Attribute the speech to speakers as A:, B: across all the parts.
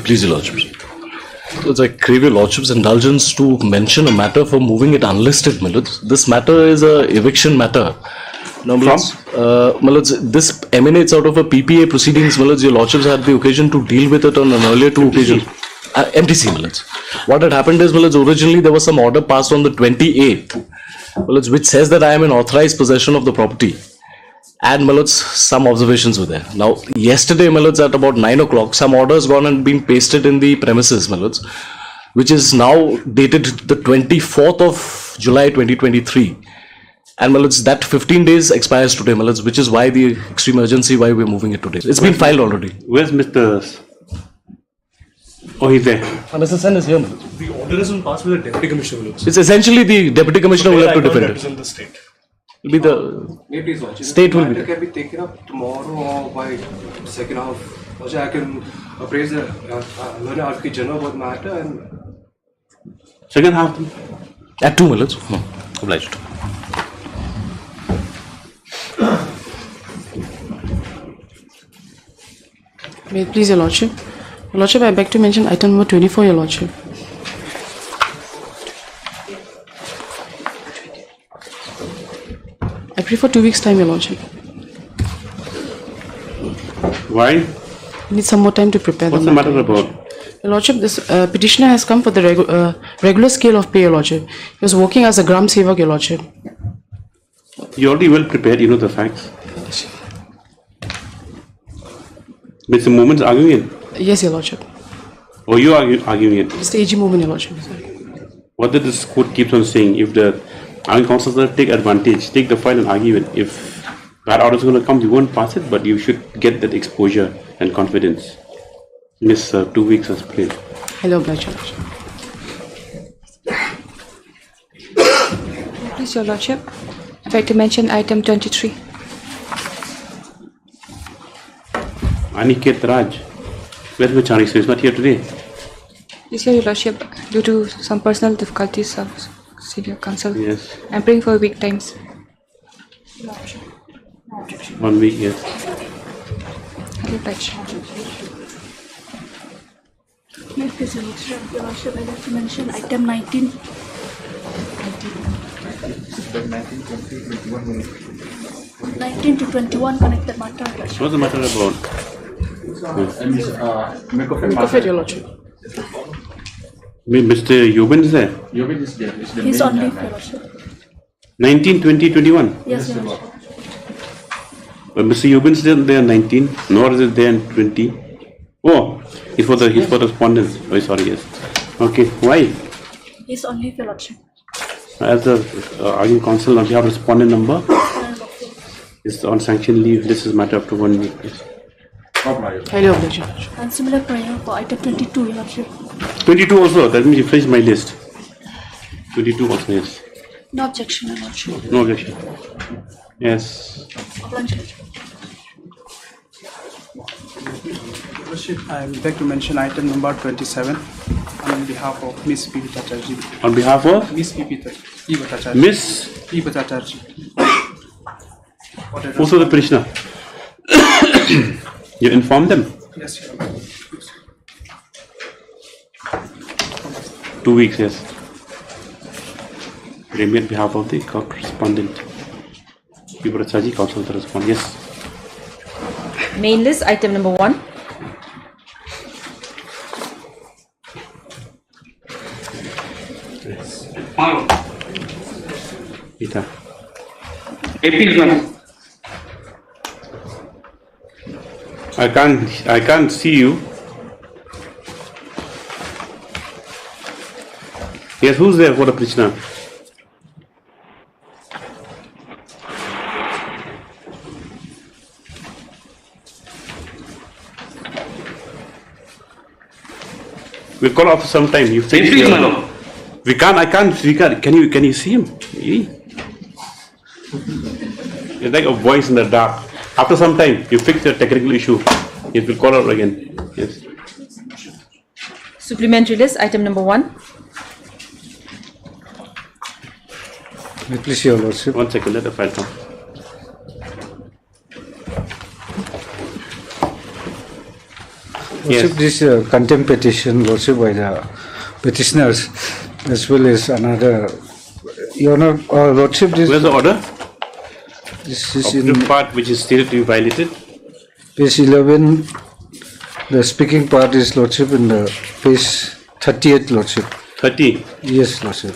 A: Please, Your Lordships. So I crave Your Lordship's indulgence to mention a matter for moving it unlisted, my lords. This matter is a eviction matter. Now, my lords, this emanates out of a PPA proceedings, my lords. Your Lordships had the occasion to deal with it on an earlier two occasions. MTC, my lords. What had happened is, my lords, originally there was some order passed on the 28th, my lords, which says that I am in authorized possession of the property. And, my lords, some observations were there. Now, yesterday, my lords, at about 9 o'clock, some orders gone and been pasted in the premises, my lords, which is now dated the 24th of July 2023. And, my lords, that 15 days expires today, my lords, which is why the extreme urgency, why we're moving it today. It's been filed already.
B: Where's Mr. Oh, he's there.
A: Mr. Sen is here, my lords.
C: The order has been passed with the Deputy Commissioner, my lords.
A: It's essentially the Deputy Commissioner will have to defend it.
C: Represent the state.
A: Will be the state will be there.
D: Can be taken up tomorrow or by second half. Also, I can appraise the learn Archival General about the matter and
B: Second half.
A: At 2 minutes. Obliged.
E: May it please Your Lordship. Your Lordship, I beg to mention item number 24, Your Lordship. I pray for 2 weeks' time, Your Lordship.
B: Why?
E: We need some more time to prepare.
B: What's the matter about?
E: Your Lordship, this petitioner has come for the regular scale of pay, Your Lordship. He was working as a Gram Sevak, Your Lordship.
B: You're already well prepared, you know the facts. Mr. Movement's arguing it.
E: Yes, Your Lordship.
B: Or you are arguing it.
E: It's the AG movement, Your Lordship.
B: What did this court keeps on saying? If the arguing counsel take advantage, take the file and argue it. If bad order is going to come, you won't pass it, but you should get that exposure and confidence. Miss 2 weeks has played.
E: Hello, Your Lordship.
F: Please, Your Lordship. I'd like to mention item 23.
B: Aniket Raj. Where's Machari? So he's not here today.
F: This year, Your Lordship, due to some personal difficulties of senior counsel,
B: Yes.
F: I'm praying for week times.
B: 1 week, yes.
F: Hello, Pledge.
G: May please Your Lordship, I'd like to mention item 19. 19 to 21 connected matter.
B: What's the matter about?
E: Make of it, Your Lordship.
B: Mr. Yobin is there?
G: He's on leave, Your Lordship.
B: 19, 20, 21?
G: Yes, Your Lordship.
B: But Mr. Yobin is there 19, nor is it there in 20. Oh, he's for the respondent. Oh, sorry, yes. Okay, why?
G: He's on leave, Your Lordship.
B: As the arguing counsel on behalf of respondent number is on sanction leave. This is matter up to 1 week. Yes.
E: Highly obliged, Your Lordship.
G: And similar prayer for item 22, Your Lordship.
B: 22 also, that means you finished my list. 22 also, yes.
G: No objection, Your Lordship.
B: No objection. Yes.
G: Obliged.
H: Lordship, I would like to mention item number 27 on behalf of Miss P. Bhattacharjee.
B: On behalf of?
H: Miss P. Bhattacharjee.
B: Miss?
H: P. Bhattacharjee.
B: Also the petitioner. You informed them?
H: Yes, Your Honor.
B: 2 weeks, yes. Remain on behalf of the correspondent. P. Bhattacharjee, counsel to respond. Yes.
I: Main list, item number 1.
B: Peter. I can't see you. Yes, who's there for the petitioner? We'll call after some time. You say we can't. Can you see him? It's like a voice in the dark. After some time, you fix the technical issue. Yes, we'll call out again. Yes.
I: Supplementary list, item number 1.
J: Please, Your Lordship.
B: 1 second, let the file come. Yes.
J: This contempt petition, Lordship, by the petitioners, as well as another. Your Honor, Lordship,
B: Where's the order?
J: this is
B: Of the
J: in
B: part which is stated to be violated.
J: page 11. The speaking part is, Lordship, in the page 38, Lordship.
B: 30.
J: Yes, Lordship.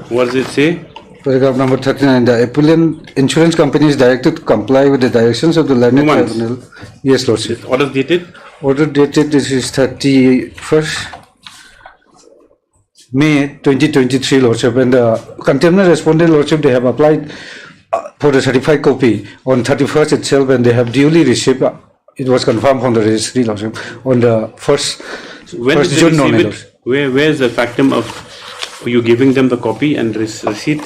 B: What does it say?
J: Paragraph number 39. The appellant insurance company is directed to comply with the directions of the learned
B: 2 months.
J: tribunal. Yes, Lordship.
B: This order is dated.
J: Order dated, this is 31st May 2023, Lordship. And the contemptuous respondent, Lordship, they have applied for the certified copy on 31st itself, and they have duly received. It was confirmed from the registry, Lordship, on the first
B: When did they
J: June. No,
B: receive
J: no,
B: it? Where is the factum of you giving them the copy and receipt?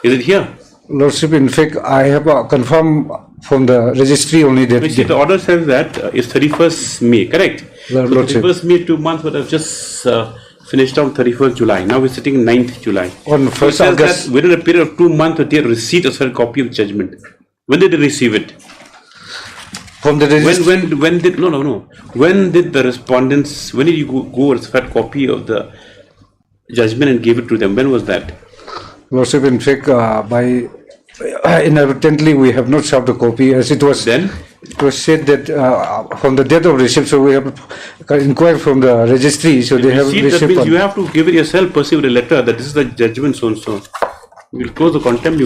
B: Is it here?
J: Lordship, in fact, I have confirmed from the registry only that.
B: You see, the order says that it's 31st May, correct?
J: Lord-
B: So
J: Lordship.
B: 31st May, 2 months would have just finished on 31st July. Now we're sitting 9th July.
J: On
B: So it
J: 1st
B: says
J: August.
B: that within a period of 2 months, they receipt a certain copy of judgment. When did they receive it?
J: From the registry.
B: When did when did the respondents, when did you go and certified copy of the judgment and give it to them? When was that?
J: Lordship, in fact, by inadvertently we have not served the copy, as it was.
B: Then?
J: It was said that from the date of receipt, so we have inquired from the registry, so they have
B: Receipt, that
J: received.
B: means you have to give it yourself, perceive a letter that this is the judgment so and so. We will close the contempt.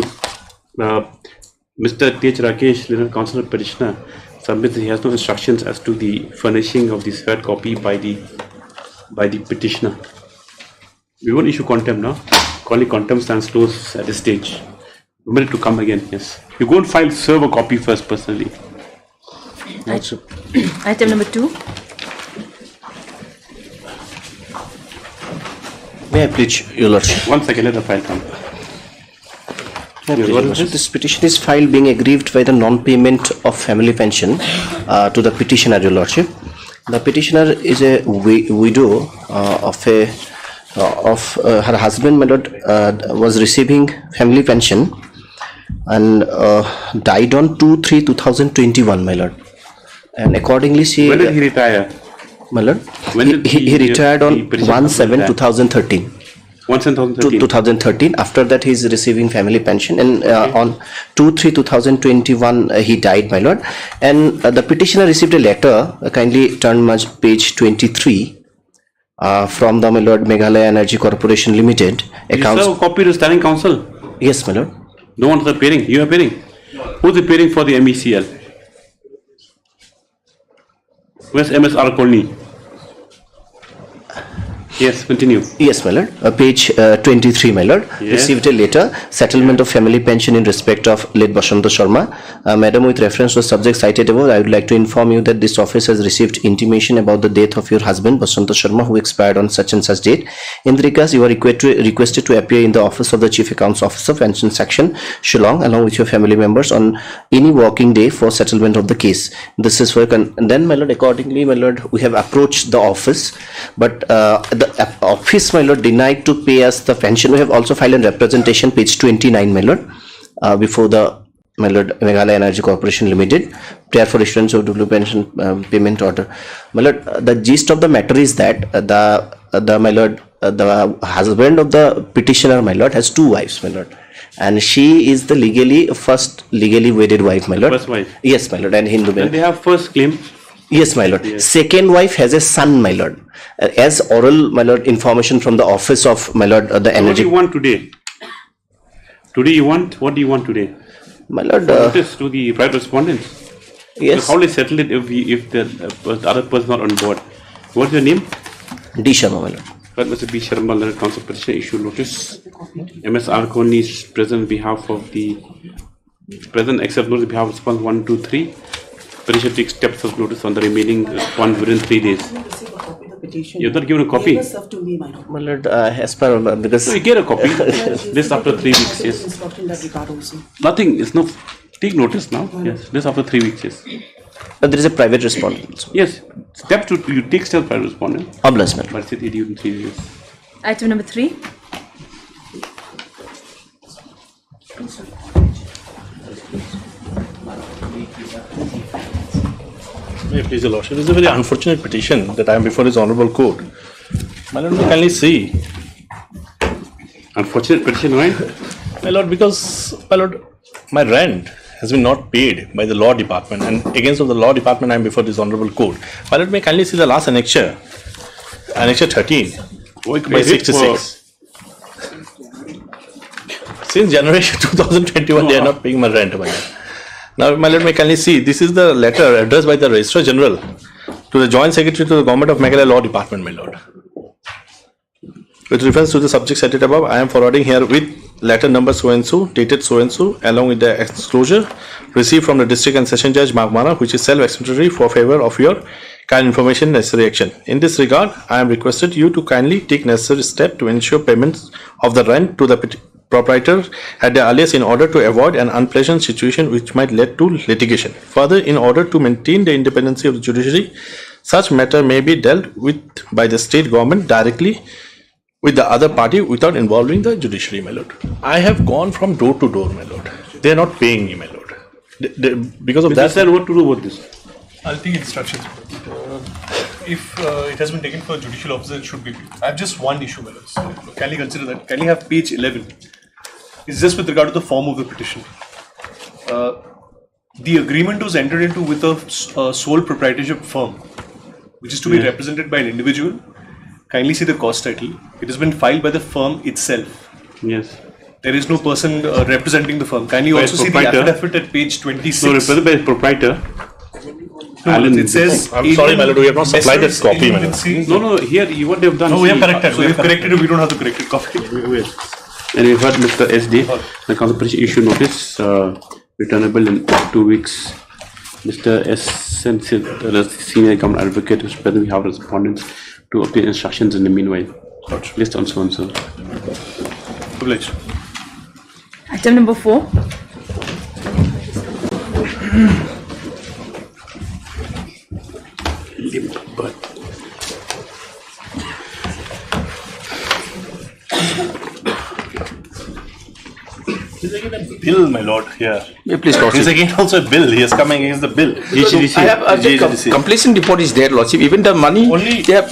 B: Mr. T.H. Rakesh, Lieutenant Counsel Petitioner, submits that he has no instructions as to the furnishing of the certified copy by the petitioner. We won't issue contempt now. Calling contempt stands close at this stage. Remember to come again, yes. You go and file, serve a copy first personally.
I: Item number 2.
K: May I please, Your Lordship?
B: 1 second, let the file come.
K: May I please,
B: What
K: Your
B: is
K: Lordship?
B: this?
K: This petition is filed being aggrieved by the non-payment of family pension to the petitioner, Your Lordship. The petitioner is a widow of her husband, my lord, was receiving family pension and died on 2/3/2021, my lord. And accordingly, she.
B: When did he retire?
K: My lord,
B: When did
K: he retired on
B: the petitioner
K: 1/7/2013.
B: 2013.
K: 2013. After that, he is receiving family pension, and on 2/3/2021 he died, my lord. And the petitioner received a letter. Kindly turn page 23 from the, my lord, Meghalaya Energy Corporation Limited.
B: Did you serve a copy to standing counsel?
K: Yes, my lord.
B: No one's appearing. You are appearing. Who's appearing for the MECL? Where's MSR Kolni? Yes, continue.
K: Yes, my lord. Page 23, my lord.
B: Yes.
K: Received a letter, settlement of family pension in respect of late Basanta Sharma. Madam, with reference to the subject cited above, I would like to inform you that this office has received intimation about the death of your husband, Basanta Sharma, who expired on such and such date. In the regards, you are requested to appear in the office of the Chief Accounts Officer, Pension Section, Shillong, along with your family members on any working day for settlement of the case. This is for and then, my lord, accordingly, my lord, we have approached the office, but the office, my lord, denied to pay us the pension. We have also filed a representation, page 29, my lord, before the, my lord, Meghalaya Energy Corporation Limited, prior for issuance of double pension payment order. My lord, the gist of the matter is that the my lord, the husband of the petitioner, my lord, has 2 wives, my lord, and she is the first legally wedded wife, my lord.
B: First wife.
K: Yes, my lord, and Hindu.
B: Then they have first claim.
K: Yes, my lord.
B: Yes.
K: Second wife has a son, my lord. As oral, my lord, information from the office of, my lord, the
B: What do
K: energy.
B: you want today? Today you want? What do you want today?
K: My lord,
B: Notice to the private respondents.
K: yes,
B: So how will they settle it if the other person is not on board? What's your name?
K: D. Sharma, my lord.
B: But Mr. B. Sharma, Learned Counsel Petitioner, issue notice. MSR Koni is present on behalf of the present accept notice on behalf of response 1, 2, 3. Petitioner takes steps of notice on the remaining response within 3 days. You have not given a copy.
K: My lord, as per, because.
B: So you get a copy. This after 3 weeks, yes. Nothing, it's no. Take notice now. Yes. This after 3 weeks, yes.
K: But there is a private respondent also.
B: Yes. Steps to you take steps by respondent.
K: Obliged, my lord.
B: But it in 3 years.
I: Item number 3.
L: Please, Your Lordship, this is a very unfortunate petition that I am before His Honourable Court. My Lord, may kindly see.
B: Unfortunate petition, right?
L: My Lord, because, my Lord, my rent has been not paid by the Law Department, and against of the Law Department I am before this Honourable Court. My Lord, may kindly see the last annexure, annexure 13, by 66. Since January 2021, they are not paying my rent, my Lord. Now, my Lord, may kindly see, this is the letter addressed by the Registrar General to the Joint Secretary to the Government of Meghalaya Law Department, my Lord. With reference to the subject cited above, I am forwarding here with letter number so-and-so, dated so-and-so, along with the exclosure received from the District and Session Judge Magmana, which is self-explanatory for favor of your kind information necessary action. In this regard, I am requested you to kindly take necessary step to ensure payments of the rent to the proprietor at the earliest in order to avoid an unpleasant situation which might lead to litigation. Further, in order to maintain the independence of the judiciary, such matter may be dealt with by the state government directly with the other party without involving the judiciary, my Lord. I have gone from door to door, my Lord. They are not paying me, my Lord. Because of that,
B: Sir, what to do with this?
C: I'll take instructions. If it has been taken for a judicial officer, it should be paid. I have just one issue, my lords. Kindly consider that. Kindly have page 11. It's just with regard to the form of the petition. The agreement was entered into with a sole proprietorship firm, which is to be represented by an individual. Kindly see the cost title. It has been filed by the firm itself.
B: Yes.
C: There is no person representing the firm. Kindly also see the affidavit at page 26.
B: No, represented by a proprietor.
C: It says.
L: I'm sorry, my Lord, we have not supplied that copy, my Lord.
B: No, here, what they have done.
C: No, we have corrected. We have corrected it. We don't have the corrected copy.
B: And we've heard Mr. SD, the council petition issue notice, returnable in 2 weeks. Mr. S. the senior government advocate, is present. We have respondents to obtain instructions in the meanwhile. List on so and so.
C: Privilege.
I: Item number 4.
L: There's again a bill, my Lord, here.
M: Yeah, please, Lordship.
L: There's again also a bill. He is coming against the bill.
M: I have the completion report is there, Lordship. Even the money
L: Only-
M: they have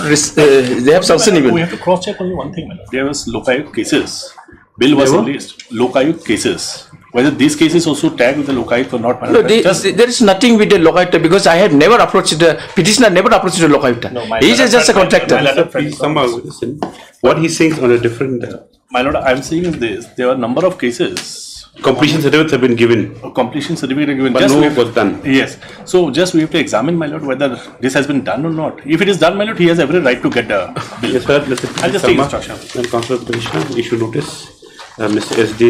M: sanctioned even.
L: We have to cross-check only one thing, my Lord. There was Lokayuk cases. Bill was released. Lokayuk cases. Whether these cases also tagged with the Lokayuk or not, my
M: No,
L: Lord.
M: there is nothing with the Lokayukta because I have never approached the petitioner. Never approached the Lokayukta.
L: No, my
M: He is
L: letter-
M: just a contractor.
L: my letter friend-
B: Listen, what he says on a different
L: My Lord, I'm saying is this. There are a number of cases.
B: completion certificates have been given,
L: Completion certificate given.
B: but
L: Just
B: no
L: we
B: work
L: have-
B: was done.
L: Yes. So just we have to examine, my Lord, whether this has been done or not. If it is done, my Lord, he has every right to get the bill.
B: Yes, sir. Mr.
L: I'll just take
B: Sharma
L: instruction.
B: and Councillor Petitioner issue notice. Mr. SD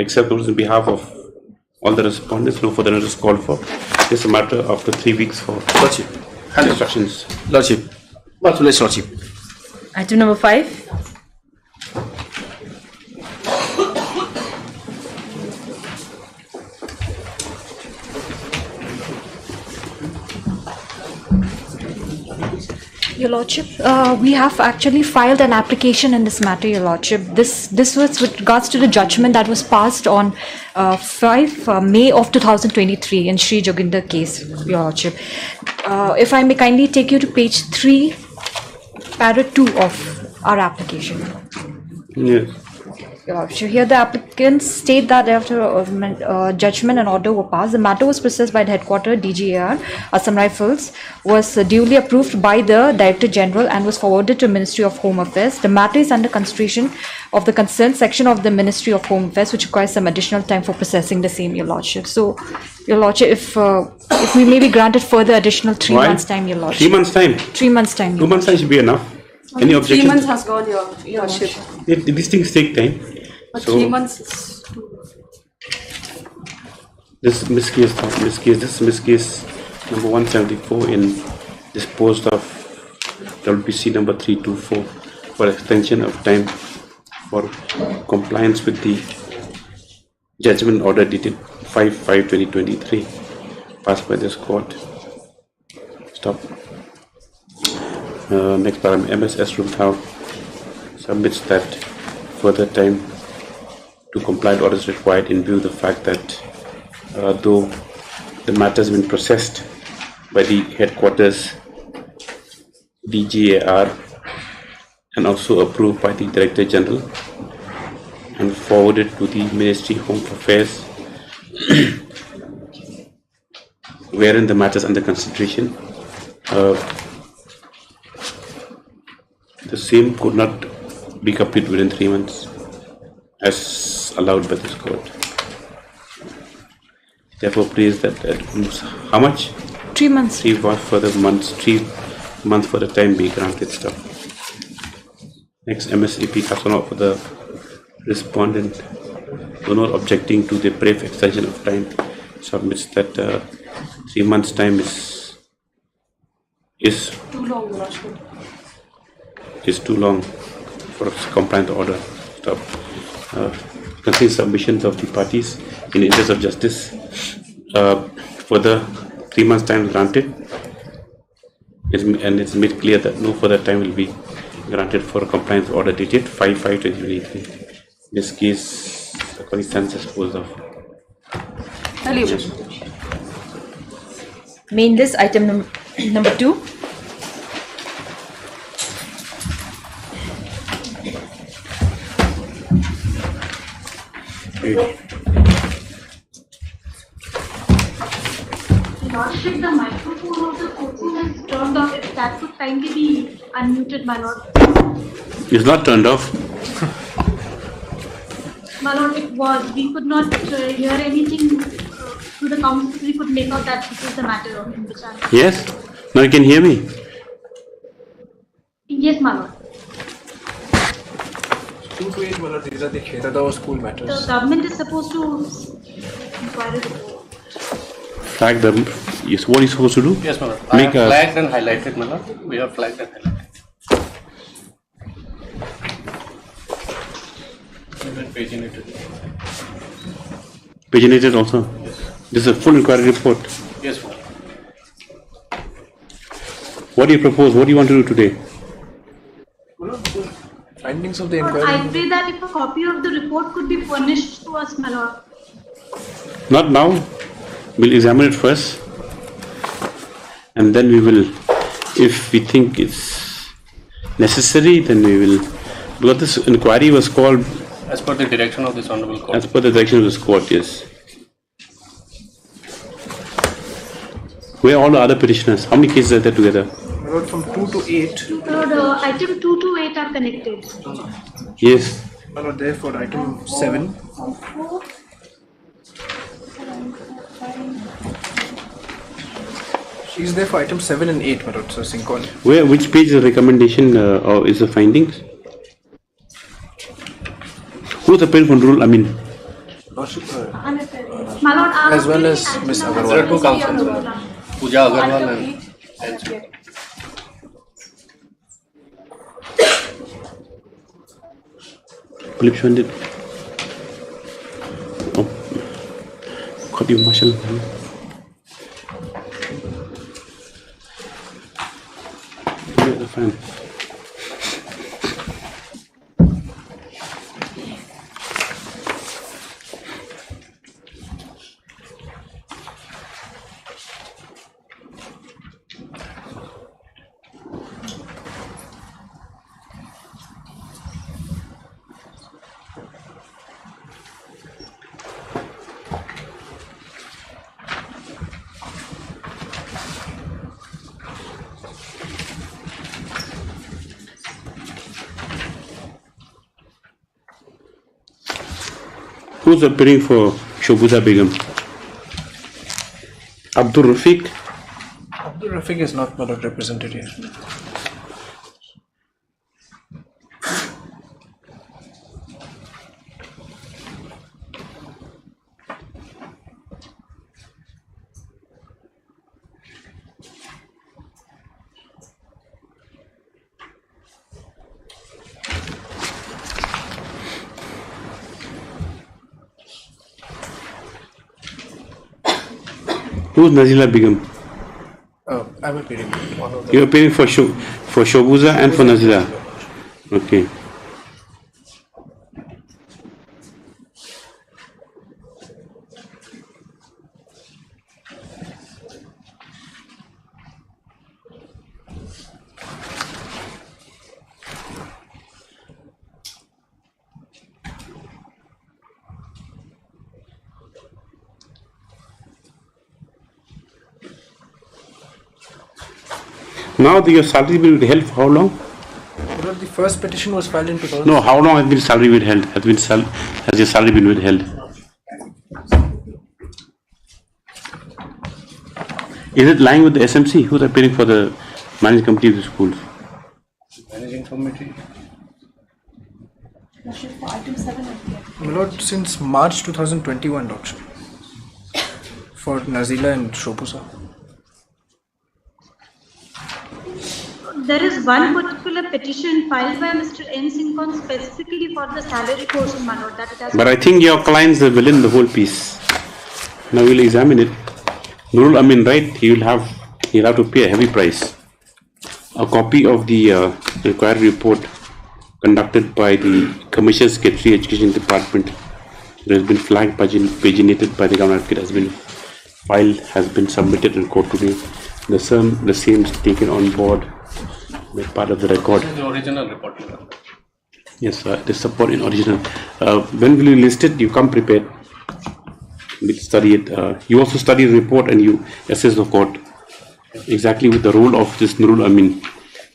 B: accept those on behalf of all the respondents. No further notice called for. It's a matter after 3 weeks for
M: Lordship.
B: instructions.
M: Lordship. Please, Lordship.
I: Item number 5.
N: Your Lordship, we have actually filed an application in this matter, Your Lordship. This was with regards to the judgment that was passed on 5 May of 2023 in Sri Joginder case, Your Lordship. If I may kindly take you to page 3, para 2 of our application.
B: Yes.
N: Your Lordship, here the applicants state that after judgment and order were passed, the matter was processed by the headquarter DGAR, Assam Rifles, was duly approved by the Director General and was forwarded to Ministry of Home Affairs. The matter is under consideration of the concerned section of the Ministry of Home Affairs, which requires some additional time for processing the same, Your Lordship. So, Your Lordship, if we may be granted further additional 3
B: Why?
N: months' time, Your Lordship.
B: 3 months time.
N: 3 months' time.
B: 2 months time should be enough. Any
F: 3
B: objection?
F: months has gone, Your Lordship.
B: These things take time.
F: But
B: So
F: 3 months is
B: this miscase number 174 in disposed of WPC number 324 for extension of time for compliance with the judgment order dated 5/5/2023 passed by this court. Stop. Next paragraph. MSS Rumthau submits that further time to comply with orders required in view of the fact that though the matter has been processed by the headquarters DGAR and also approved by the Director General and forwarded to the Ministry of Home Affairs wherein the matters under consideration. The same could not be completed within 3 months as allowed by this court. Therefore, prays that how much?
N: 3 months.
B: 3 further months, 3 months for the time be granted stuff. Next, MSAP Kasana for the respondent, though not objecting to the brief extension of time, submits that 3 months time is
N: Too long, Your Lordship.
B: is too long for compliant order stuff. Considering submissions of the parties in the interest of justice, further 3 months time granted, and it's made clear that no further time will be granted for compliance order dated 5/5/2023. This case, according stands disposed of.
I: Main list, item number 2.
G: Lordship, the microphone of the courtroom is turned off. If that could kindly be unmuted, my lord.
B: It's not turned off.
G: My lord, it was. We could not hear anything through the counsel. We could make out that this is the matter of which I.
B: Yes? Now you can hear me.
G: Yes, my lord.
D: 2 to 8, well, these are the Khedada school matters.
G: The government is supposed to inquire the report.
B: Flag them. Yes, what are you supposed to do?
C: Yes, my lord. I
B: Make
C: have
B: a
C: flagged and highlighted, my lord. We have flagged and highlighted. And paginated.
B: paginated also. This is a full inquiry report.
C: Yes, my lord.
B: What do you propose? What do you want to do today?
D: Findings of the
G: I
D: inquiry.
G: pray that if a copy of the report could be furnished to us, my lord.
B: Not now. We'll examine it first. And then we will, if we think it's necessary, then we will. Because this inquiry was called.
C: As per the direction of this honorable court.
B: As per the direction of this court, yes. Where are all the other petitioners? How many cases are there together?
D: My lord, from 2 to 8.
G: My lord, item 2 to 8 are connected.
B: Yes.
D: My lord, therefore, item 7. She's there for item 7 and 8, my lord, so synchron.
B: Which page is the recommendation or is the findings? Who's the parent control? I mean,
D: Lordship,
G: My lord,
D: as well as Miss
C: There are
D: Agarwal.
C: two counsels, Pooja Agarwal and
B: Philip Shwandit. Oh, got you, Marshal. The fan. Who's appearing for Shobuza Begum? Abdul Rafiq?
D: Abdul Rafiq is not, my lord, represented here.
B: Who's Nazila Begum?
D: I'm appearing. One of
B: You're appearing for Shobuza and for Nazila. Okay. Now your salary will be held for how long?
H: Well, the first petition was filed in 2000.
B: No, how long has been salary withheld? Has your salary been withheld? Is it lying with the SMC? Who's appearing for the managing committee of the schools?
D: Managing committee.
H: My lord, since March 2021, Lordship. For Nazila and Shopusa.
G: There is one particular petition filed by Mr. N. Sinkon specifically for the salary portion, my lord, that it has.
B: But I think your clients are within the whole piece. Now we'll examine it. Nurul Amin, right? He'll have to pay a heavy price. A copy of the required report conducted by the Commissioner Secretary Education Department that has been flagged, paginated by the Government Advocate has been filed, has been submitted in court today. The same is taken on board as part of the record.
C: This is the original report.
B: Yes, the support in original. When will you list it? You come prepared. We'll study it. You also study the report and you assess the court exactly with the role of this Nurul Amin,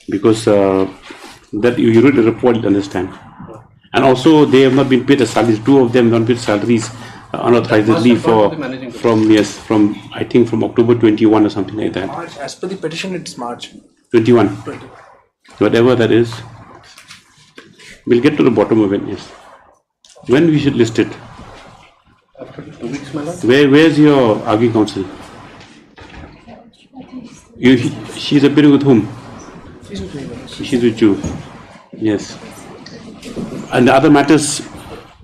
B: because that you read the report, you understand. And also they have not been paid a salaries. Two of them not paid salaries unauthorizedly from I think from October 21 or something like that.
H: March, as per the petition, it's March
B: 21. Whatever that is. We'll get to the bottom of it, yes. When we should list it?
C: After 2 weeks, my lord.
B: Where's your arguing counsel? She's appearing with whom?
H: She's with me.
B: She's with you. Yes. And the other matters,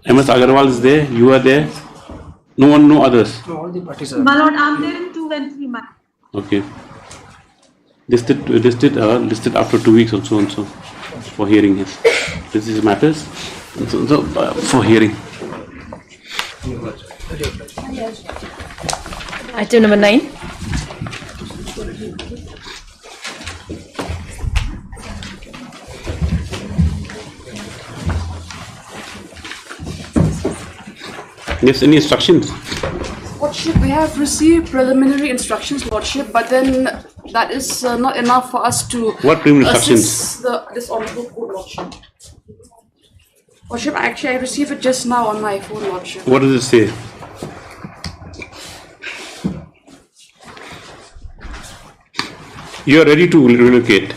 B: MS Agarwal is there, you are there. No one, no others.
H: No, all the parties are.
G: My lord, I'm there in 2 and 3 months.
B: Okay. Listed after 2 weeks also for hearing. Yes. This is matters for hearing.
I: Item number 9.
B: Yes, any instructions?
E: Lordship, we have received preliminary instructions, Lordship, but then that is not enough for us to
B: What preliminary instructions?
E: assist this honorable court, Lordship. Lordship, actually, I received it just now on my phone, Lordship.
B: What does it say? You are ready to relocate?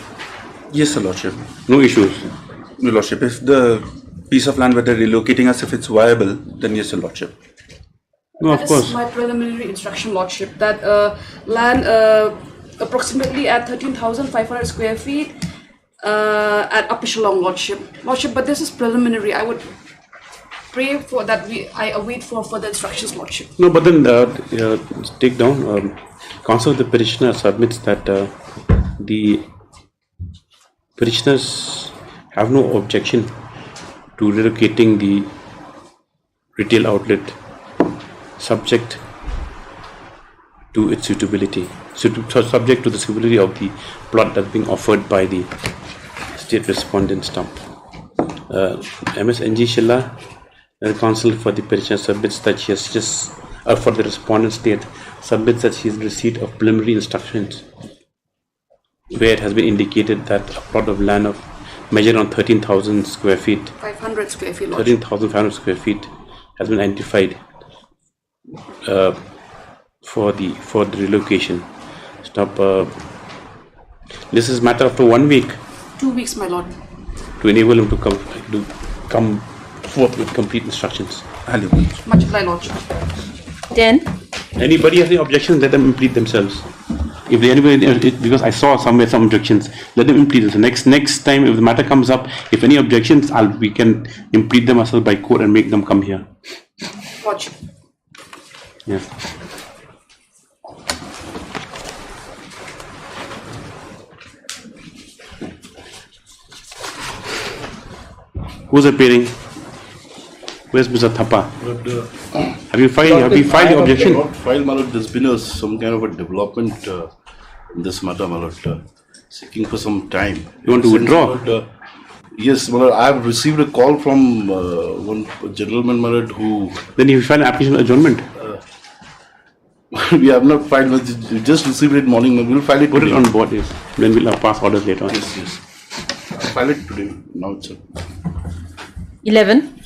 O: Yes, Sir Lordship.
B: No issues?
O: No, Lordship. If the piece of land where they're relocating us, if it's viable, then yes, Sir Lordship.
B: No, of
E: That
B: course.
E: is my preliminary instruction, Lordship, that land approximately at 13,500 square feet at Upper Shillong, Lordship. Lordship, but this is preliminary. I would pray for that I await for further instructions, Lordship.
B: No, but then take down. Counsel of the petitioner submits that the petitioners have no objection to relocating the retail outlet subject to its suitability, subject to the suitability of the plot that's being offered by the state respondent stump. MS NG Shilla, the counsel for the petitioner, submits that she has just, for the respondent state, submits that she has received of preliminary instructions where it has been indicated that a plot of land of measured on 13,000 square feet,
E: 500 square feet, Lordship.
B: 13,500 square feet has been identified for the relocation. Stop. This is matter after 1 week
E: 2 weeks, my lord.
B: to enable him to come forth with complete instructions.
E: Much obliged, Lordship.
I: 10.
B: Anybody has any objections, let them implead themselves. If anybody, because I saw somewhere some objections, let them implead themselves. Next time, if the matter comes up, if any objections, we can implead them ourselves by court and make them come here.
E: Lordship.
B: Yes. Who's appearing? Where's Mr. Thapa? Have you filed the objection?
P: Not filed, my lord. There's been some kind of a development in this matter, my lord. Seeking for some time.
B: You want to withdraw?
P: Yes, my lord. I have received a call from one gentleman, my lord, who.
B: Then you file an application adjournment.
P: We have not filed, we just received it morning. We will file it
B: Put
P: today.
B: it on board, yes. Then we'll pass orders later on.
P: Yes, yes. I'll file it today, now itself.
I: 11.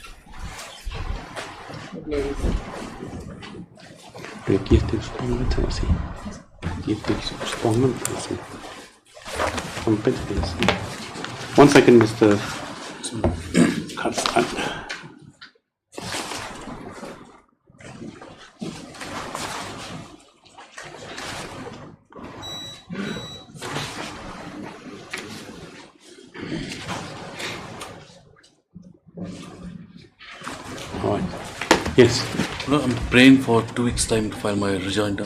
B: One second, Mr. Kharsan. All right. Yes.
Q: No, I'm praying for 2 weeks' time to file my rejoinder.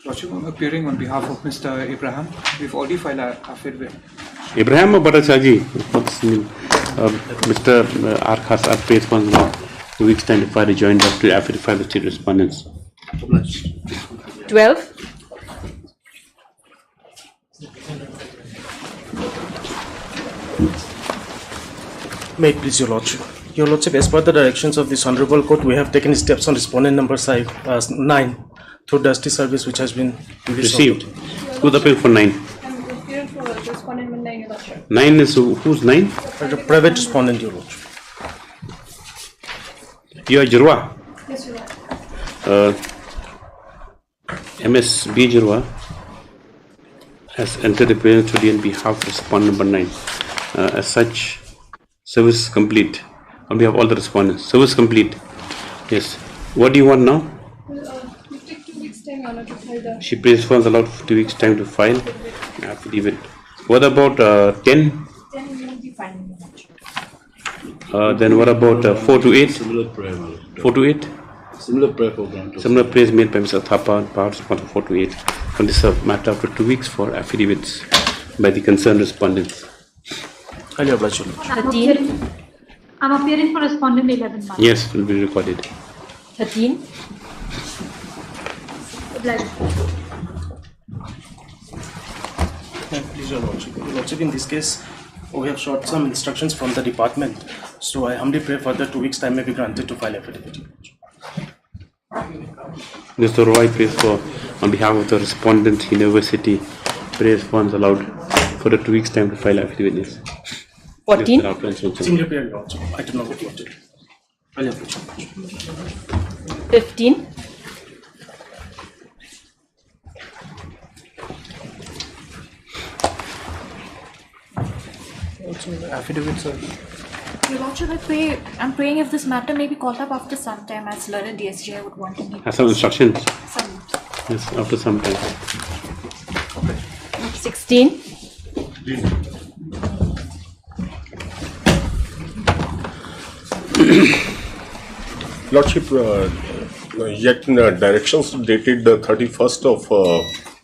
H: Lordship, I'm appearing on behalf of Mr. Abraham. We've already filed an affidavit.
B: Ibrahim Barachaji, what's his name? Mr. Arkhas pays for 2 weeks' time to file a joint to affidavit the state respondents.
I: 12.
R: May it please your Lordship. Your Lordship, as per the directions of this Honorable Court, we have taken steps on respondent number 9 through Dusty Service, which has been
B: Received. Who's appeal for 9?
E: I'm appearing for respondent number 9, Your Lordship.
B: 9 is who's 9?
R: The private respondent, Your Lordship.
B: You are Jirwa.
E: Yes, Your Lordship.
B: MSB Jirwa has entered appearance today on behalf of respondent number 9. As such, service complete. On behalf of all the respondents. Service complete. Yes. What do you want now?
E: We take 2 weeks' time, Your Honor, to file the...
B: She prays for allowed 2 weeks' time to file affidavit. What about 10?
E: 10 will be filing, Your Lordship.
B: Then what about 4 to 8?
P: Similar prayer.
B: 4 to 8?
P: Similar prayer for granted.
B: Similar prayers made by Mr. Thapa and parts 4 to 8 on this matter after 2 weeks for affidavits by the concerned respondents.
R: Highly obliged, Your Lordship.
G: I'm appearing for respondent 11 months.
B: Yes, will be recorded.
I: 13.
R: Please, Your Lordship. Your Lordship, in this case, we have sought some instructions from the department. So I humbly pray further 2 weeks' time may be granted to file affidavit.
B: Mr. Roy prays for, on behalf of the respondent university, prays funds allowed for the 2 weeks' time to file affidavit. Yes.
I: 14.
R: Similar prayer, Your Lordship. I do not vote for it. Highly obliged, Your Lordship.
I: 15.
H: Affidavit, sir.
N: Your Lordship, I'm praying if this matter may be called up after some time, as learned DSGI would want to meet.
B: Have some instructions.
N: Some.
B: Yes, after some time.
I: 16.
S: Lordship, yet directions dated the 31st of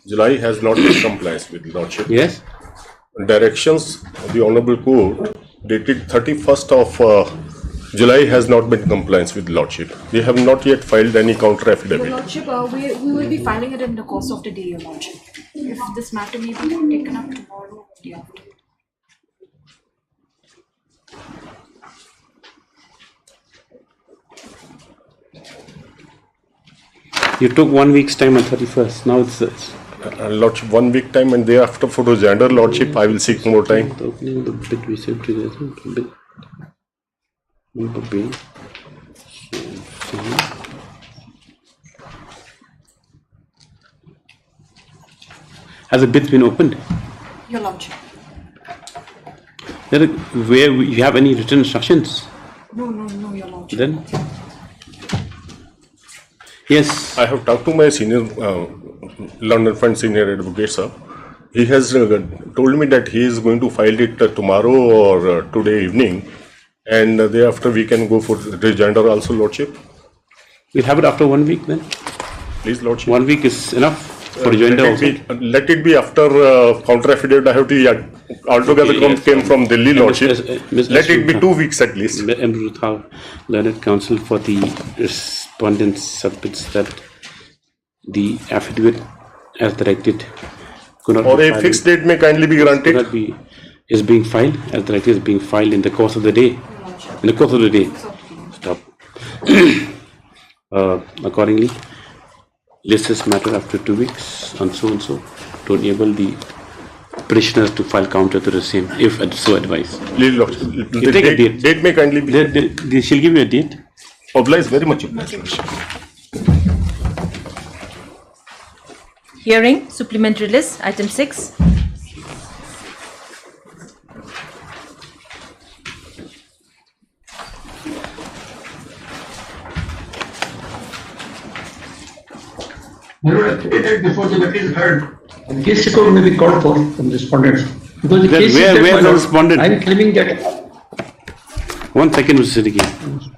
S: July has not been compliance with Lordship.
B: Yes.
S: Directions of the Honorable Court dated 31st of July has not been compliance with Lordship. We have not yet filed any counter
N: Your
S: affidavit.
N: Lordship, we will be filing it in the course of the day, Your Lordship. If this matter may be taken up tomorrow or the day after.
B: You took 1 week's time on 31st. Now it's
S: Lordship, 1 week time, and thereafter for the gender Lordship, I will seek more time.
B: the opening of the bid we said to the bid. Number B. Has the bid been opened?
N: Your Lordship.
B: Where you have any written instructions?
N: No, Your Lordship.
B: Then? Yes.
S: I have talked to my senior London friend, senior advocate, sir. He has told me that he is going to file it tomorrow or today evening, and thereafter we can go for the gender also, Lordship.
B: We'll have it after 1 week then.
S: Please, Lordship.
B: 1 week is enough for rejoinder also.
S: Let it be after counter affidavit. I have to altogether came from Delhi, Lordship. Let it be 2 weeks at least.
B: Ruthal, Learned Counsel for the respondents submits that the affidavit as directed could not
S: or
B: be
S: a
B: filed
S: fixed date may kindly be granted.
B: could not be, is being filed as directed is being filed in the course of the day. In the course of the day. Stop. Accordingly, list this matter after 2 weeks and so and so to enable the petitioners to file counter to the same if so advised.
S: Please, Lordship,
B: You take a date.
S: Date may kindly be.
B: They shall give you a date.
S: Obliged, very much obliged.
I: Hearing, supplementary list, item 6.
T: Before the matter is heard, the case record may be called for from respondents. Because the case
B: Where
T: is
B: the respondent?
T: I am claiming that
B: 1 second, Mr. Siddiqui.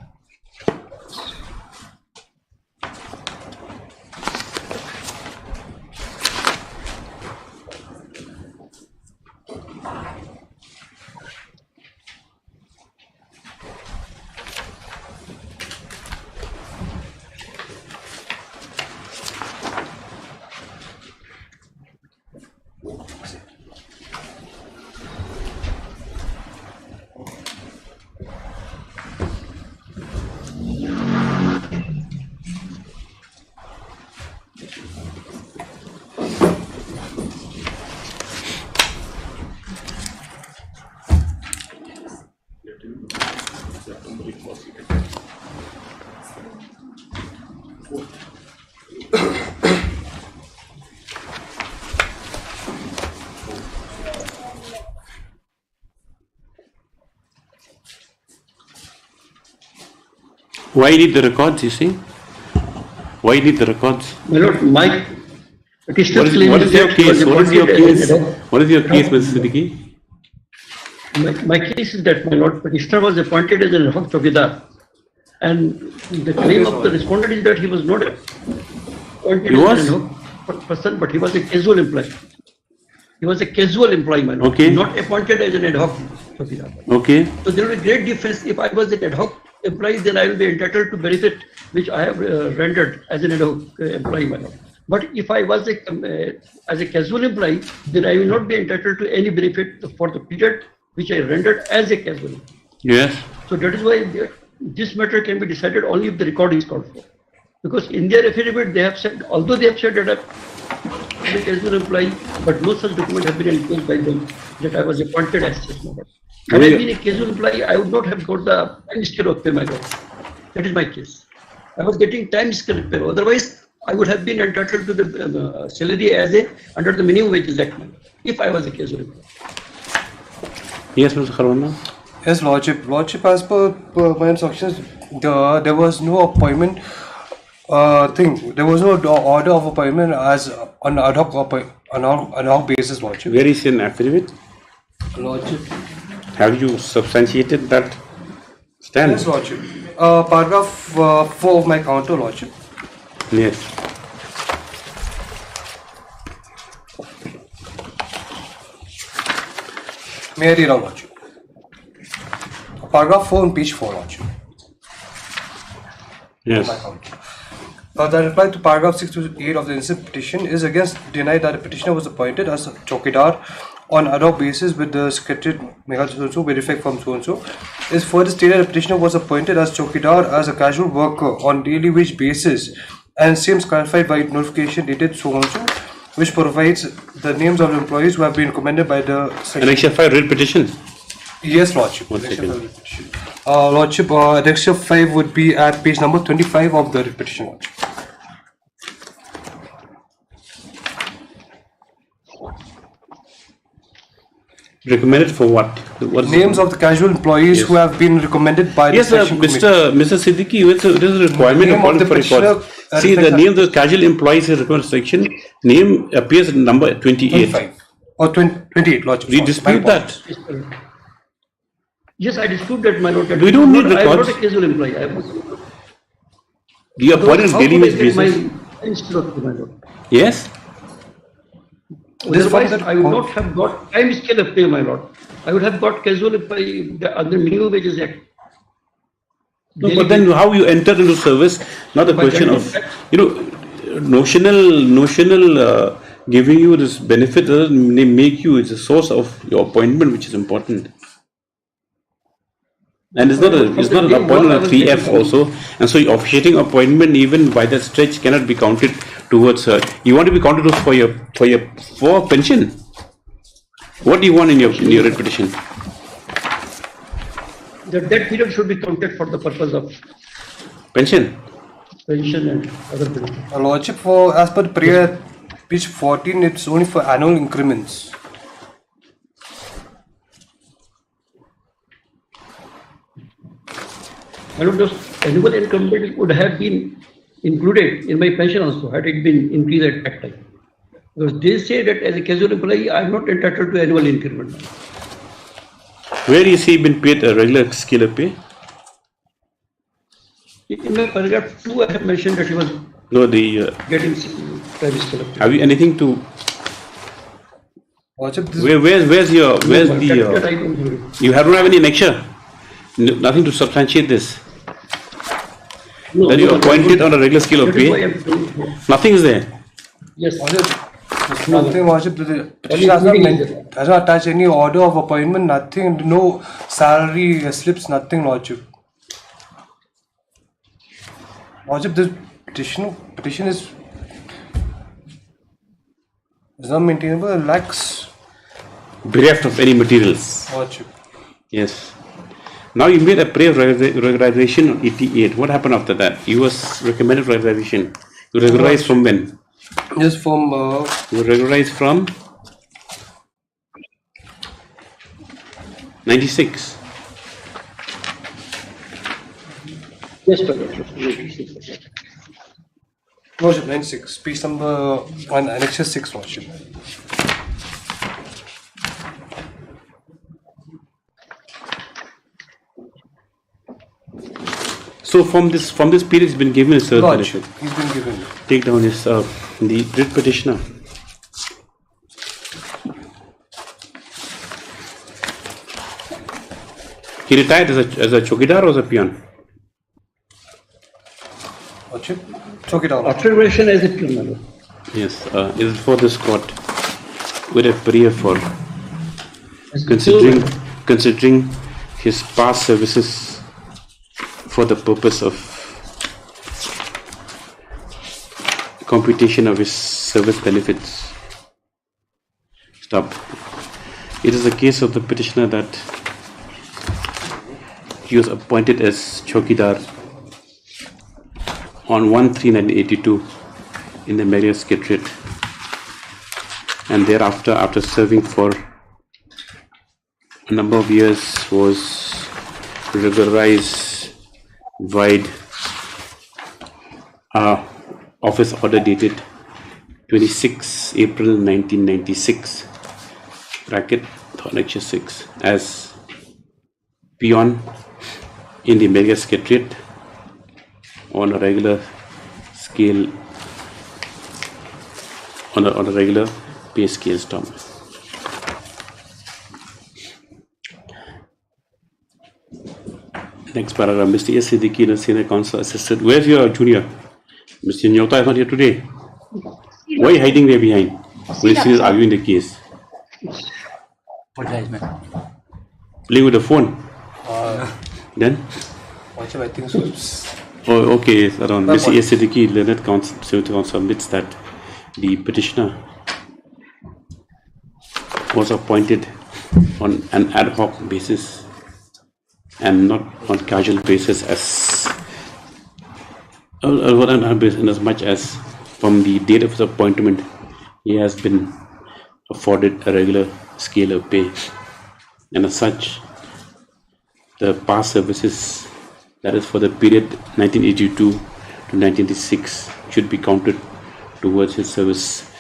B: Why need the records, you see? Why need the records?
T: my lord, my petitioner's claim
B: What is your
T: that he was
B: case? What is your
T: appointed
B: case?
T: as an ad hoc.
B: What is your case, Mr. Siddiqui?
T: My case is that my lord, petitioner was appointed as an ad hoc chowkidar, and the claim of the respondent is that he was not appointed
B: He
T: as
B: was?
T: an ad hoc person, but he was a casual employee. He was a casual employee, my lord.
B: Okay.
T: Not appointed as an ad hoc chowkidar.
B: Okay.
T: So there will be great difference. If I was an ad hoc employee, then I will be entitled to benefit which I have rendered as an ad hoc employee, my lord. But if I was as a casual employee, then I will not be entitled to any benefit for the period which I rendered as a casual employee.
B: Yes.
T: So that is why this matter can be decided only if the record is called for. Because in their affidavit, they have said, although they have said that I am a casual employee, but no such document has been enclosed by them that I was appointed as such. Had I been a casual employee, I would not have got the time scale of pay, my lord. That is my case. I was getting time scale of pay. Otherwise, I would have been entitled to the salary as under the minimum wages act, if I was a casual employee.
B: Yes, Mr. Kharwana.
D: Yes, Lordship. Lordship, as per my instructions, there was no appointment there was no order of appointment as on ad hoc basis, Lordship.
B: Where is an affidavit?
D: Lordship.
B: Have you substantiated that stand?
D: Yes, Lordship. Paragraph 4 of my counter, Lordship.
B: Yes.
D: May I read out, Lordship? Paragraph 4 on page 4, Lordship.
B: Yes.
D: The reply to paragraph 6 to 8 of the instant petition is against denied that the petitioner was appointed as a chowkidar on ad hoc basis with the secretary so with effect from so and so. Is further stated the petitioner was appointed as chowkidar as a casual worker on daily wage basis and seems clarified by notification dated so and so, which provides the names of employees who have been recommended by the
B: Annexure 5 read petition.
D: Yes, Lordship.
B: One second.
D: Lordship, Annexure 5 would be at page number 25 of the petition, Lordship.
B: Recommended for what?
D: Names of the casual employees who have been recommended by
B: yes,
D: the section
B: Mr. Siddiqui, it is a requirement
D: Name of the
B: for records.
D: petitioner,
B: See, the name of the casual employees is recommended section. Name appears in number 28.
D: 25 or 28, Lordship.
B: Do you dispute that?
T: Yes, I dispute that, my lord.
B: We don't need
T: I am
B: records.
T: not a casual employee. I was.
B: Do you appoint on daily wage basis?
T: My lord.
B: Yes.
T: Otherwise, I would not have got time scale of pay, my lord. I would have got casual employee under minimum wages act.
B: No, but then how you enter into service? Not a question of notional giving you this benefit doesn't make you. It's a source of your appointment which is important. And it's not an appointment on 3F also. And so officiating appointment even by that stretch cannot be counted towards her. You want to be counted for pension. What do you want in your writ petition?
T: That period should be counted for the purpose of
B: pension
T: and other benefits.
D: Lordship, for as per prayer page 14, it's only for annual increments.
T: I don't know, annual income would have been included in my pension also had it been increased at that time. Because they say that as a casual employee, I am not entitled to annual increment.
B: Where is he been paid a regular scale of pay?
T: In my paragraph 2, I have mentioned that he was getting private scale of pay.
B: Have you anything to? Where's the? You don't have any annexure. Nothing to substantiate this. That you appointed on a regular scale of pay. Nothing is there.
T: Yes.
D: Nothing, Lordship. The petition does not attach any order of appointment, nothing, no salary slips, nothing, Lordship. Lordship, this petition is not maintainable, it lacks.
B: Bereft of any materials.
D: Lordship.
B: Yes. Now you made a prayer regularization on 88. What happened after that? You was recommended regularization. You regularized from when?
D: Yes, from.
B: You regularized from 96.
T: Yes, sir.
D: Lordship, 96. Piece number 1, annexure 6, Lordship.
B: So from this period, he's been given a certain
D: Lordship, he's been given.
B: Take down his the writ petitioner. He retired as a chokidar or as a peon?
D: Lordship, chokidar.
T: Observation as a peon.
B: Yes, is for this court with a prayer for considering his past services for the purpose of computation of his service benefits. Stop. It is the case of the petitioner that he was appointed as chokidar on 1/3/1982 in the Meghalaya Secretariat, and thereafter, after serving for a number of years, was regularized via office order dated 26 April 1996 bracket annexure 6 as peon in the Meghalaya Secretariat on a regular scale, on a regular pay scale term. Next paragraph, Mr. S. Siddiqui, Senior Counsel Assistant. Where's your junior? Mr. Nyota is not here today. Why are you hiding there behind? Police is arguing the case. Playing with the phone. Then?
D: I think so.
B: Oh, okay. Around Mr. S. Siddiqui, Learned Counsel, submits that the petitioner was appointed on an ad hoc basis and not on casual basis as much as from the date of his appointment he has been afforded a regular scale of pay, and as such the past services, that is for the period 1982 to 1986, should be counted towards his service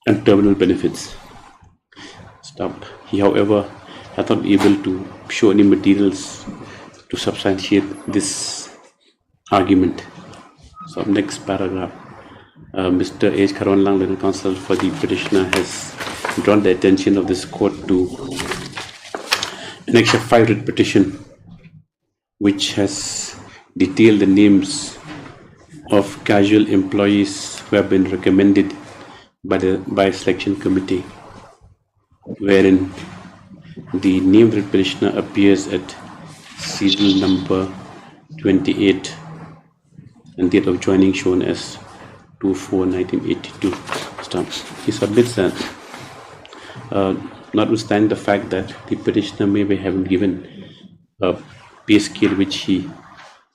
B: and terminal benefits. Stop. He, however, has not been able to show any materials to substantiate this argument. So, next paragraph. Mr. H. Karanlang, Legal Counsel for the petitioner, has drawn the attention of this court to Annexure 5 writ petition, which has detailed the names of casual employees who have been recommended by selection committee, wherein the named writ petitioner appears at serial number 28 and date of joining shown as 2/4/1982 stamp. He submits that notwithstanding the fact that the petitioner may be having given a pay scale which he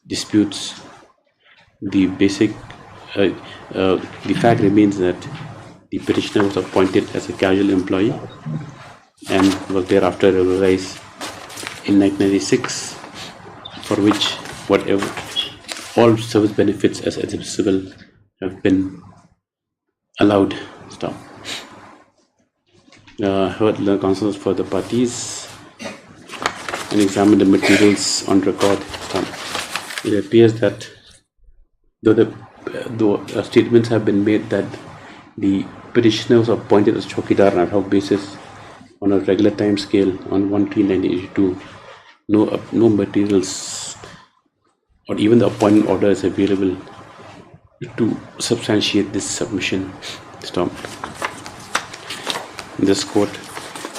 B: disputes, the basic the fact remains that the petitioner was appointed as a casual employee and was thereafter regularized in 1996, for which whatever all service benefits as admissible have been allowed. Stop. Heard the counsels for the parties and examined the materials on record. It appears that though statements have been made that the petitioner was appointed as chokidar on ad hoc basis on a regular time scale on 1/3/1982, no materials or even the appointment order is available to substantiate this submission. Stop. This court,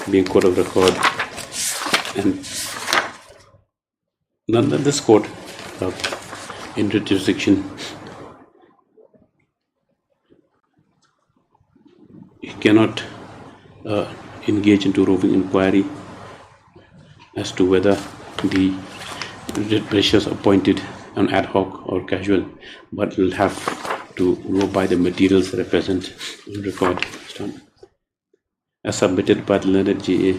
B: being court of record, and none of this court in jurisdiction, you cannot engage into roving inquiry as to whether the petitioner is appointed on ad hoc or casual, but will have to go by the materials represent on record. Stop. As submitted by the learned GA,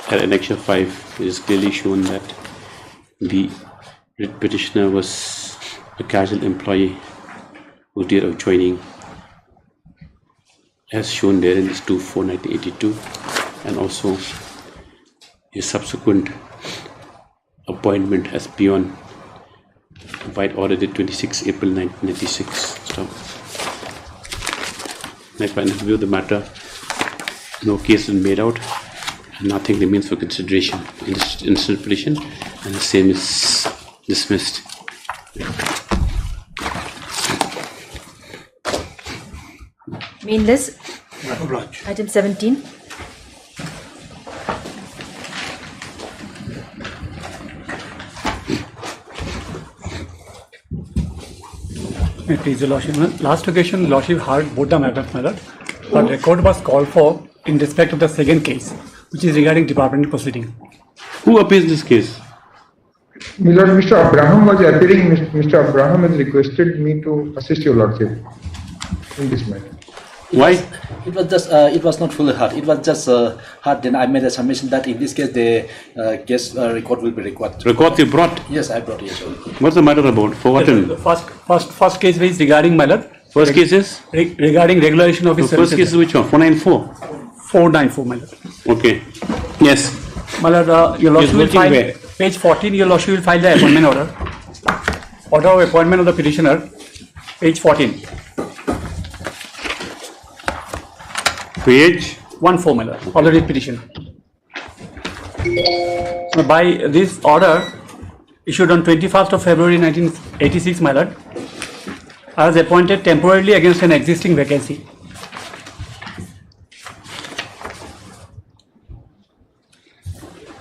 B: at Annexure 5, it is clearly shown that the petitioner was a casual employee whose date of joining, as shown there in this 2/4/1982, and also his subsequent appointment as peon by order dated 26 April 1996. Stop. I find in view of the matter, no case is made out and nothing remains for consideration in this instant petition, and the same is dismissed.
I: Main list. Item 17.
U: Please, Your Lordship. Last occasion, Lordship heard both the matters, my lord, but record was called for in respect of the second case, which is regarding departmental proceeding.
B: Who appeals this case?
V: My lord, Mr. Abraham was appearing. Mr. Abraham has requested me to assist Your Lordship in this matter.
B: Why?
W: It was just, it was not fully heard. It was just heard. Then I made a submission that in this case the case record will be required.
B: Record you brought?
W: Yes, I brought. Yes.
B: What's the matter about? Forgotten.
U: The first case is regarding, my lord.
B: First case is?
U: Regarding regularization of his
B: first case is which one? 494?
U: 494, my lord.
B: Okay. Yes.
U: My lord, Your Lordship will find
B: where?
U: page 14. Your Lordship will file the appointment order. Order of appointment of the petitioner, page 14.
B: Page
U: 14, my lord. Already petition. By this order issued on 21st of February 1986, my lord, I was appointed temporarily against an existing vacancy.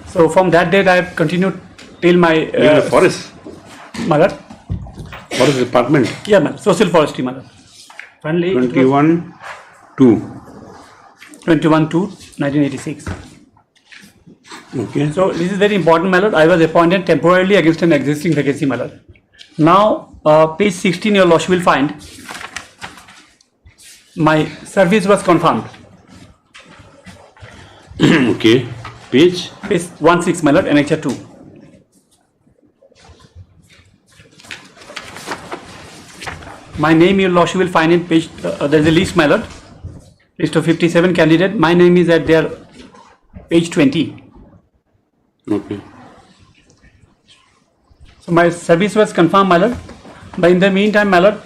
U: So from that date, I have continued till my.
B: You're in the forest?
U: My lord.
B: Forest department?
U: Yeah, my lord. Social forestry, my lord. Finally, 21/2/1986.
B: Okay.
U: So this is very important, my lord. I was appointed temporarily against an existing vacancy, my lord. Now, page 16, Your Lordship will find my service was confirmed.
B: Okay. Page
U: 16, my lord, Annexure 2. My name, Your Lordship will find in page. There is a list, my lord. List of 57 candidates. My name is at their page 20.
B: Okay.
U: So my service was confirmed, my lord. But in the meantime, my lord,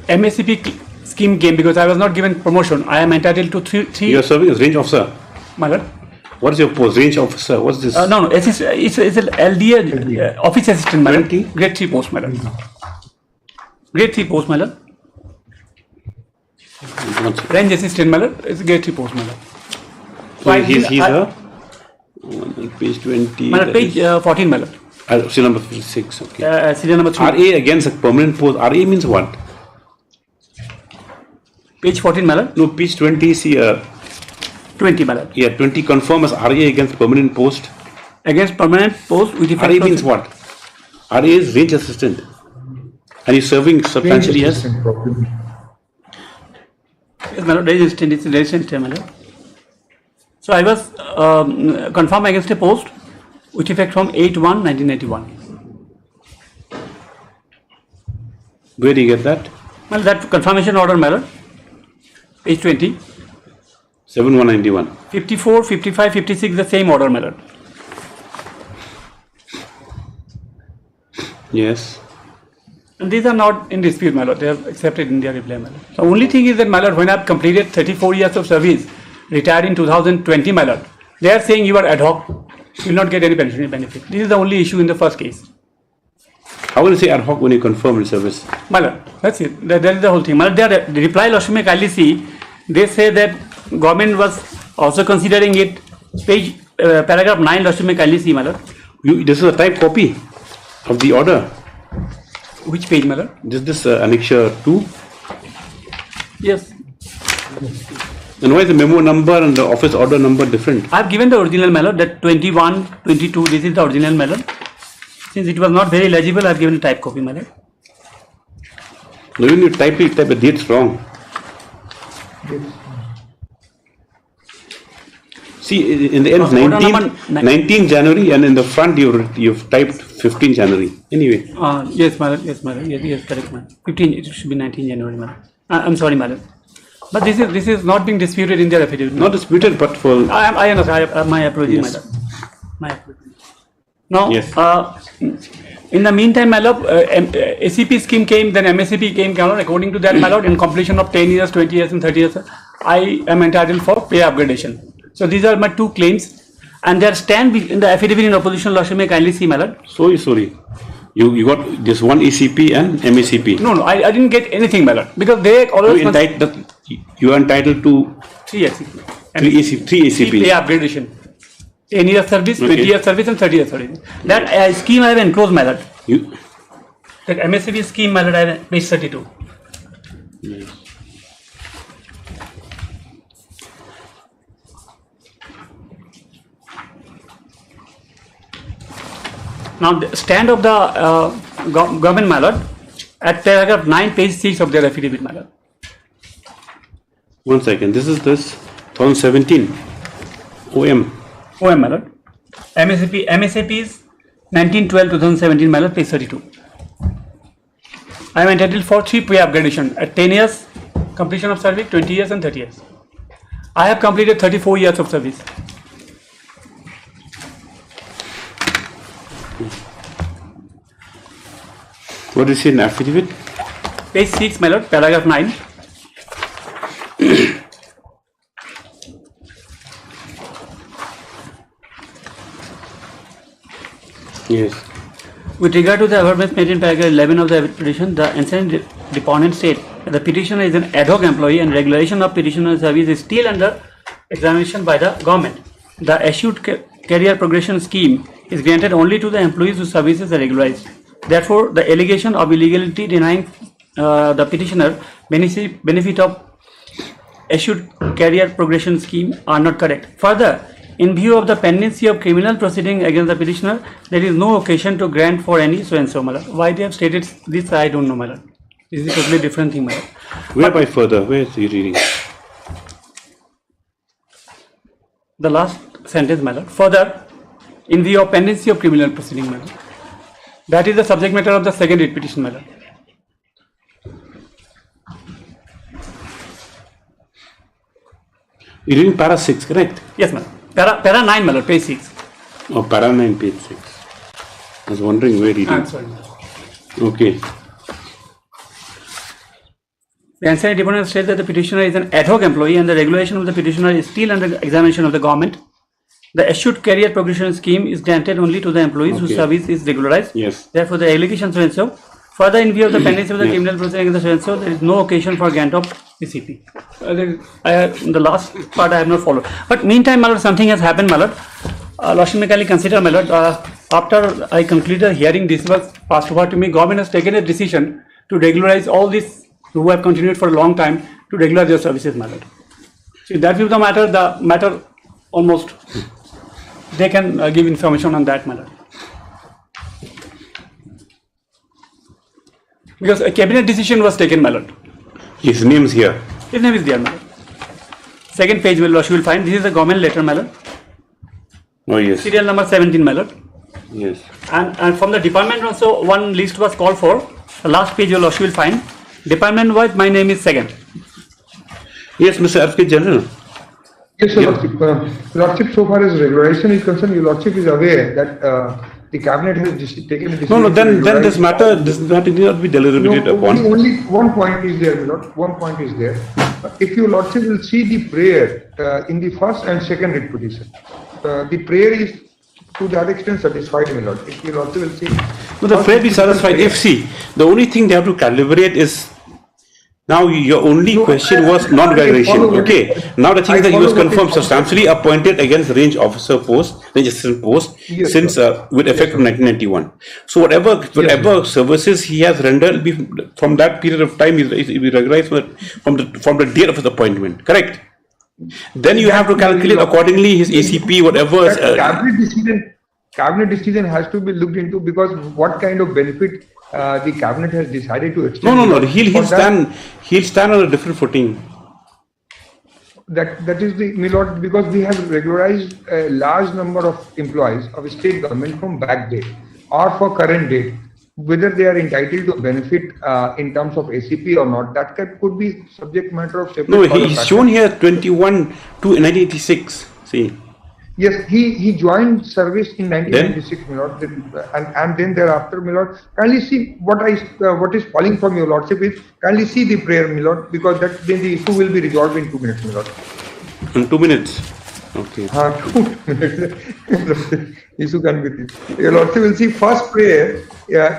U: MSCP scheme came because I was not given promotion. I am entitled to three.
B: You are serving as range officer.
U: My lord.
B: What is your post? Range officer. What's this?
U: No, it's an LDA office assistant, my lord. Grade 3 post, my lord. Grade 3 post, my lord. Range assistant, my lord. It's grade 3 post, my lord.
B: So he's here. Page 20.
U: Page 14, my lord.
B: Serial number 56. Okay.
U: Serial number 3.
B: RA against a permanent post. RA means what?
U: Page 14, my lord.
B: No, page 20. See,
U: 20, my lord.
B: Yeah, 20 confirm as RA against permanent post.
U: Against permanent post with effect.
B: RA means what? RA is range assistant. And he's serving substantially as.
U: Yes, my lord. Resistant. It's resistant, my lord. So I was confirmed against a post with effect from 8/1/1991.
B: Where do you get that?
U: Well, that confirmation order, my lord. Page 20.
B: 7/1/91.
U: 54, 55, 56, the same order, my lord.
B: Yes.
U: And these are not in dispute, my lord. They are accepted in their reply, my lord. The only thing is that, my lord, when I've completed 34 years of service, retired in 2020, my lord, they are saying you are ad hoc, you will not get any pension benefit. This is the only issue in the first case.
B: How will you say ad hoc when you confirm in service?
U: My lord, that's it. That is the whole thing. My lord, the reply, Lordship may kindly see, they say that government was also considering it. Page, paragraph 9, Lordship may kindly see, my lord.
B: This is a type copy of the order.
U: Which page, my lord?
B: This annexure 2.
U: Yes.
B: And why is the memo number and the office order number different?
U: I have given the original, my lord, that 21, 22, this is the original, my lord. Since it was not very legible, I have given a type copy, my lord.
B: No, when you type it, type the dates wrong. See, in the end, 19 January, and in the front you've typed 15 January. Anyway.
U: Yes, my lord. Yes, my lord. Yes, correct, my lord. 15. It should be 19 January, my lord. I'm sorry, my lord. But this is not being disputed in their affidavit.
B: Not disputed, but for.
U: I understand. My apology,
B: Yes.
U: my lord. My apology. Now,
B: Yes.
U: in the meantime, my lord, ACP scheme came, then MSCP came, my lord. According to that, my lord, in completion of 10 years, 20 years, and 30 years, I am entitled for pay upgradation. So these are my two claims, and they are stand in the affidavit in opposition. Lordship may kindly see, my lord.
B: Sorry. You got this one ECP and MACP.
U: No, I didn't get anything, my lord, because they always.
B: You are entitled to
U: 3 ACP.
B: 3 ACP.
U: Pay upgradation. 10 years service, 20 years service, and 30 years service. That scheme I have enclosed, my lord. That MSCP scheme, my lord, I have page 32.
B: Yes.
U: Now, the stand of the government, my lord, at paragraph 9, page 6 of their affidavit, my lord.
B: 1 second. This 2017. OM,
U: my lord. MSAP is 19/12/2017, my lord, page 32. I am entitled for 3 pay upgradation at 10 years completion of service, 20 years, and 30 years. I have completed 34 years of service.
B: What is in affidavit?
U: Page 6, my lord, paragraph 9.
B: Yes.
U: With regard to the averments made in paragraph 11 of the petition, the ancient deponent state that the petitioner is an ad hoc employee and regulation of petitioner service is still under examination by the government. The issued career progression scheme is granted only to the employees whose services are regularized. Therefore, the allegation of illegality denying the petitioner benefit of issued career progression scheme are not correct. Further, in view of the pendency of criminal proceeding against the petitioner, there is no occasion to grant for any so and so, my lord. Why they have stated this, I don't know, my lord. This is a totally different thing, my lord.
B: Whereby further? Where is he reading?
U: The last sentence, my lord. Further, in view of pendency of criminal proceeding, my lord. That is the subject matter of the second writ petition, my lord.
B: You're reading para 6, correct?
U: Yes, ma'am. Para 9, my lord, page 6.
B: Oh, para 9, page 6. I was wondering where reading.
U: I'm sorry, my lord.
B: Okay.
U: The ancillary deponent states that the petitioner is an ad hoc employee and the regulation of the petitioner is still under examination of the government. The issued career progression scheme is granted only to the employees whose service is regularized.
B: Yes.
U: Therefore, the allegation so and so. Further, in view of the pendency of the criminal proceeding against the so there is no occasion for grant of PCP. The last part I have not followed. But meantime, my lord, something has happened, my lord. Lordship may kindly consider, my lord, after I concluded hearing, this was passed over to me. Government has taken a decision to regularize all these who have continued for a long time to regularize their services, my lord. So that will the matter almost they can give information on that, my lord. Because a cabinet decision was taken, my lord.
B: His name is here.
U: His name is there, my lord. Second page, my lord, you will find this is a government letter, my lord.
B: Oh yes.
U: Serial number 17, my lord.
B: Yes.
U: And from the department also one list was called for. The last page, your lordship will find. Department wise, my name is second.
B: Yes, Mr. Advocate General.
V: Yes, Your Lordship. Lordship, so far as regularization is concerned, Your Lordship is aware that the cabinet has taken a decision.
B: No, then this matter need not be deliberated upon.
V: Only one point is there, my lord. One point is there. If Your Lordship will see the prayer in the first and second writ petition, the prayer is to that extent satisfied, my lord. If Your Lordship will see.
B: No, the prayer be satisfied. If see, the only thing they have to calibrate is. Now your only question was non-regulation. Okay. Now the thing is that he was confirmed substantially appointed against range officer post, range assistant post, since with effect from 1991. So whatever services he has rendered from that period of time is be regularized from the date of his appointment. Correct. Then you have to calculate accordingly his ACP, whatever.
V: Cabinet decision has to be looked into because what kind of benefit the cabinet has decided to extend.
B: No. He'll stand on a different footing.
V: That is the, my lord, because we have regularized a large number of employees of state government from back date or for current date. Whether they are entitled to benefit in terms of ACP or not, that could be subject matter of separate.
B: No, he's shown here 21 to 1986. See.
V: Yes, he joined service in 1996, my lord, and then thereafter, my lord. Kindly see what is falling from your lordship is kindly see the prayer, my lord, because then the issue will be resolved in 2 minutes, my lord.
B: In 2 minutes. Okay.
V: 2 minutes. Issue can be. Your lordship will see first prayer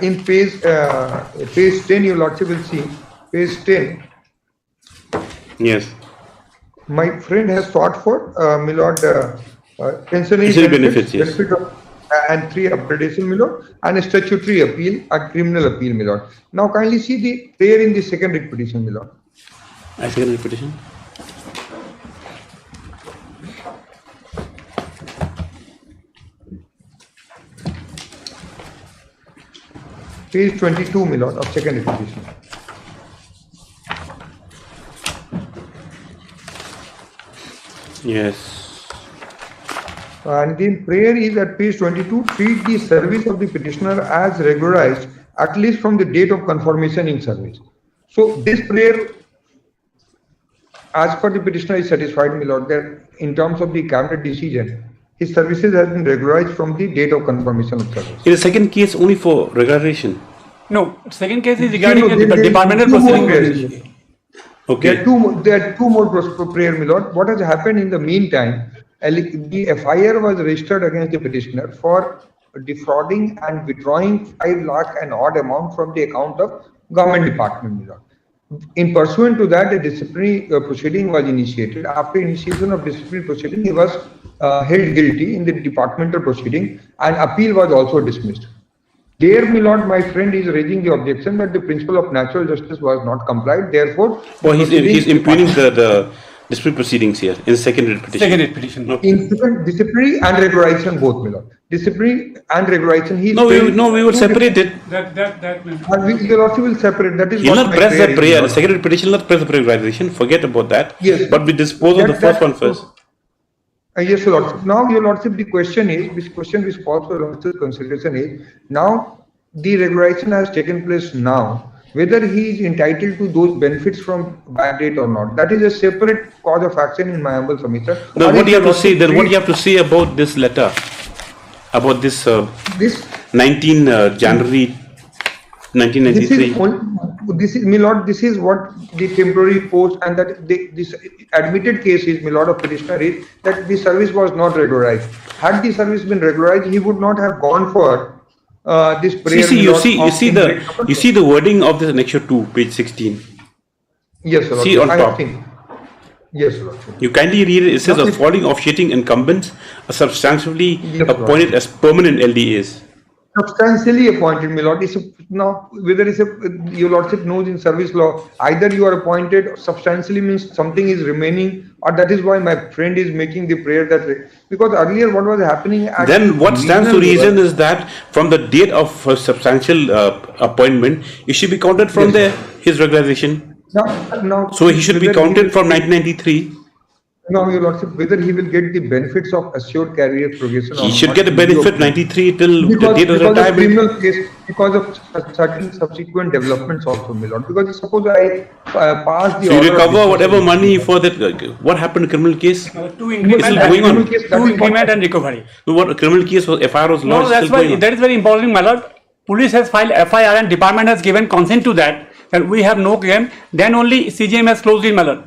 V: in page 10. Your lordship will see page 10.
B: Yes.
V: My friend has sought for, my lord. Pensionary
B: benefits, yes.
V: Benefit of, and 3 upgradation, my lord, and a statutory appeal, a criminal appeal, my lord. Now kindly see the prayer in the second writ petition, my lord.
B: Second writ petition.
V: Page 22, my lord, of second writ petition.
B: Yes.
V: And the prayer is at page 22, treat the service of the petitioner as regularized at least from the date of confirmation in service. So this prayer, as per the petitioner, is satisfied, my lord, that in terms of the cabinet decision, his services have been regularized from the date of confirmation of service.
B: In the second case, only for regularization.
U: No, second case is regarding the departmental proceeding.
V: Okay. There are two more prayer, my lord. What has happened in the meantime? The FIR was registered against the petitioner for defrauding and withdrawing 5 lakh and odd amount from the account of government department, my lord. In pursuant to that, a disciplinary proceeding was initiated. After initiation of disciplinary proceeding, he was held guilty in the departmental proceeding, and appeal was also dismissed. There, my lord, my friend is raising the objection that the principle of natural justice was not complied. Therefore,
B: he's impugning the disciplinary proceedings here in the second writ petition.
U: Second writ petition.
B: Okay.
V: In disciplinary and regularization both, my lord. Disciplinary and regularization.
B: We will separate it.
V: Your lordship will separate. That is.
B: You'll not press the prayer. The second writ petition will not press the regularization. Forget about that.
V: Yes.
B: But we dispose of the first one first.
V: Yes, your lordship. Now, your lordship, the question is, this question which calls for your lordship's consideration is, now the regularization has taken place now. Whether he is entitled to those benefits from back date or not, that is a separate cause of action in my humble submission.
B: Then what do you have to say? Then what do you have to say about this letter? About this 19 January 1993.
V: This is, my lord. This is what the temporary post and that this admitted case is, my lord, of petitioner is that the service was not regularized. Had the service been regularized, he would not have gone for this prayer.
B: You see the wording of this annexure 2, page 16.
V: Yes, Lord.
B: See on
V: I
B: top.
V: think. Yes, Lord.
B: You kindly read it. It says the following officiating incumbents are substantially appointed as permanent LDAs.
V: Substantially appointed, my lord. Now, whether it's your lordship knows in service law, either you are appointed, substantially means something is remaining, or that is why my friend is making the prayer that because earlier what was happening.
B: Then what stands to reason is that from the date of substantial appointment, it should be counted from his regularization. So he should be counted from 1993.
V: No, your lordship, whether he will get the benefits of assured career progression.
B: He should get a benefit 93 till the date of retirement.
V: Criminal case, because of certain subsequent developments also, my lord. Because suppose I pass the.
B: So you recover whatever money for that. What happened to criminal case?
U: Two increment and recovery.
B: So what criminal case was? FIR was lodged.
U: No, that's why that is very important, my lord. Police has filed FIR and department has given consent to that. And we have no claim. Then only CGM has closed in, my lord.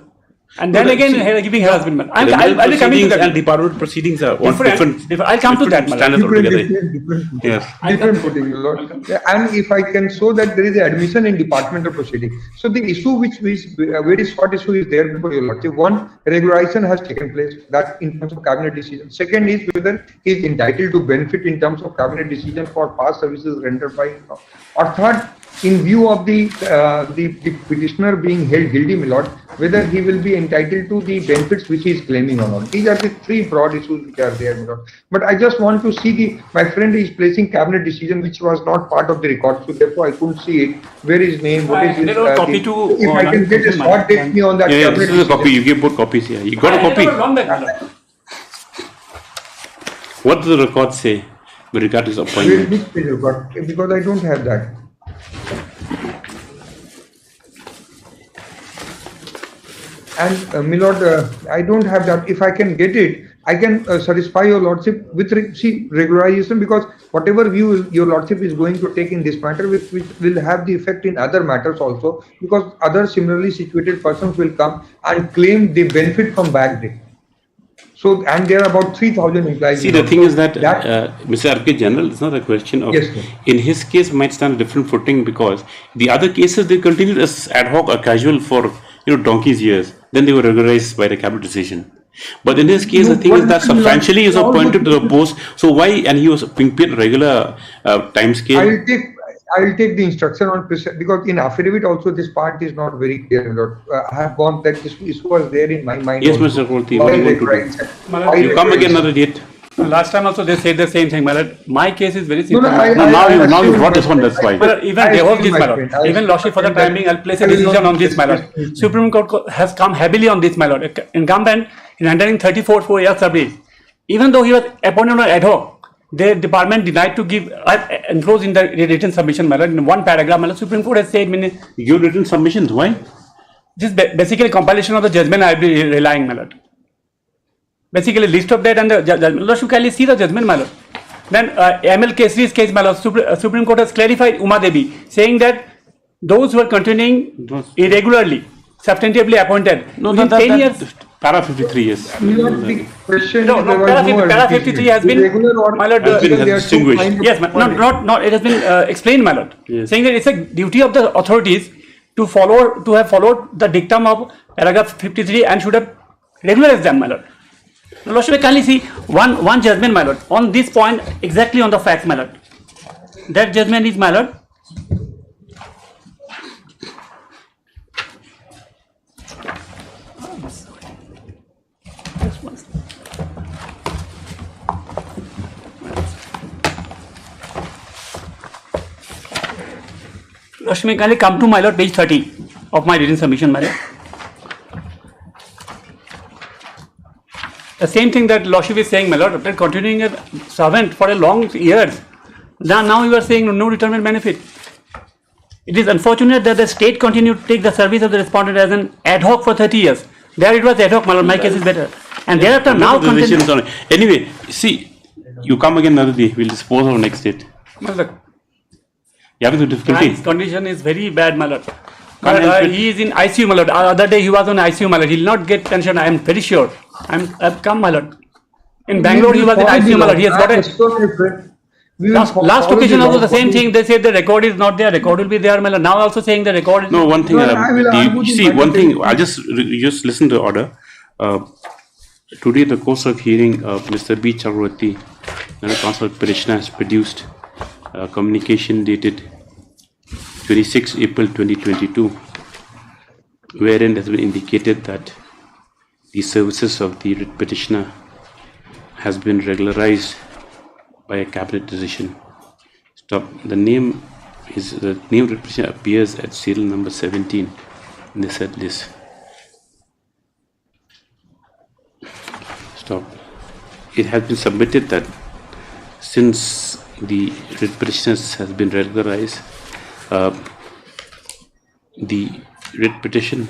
U: And then again, giving harassment. I'll be coming to that.
B: And department proceedings are different.
U: I'll come to that.
B: Standards altogether.
V: Yes. Different footing, Lord. And if I can show that there is an admission in departmental proceeding. So the issue which is very short issue is there before your lordship. One, regularization has taken place. That in terms of cabinet decision. Second is whether he is entitled to benefit in terms of cabinet decision for past services rendered by. Or third, in view of the petitioner being held guilty, my lord, whether he will be entitled to the benefits which he is claiming or not. These are the three broad issues which are there, my lord. But I just want to see my friend is placing cabinet decision which was not part of the record, so therefore I couldn't see it. Where is name? What is his? If I can get a short date me on that.
B: Yeah, this is a copy. You give both copies here. You got a copy. What does the record say with regard to his appointment?
V: Because I don't have that. And my lord, I don't have that. If I can get it, I can satisfy your lordship with regularization, because whatever view your lordship is going to take in this matter, which will have the effect in other matters also, because other similarly situated persons will come and claim the benefit from back day. So, and there are about 3,000 employees.
B: See, the thing is that Mr. RK General, it's not a question of, in his case might stand a different footing, because the other cases they continued as ad hoc or casual for donkey's years. Then they were regularized by the cabinet decision. But in this case, the thing is that substantially is appointed to the post. So why? And he was being paid regular time scale.
V: I will take the instruction on because in affidavit also this part is not very clear. I have gone that this was there in my mind.
B: Yes, Mr. Kolti. What do you want to do? You come again another date.
U: Last time also they said the same thing, my case is very simple.
B: Now you brought this one, that's why.
U: Even there was this matter. Even lordship for the time being, I'll place a decision on this matter. Supreme Court has come heavily on this matter. Incumbent in entering 34 years service. Even though he was appointed on ad hoc, the department denied to give enclosed in the written submission matter in one paragraph. Supreme Court has said,
B: your written submissions, why?
U: This is basically compilation of the judgment I will be relying, my lord. Basically, list of that and the judgment. Lord, you can see the judgment, my lord. Then ML Kesri's case, my lord, Supreme Court has clarified Uma Devi, saying that those who are continuing irregularly, substantively appointed, within 10 years.
B: Para 53 years.
U: Para 53 has been, my lord,
B: distinguished.
U: Yes, not it has been explained, my lord, saying that it's a duty of the authorities to have followed the dictum of paragraph 53 and should have regularized them, my lord. Lord, should we kindly see one judgment, my lord, on this point, exactly on the facts, my lord. That judgment is, my lord. Lord, should we kindly come to, my lord, page 30 of my written submission, my lord. The same thing that Lordship is saying, my lord, after continuing a servant for a long years, now you are saying no retirement benefit. It is unfortunate that the state continued to take the service of the respondent as an ad hoc for 30 years. There it was ad hoc, my lord, my case is better. And thereafter now
B: anyway, see, you come again another day, we'll dispose of next date.
U: My lord,
B: you have the difficulty.
U: his condition is very bad, my lord. He is in ICU, my lord. Other day he was on ICU, my lord. He will not get pension, I am very sure. I've come, my lord. In Bangalore he was in ICU, my lord. He has got
V: We will
U: Last
V: follow
U: occasion
V: the
U: also
V: law.
U: the same thing. They said the record is not there. Record will be there. My lord. Now also saying the record is
B: No, one thing.
V: No, I will argue the
B: See, one thing.
V: multiple-
B: I'll just listen to the order. Today, in the course of hearing, Mr. B. Chakravarti, the counsel petitioner, has produced a communication dated 26 April 2022, wherein it has been indicated that the services of the writ petitioner has been regularized by a cabinet decision. Stop. The name writ petitioner appears at serial number 17 in the said list. Stop. It has been submitted that since the writ petition has been regularized, the writ petition,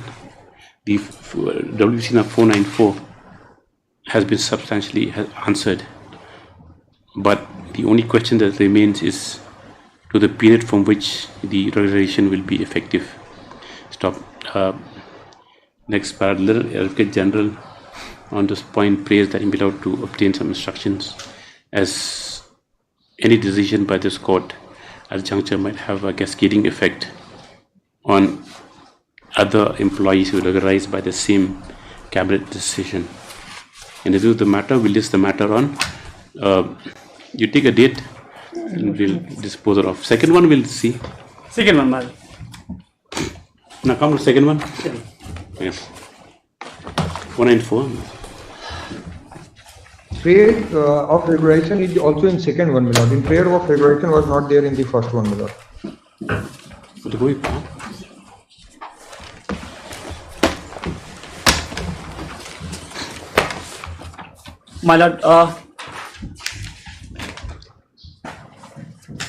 B: the WC number 494, has been substantially answered. But the only question that remains is to the period from which the regularization will be effective. Stop. Next parallel, Advocate General on this point praised that he be allowed to obtain some instructions, as any decision by this court at the juncture might have a cascading effect on other employees who are regularized by the same cabinet decision. And this is the matter. We'll list the matter on. You take a date and we'll dispose it of. Second one we'll see.
U: Second one, madam.
B: Now come to second one. Yes. 194.
V: Prayer of regulation is also in second one, my lord. In prayer of regulation was not there in the first one, my lord.
U: My lord,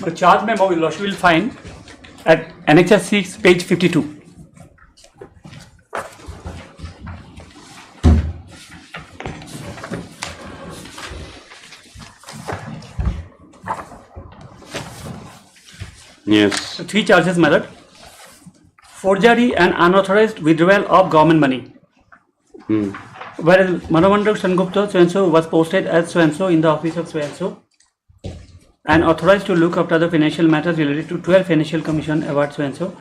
U: the charge memo you will find at Annexure 6, page 52.
B: Yes.
U: Three charges, my lord. Forgery and unauthorized withdrawal of government money. Whereas Manavandra Sangupta so-and-so was posted as so-and-so in the office of so-and-so and authorized to look after the financial matters related to 12 financial commission award so-and-so,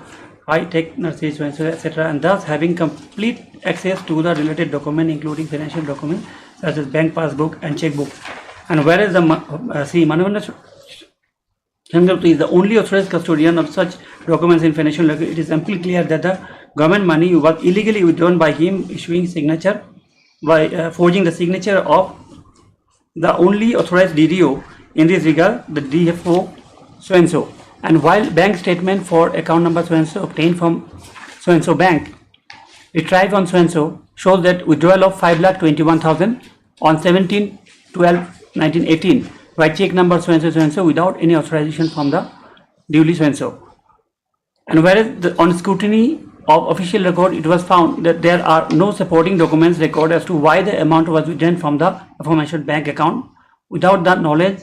U: high-tech nurses so-and-so, etc. and thus having complete access to the related document including financial documents such as bank passbook and checkbook. And whereas the Manavandra Sangupta is the only authorized custodian of such documents in financial record, it is amply clear that the government money was illegally withdrawn by him issuing signature by forging the signature of the only authorized DDO in this regard, the DFO so-and-so. And while bank statement for account number so-and-so obtained from so-and-so bank retrieved on so-and-so shows that withdrawal of 5,21,000 on 17/12/1918 by check number so-and-so so-and-so without any authorization from the duly so-and-so. And whereas on scrutiny of official record, it was found that there are no supporting documents record as to why the amount was withdrawn from the aforementioned bank account without the knowledge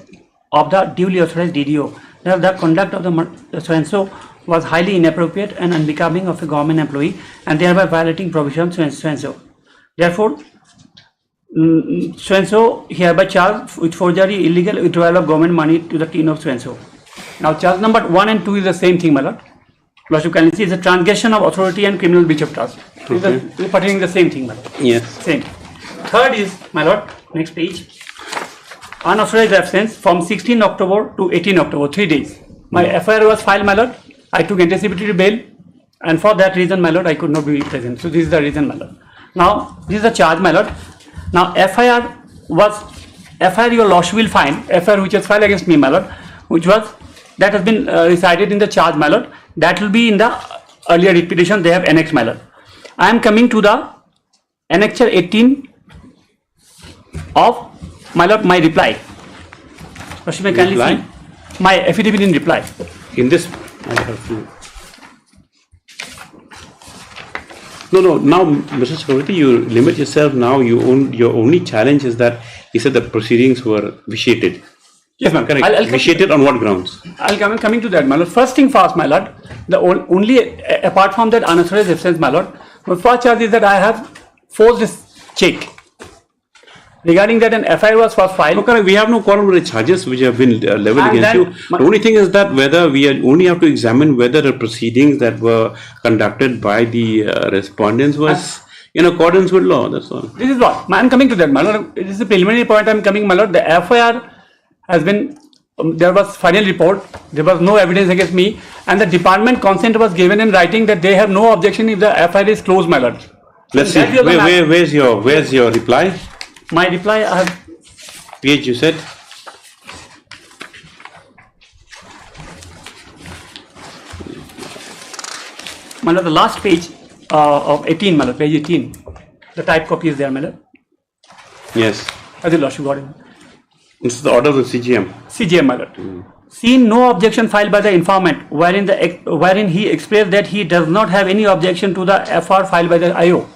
U: of the duly authorized DDO. Thus, the conduct of the so-and-so was highly inappropriate and unbecoming of a government employee and thereby violating provisions so-and-so. Therefore, so-and-so hereby charged with forgery, illegal withdrawal of government money to the tune of so-and-so. Now, charge number 1 and 2 is the same thing, my lord. Lordship can see is a transgression of authority and criminal breach of trust.
B: Okay.
U: We're pertaining the same thing, my lord.
B: Yes.
U: Same. Third is, my lord, next page. Unauthorized absence from 16 October to 18 October, 3 days. My FIR was filed, my lord. I took anticipatory bail, and for that reason, my lord, I could not be present. So this is the reason, my lord. Now, this is the charge, my lord. Now, FIR your lordship will find, FIR which was filed against me, my lord, that has been recited in the charge, my lord. That will be in the earlier petition they have annexed, my lord. I am coming to the annexure 18 of, my lord, my reply. Lordship may kindly see my affidavit in reply.
B: In this, I have to. No. Now, Mr. Chakravarti, you limit yourself now. Your only challenge is that you said the proceedings were vitiated.
U: Yes, ma'am.
B: Correct. Vitiated on what grounds?
U: Coming to that, my lord. First thing first, my lord. The only apart from that unauthorized absence, my lord. My first charge is that I have forged this check. Regarding that, an FIR was first filed.
B: No, correct. We have no quarrel with the charges which have been leveled
U: And
B: against
U: then
B: you. The only thing is that whether we only have to examine whether the proceedings that were conducted by the respondents was in accordance with law. That's all.
U: This is what I am coming to that, my lord. It is a preliminary point I am coming, my lord. The FIR has been. There was final report. There was no evidence against me, and the department consent was given in writing that they have no objection if the FIR is closed, my lord.
B: Let's see. Where's your reply?
U: My reply, I have.
B: Page you said.
U: My lord, the last page of 18, my lord, page 18. The type copy is there, my lord.
B: Yes.
U: As the lordship got it.
B: This is the order of the CGM.
U: CGM, my lord. Seen no objection filed by the informant, wherein he expressed that he does not have any objection to the FR filed by the IO.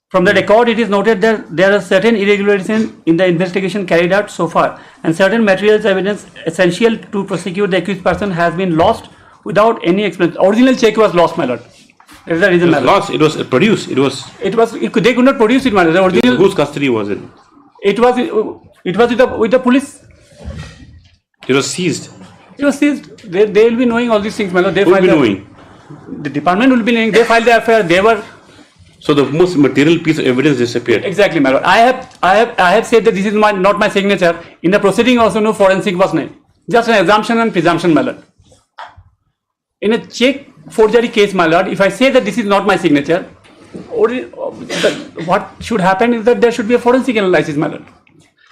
U: From the record, it is noted that there are certain irregularities in the investigation carried out so far, and certain materials evidence essential to prosecute the accused person has been lost without any explanation. Original check was lost, my lord. That is the reason.
B: It was lost. It was produced. They
U: could not produce it, my lord. The original.
B: Whose custody was it?
U: It was with the police.
B: It was seized.
U: It was seized. They will be knowing all these things, my lord.
B: Who will be knowing?
U: The department will be knowing. They filed the affair. They were.
B: So the most material piece of evidence disappeared.
U: Exactly, my lord. I have said that this is not my signature. In the proceeding also no forensic was named. Just an assumption and presumption, my lord. In a check forgery case, my lord, if I say that this is not my signature, what should happen is that there should be a forensic analysis, my lord.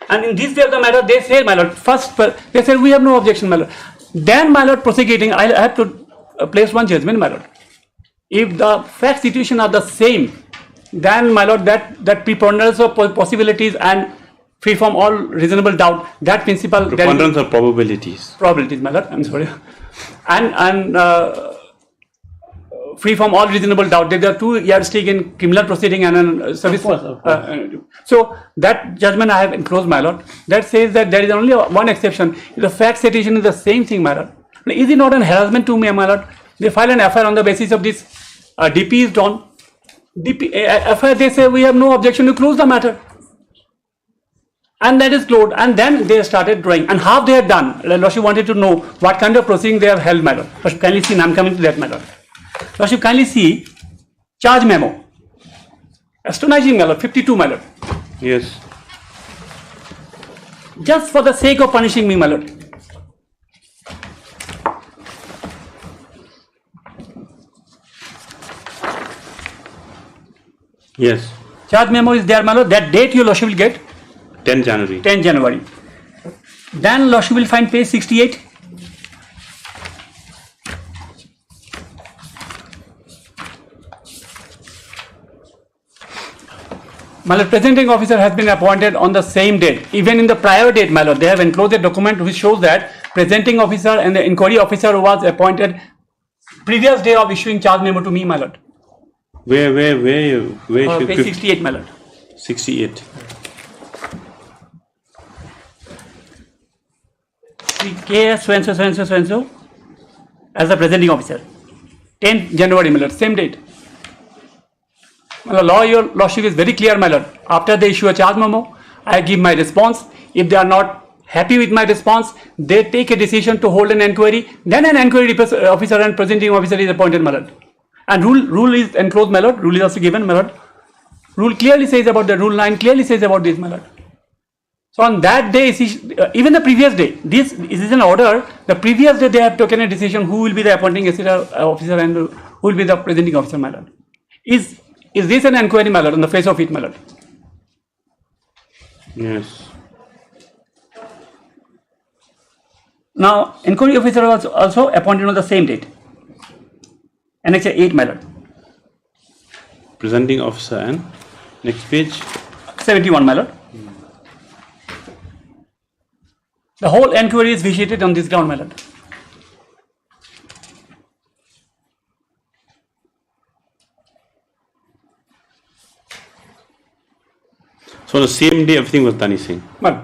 U: And in this way of the matter, they say, my lord, first they said we have no objection, my lord. Then, my lord, prosecuting, I have to place one judgment, my lord. If the fact situation are the same, then, my lord, that preponderance of possibilities and free from all reasonable doubt, that principle.
B: Preponderance of probabilities.
U: Probabilities, my lord. I'm sorry. And free from all reasonable doubt. There are two yardsticks in criminal proceeding and service. So that judgment I have enclosed, my lord. That says that there is only one exception. If the fact situation is the same thing, my lord. Is it not an harassment to me, my lord? They file an FIR on the basis of this. DP is done. FIR, they say we have no objection to close the matter. And that is closed. And then they started drawing. And how they had done. Lordship wanted to know what kind of proceeding they have held, my lord. Lordship, kindly see, I am coming to that, my lord. Lordship, kindly see charge memo. Astonishing, my lord, 52, my lord.
B: Yes.
U: Just for the sake of punishing me, my lord.
B: Yes.
U: Charge memo is there, my lord. That date your lordship will get?
B: 10 January.
U: 10 January. Then lordship will find page 68. My lord, presenting officer has been appointed on the same date. Even in the prior date, my lord, they have enclosed a document which shows that presenting officer and the inquiry officer was appointed previous day of issuing charge memo to me, my lord.
B: Where
U: page 68, my lord.
B: 68.
U: KS so as the presenting officer. 10 January, my lord, same date. My lord, your lordship is very clear, my lord. After they issue a charge memo, I give my response. If they are not happy with my response, they take a decision to hold an inquiry. Then an inquiry officer and presenting officer is appointed, my lord. And rule is enclosed, my lord. Rule is also given, my lord. Rule clearly says about the rule 9, clearly says about this, my lord. So on that day, even the previous day, this is an order. The previous day they have taken a decision who will be the appointing officer and who will be the presenting officer, my lord. Is this an inquiry, my lord, on the face of it, my lord?
B: Yes.
U: Now, inquiry officer was also appointed on the same date. Annex 8, my lord.
B: Presenting officer and next page.
U: 71, my lord. The whole inquiry is vitiated on this ground, my lord.
B: So the same day everything was done, he's saying.
U: But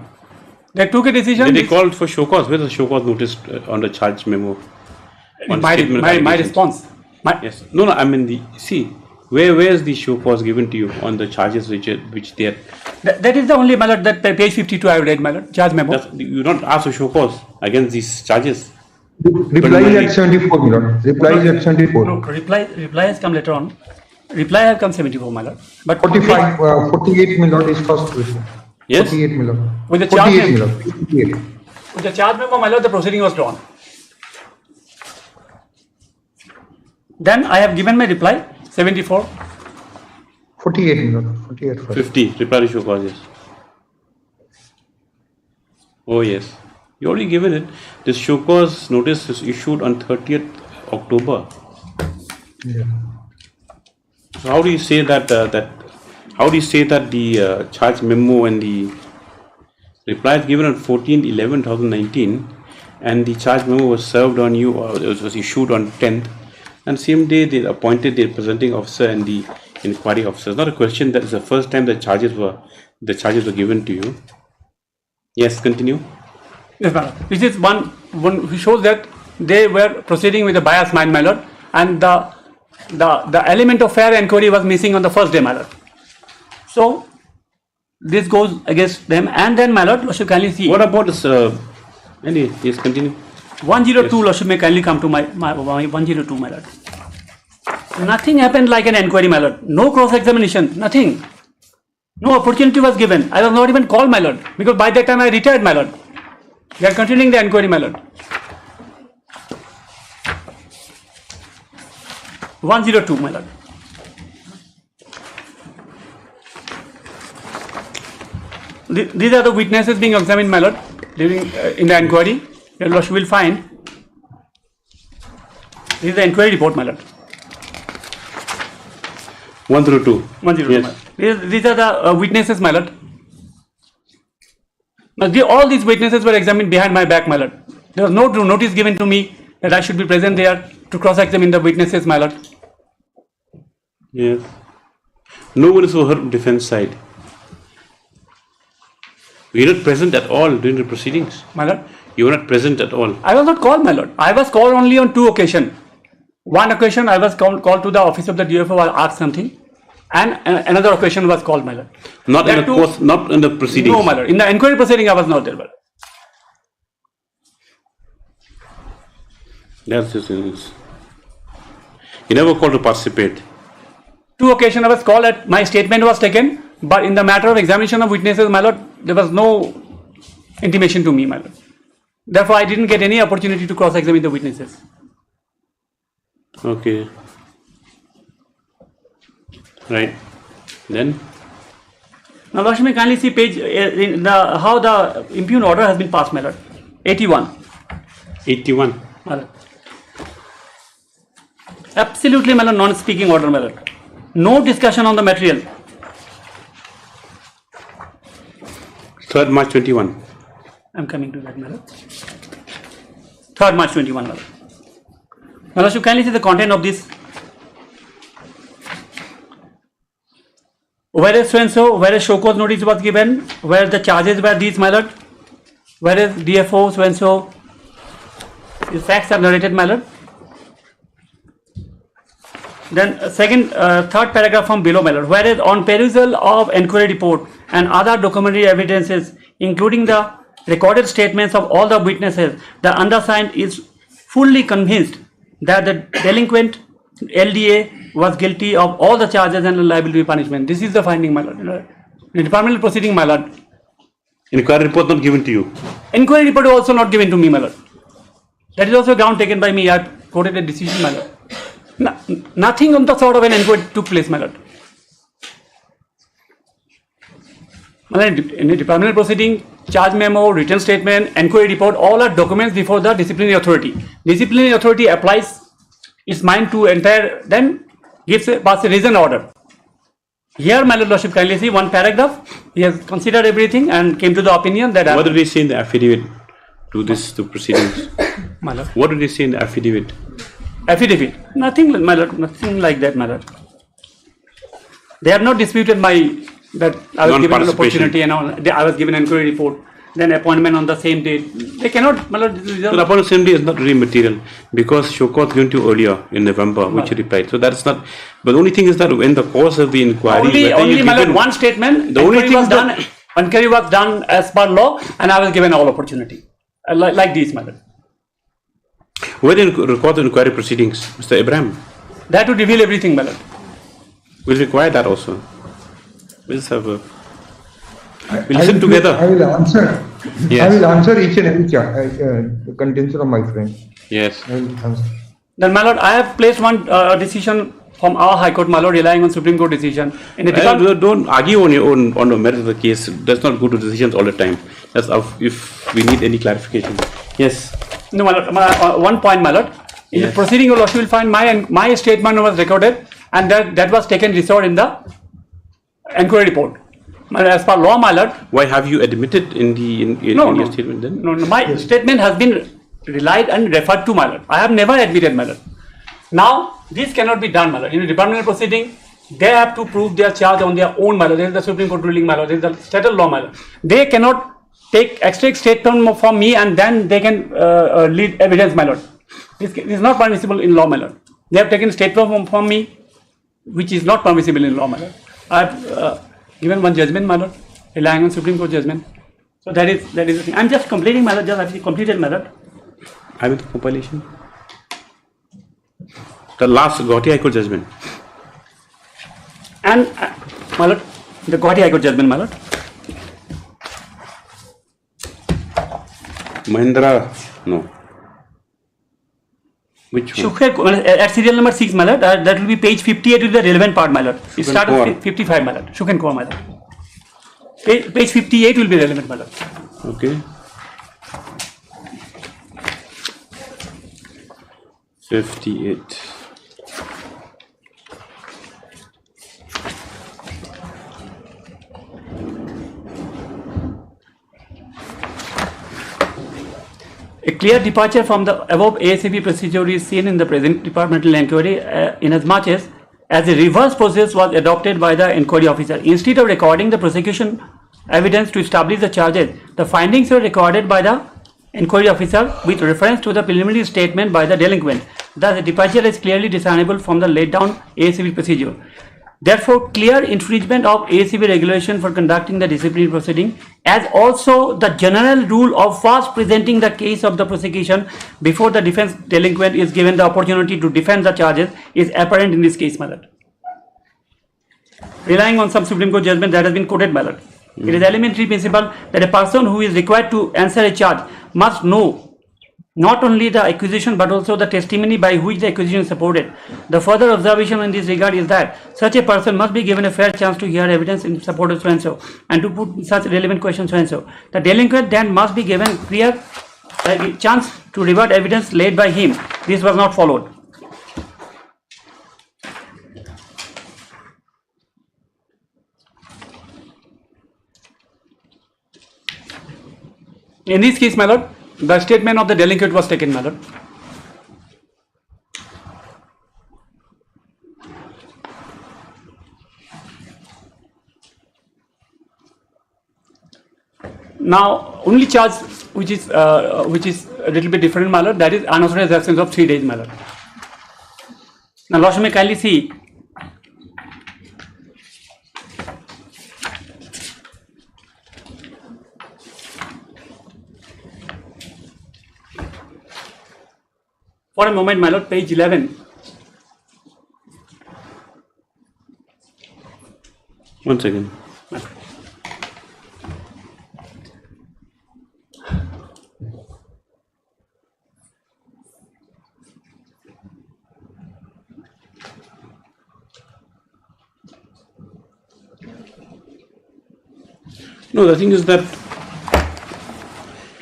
U: they took a decision.
B: Then they called for show cause. Where's the show cause notice on the charge memo?
U: My response.
B: Yes. No, I mean where is the show cause given to you on the charges which they had
U: That is the only, my lord, that page 52 I read, my lord, charge memo.
B: You not ask to show cause against these charges.
V: Reply is at 74, my lord. Reply is at 74.
U: No, reply has come later on. Reply have come 74, my lord. But
V: 45, 48, my lord, is first question.
B: Yes.
V: 48, my lord.
U: With the charge
V: 48, my
U: memo,
V: lord. 48.
U: with the charge memo, my lord, the proceeding was drawn. Then I have given my reply 74.
V: 48, my lord. 48 first.
B: 50. Reply to show cause. Yes. Oh yes. You already given it. This show cause notice is issued on 30th October.
V: Yeah.
B: So how do you say that how do you say that the charge memo and the reply is given on 14/11/2019 and the charge memo was served on you, or it was issued on 10th, and same day they appointed the presenting officer and the inquiry officer? It's not a question that is the first time the charges were given to you. Yes, continue.
U: Yes, my lord. This is one who shows that they were proceeding with a biased mind, my lord, and the element of fair inquiry was missing on the first day, my lord. So this goes against them, and then, my lord, Lordship kindly see.
B: What about this? Yes, continue.
U: 102, yes. Lordship may kindly come to my 102, my lord. Nothing happened like an inquiry, my lord. No cross-examination, nothing. No opportunity was given. I was not even called, my lord, because by that time I retired, my lord. They are continuing the inquiry, my lord. 102, my lord. These are the witnesses being examined, my lord, during in the inquiry. Your lordship will find. This is the inquiry report, my lord.
B: 102.
U: 102.
B: Yes.
U: These are the witnesses, my lord. Now, all these witnesses were examined behind my back, my lord. There was no notice given to me that I should be present there to cross-examine the witnesses, my lord.
B: Yes. No one is heard from defense side. You were not present at all during the proceedings.
U: My lord?
B: You were not present at all.
U: I was not called, my lord. I was called only on 2 occasions. One occasion I was called to the office of the DFO, I asked something, and another occasion was called, my lord.
B: Not in the course, not in the proceedings.
U: No, my lord. In the inquiry proceeding, I was not there, my lord.
B: That's just it. You never called to participate.
U: 2 occasions I was called, my statement was taken, but in the matter of examination of witnesses, my lord, there was no intimation to me, my lord. Therefore, I didn't get any opportunity to cross-examine the witnesses.
B: Okay. Right. Then?
U: Now, Lordship may kindly see page, how the impugned order has been passed, my lord. 81.
B: 81.
U: My lord. Absolutely, my lord, non-speaking order, my lord. No discussion on the material.
B: 3rd March 21.
U: I'm coming to that, my lord. 3rd March 21, my lord. My lord, you kindly see the content of this. Whereas so-and-so, whereas show cause notice was given, where the charges were these, my lord. Whereas DFO, so-and-so, the facts are narrated, my lord. Then third paragraph from below, my lord. Whereas on perusal of inquiry report and other documentary evidences, including the recorded statements of all the witnesses, the undersigned is fully convinced that the delinquent LDA was guilty of all the charges and liable to be punishment. This is the finding, my lord. The departmental proceeding, my lord.
B: Inquiry report not given to you?
U: Inquiry report also not given to me, my lord. That is also a ground taken by me. I quoted a decision, my lord. Nothing of the sort of an inquiry took place, my lord. In the departmental proceeding, charge memo, written statement, inquiry report, all are documents before the disciplinary authority. Disciplinary authority applies its mind to entire, then passes a reasoned order. Here, my lordship kindly see one paragraph. He has considered everything and came to the opinion that.
B: What did he say in the affidavit to proceedings?
U: My lord.
B: What did he say in the affidavit?
U: Affidavit? Nothing, my lord. Nothing like that, my lord. They have not disputed that I was given an opportunity and I was given an inquiry report. then appointment on the same date. They cannot, my lord,
B: The appointment same day is not really material because show cause given to you earlier in November, which you replied. So that's not. But the only thing is that in the course of the inquiry,
U: only my lord, one statement.
B: The only thing
U: was done. Inquiry was done as per law, and I was given all opportunity, like this, my lord.
B: Where did you record the inquiry proceedings, Mr. Ibrahim?
U: That would reveal everything, my lord.
B: We'll require that also. We'll just have a. We'll listen together.
V: I will answer.
B: Yes.
V: I will answer each and every contention of my friend.
B: Yes.
V: I will answer.
U: Then, my lord, I have placed one decision from our High Court, my lord, relying on Supreme Court decision. In the
B: don't argue on your own on the merit of the case. Let's not go to decisions all the time. That's if we need any clarification. Yes.
U: No, my lord. One point, my lord. In the proceeding, your lordship will find my statement was recorded, and that was taken restored in the inquiry report. As per law, my lord.
B: Why have you admitted in your statement then?
U: No, my statement has been relied and referred to, my lord. I have never admitted, my lord. Now, this cannot be done, my lord. In a departmental proceeding, they have to prove their charge on their own, my lord. There is the Supreme Court ruling, my lord. There is the settled law, my lord. They cannot extract statement from me and then they can lead evidence, my lord. This is not permissible in law, my lord. They have taken statement from me, which is not permissible in law, my lord. I have given one judgment, my lord, relying on Supreme Court judgment. So that is the thing. I am just completing, my lord. Just actually completed, my lord.
B: I will the compilation. The last Guwahati High Court judgment.
U: And my lord, the Guwahati High Court judgment, my lord.
B: Mahindra, no. Which one?
U: At serial number 6, my lord, that will be page 58 is the relevant part, my lord. It starts with 55, my lord. Shuk and Kaur, my lord. Page 58 will be relevant, my lord.
B: Okay. 58.
U: A clear departure from the above ASAP procedure is seen in the present departmental inquiry inasmuch as a reverse process was adopted by the inquiry officer. Instead of recording the prosecution evidence to establish the charges, the findings were recorded by the inquiry officer with reference to the preliminary statement by the delinquent. Thus, the departure is clearly discernible from the laid down ASAP procedure. Therefore, clear infringement of ASAP regulation for conducting the disciplinary proceeding, as also the general rule of first presenting the case of the prosecution before the defense delinquent is given the opportunity to defend the charges, is apparent in this case, my lord. Relying on some Supreme Court judgment that has been quoted, my lord. It is elementary principle that a person who is required to answer a charge must know not only the accusation but also the testimony by which the accusation is supported. The further observation in this regard is that such a person must be given a fair chance to hear evidence in support of so-and-so and to put such relevant questions so-and-so. The delinquent then must be given clear chance to rebut evidence laid by him. This was not followed. In this case, my lord, the statement of the delinquent was taken, my lord. Now, only charge which is a little bit different, my lord, that is unauthorized absence of 3 days, my lord. Now, lordship may kindly see. For a moment, my lord, page 11.
B: One second. No, the thing is that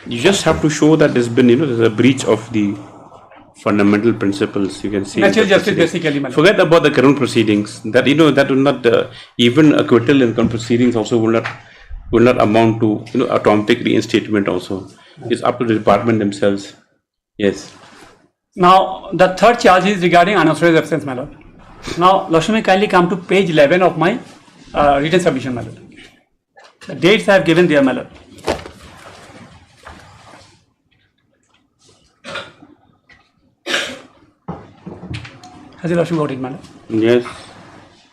B: you just have to show that there's been, there's a breach of the fundamental principles, you can see.
U: Natural justice, basically.
B: Forget about the current proceedings. That that will not even acquittal in current proceedings also will not amount to automatic reinstatement. Also, it's up to the department themselves. Yes.
U: Now the third charge is regarding unauthorized absence, my lord. Now, lordship may kindly come to page 11 of my written submission, my lord. The dates I have given there, my lord. Has your lordship got it, madam?
B: Yes.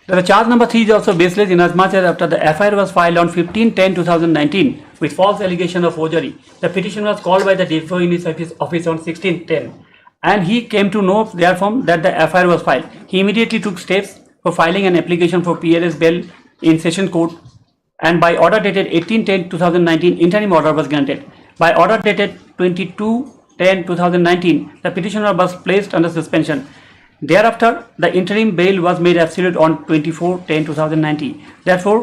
U: The charge number 3 is also baseless inasmuch as after the FIR was filed on 15/10/2019 with false allegation of forgery, the petitioner was called by the DFO in his office on 16/10, and he came to know therefrom that the FIR was filed. He immediately took steps for filing an application for PLS bail in Session Court, and by order dated 18/10/2019, interim order was granted. By order dated 22/10/2019, the petitioner was placed under suspension. Thereafter, the interim bail was made absolute on 24/10/2019. Therefore,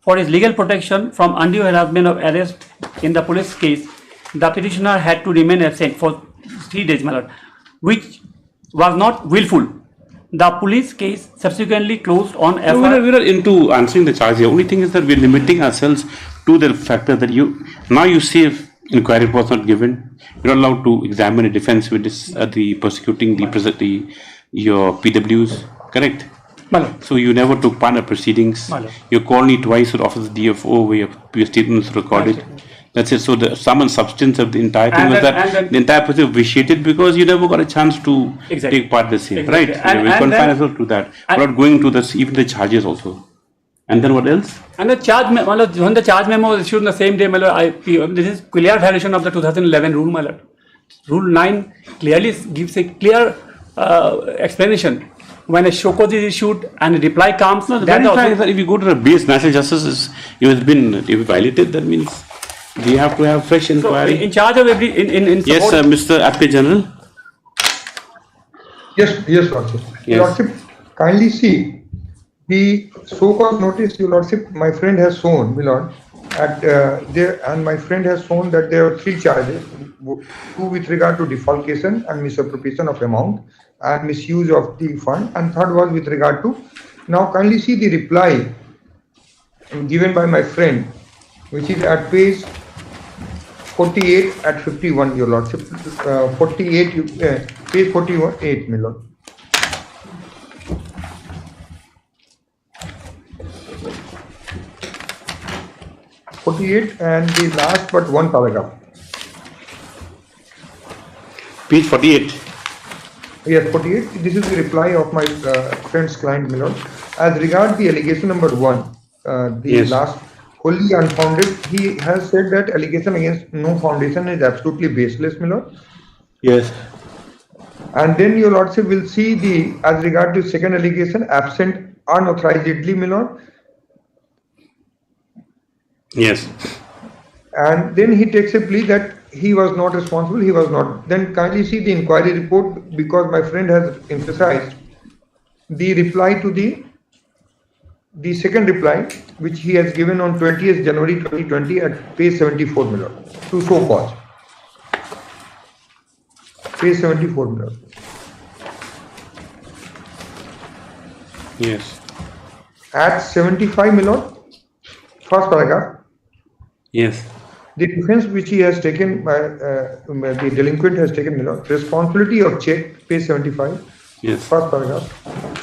U: for his legal protection from undue harassment of arrest in the police case, the petitioner had to remain absent for 3 days, my lord, which was not willful. The police case subsequently closed on FIR.
B: No, we're not into answering the charge here. Only thing is that we're limiting ourselves to the factor that now you say if inquiry was not given, you're not allowed to examine a defense witness the prosecuting your PWs, correct? So you never took part in proceedings. You called me twice to the office of DFO where your statements recorded. That's it. So the sum and substance of the entire thing was that the entire process vitiated because you never got a chance to take part this year, right? We confine ourselves to that. We're not going to this, even the charges also. And then what else?
U: And the charge, when the charge memo was issued on the same day, my lord, this is clear violation of the 2011 rule, my lord. Rule 9 clearly gives a clear explanation. When a show cause is issued and a reply comes,
B: no, the very fact is that if you go to the base national justice, if you violated, that means we have to have fresh inquiry.
U: So, in charge of every
B: yes, Mr. Advocate General.
V: Yes, Lordship.
B: Yes.
V: Lordship, kindly see the so-called notice, Your Lordship, my friend has shown, my lord, and my friend has shown that there are 3 charges: 2 with regard to defalcation and misappropriation of amount and misuse of the fund, and 3rd was with regard to. Now kindly see the reply given by my friend, which is at page 48 at 51, Your Lordship. 48, page 48, my lord. And the last but one paragraph.
B: Page 48.
V: Yes, 48. This is the reply of my friend's client, my lord. As regard the allegation number 1, last wholly unfounded, he has said that allegation against no foundation is absolutely baseless, my lord.
B: Yes.
V: And then Your Lordship will see as regard to second allegation, absent unauthorizedly, my lord.
B: Yes.
V: And then he takes a plea that he was not responsible, he was not. Then kindly see the inquiry report, because my friend has emphasized the reply to the second reply, which he has given on 20th January 2020 at page 74, my lord, to show cause. Page 74, my lord.
B: Yes.
V: At 75, my lord, first paragraph.
B: Yes.
V: The defense which he has taken, the delinquent has taken, my lord, responsibility of check, page 75.
B: Yes.
V: First paragraph.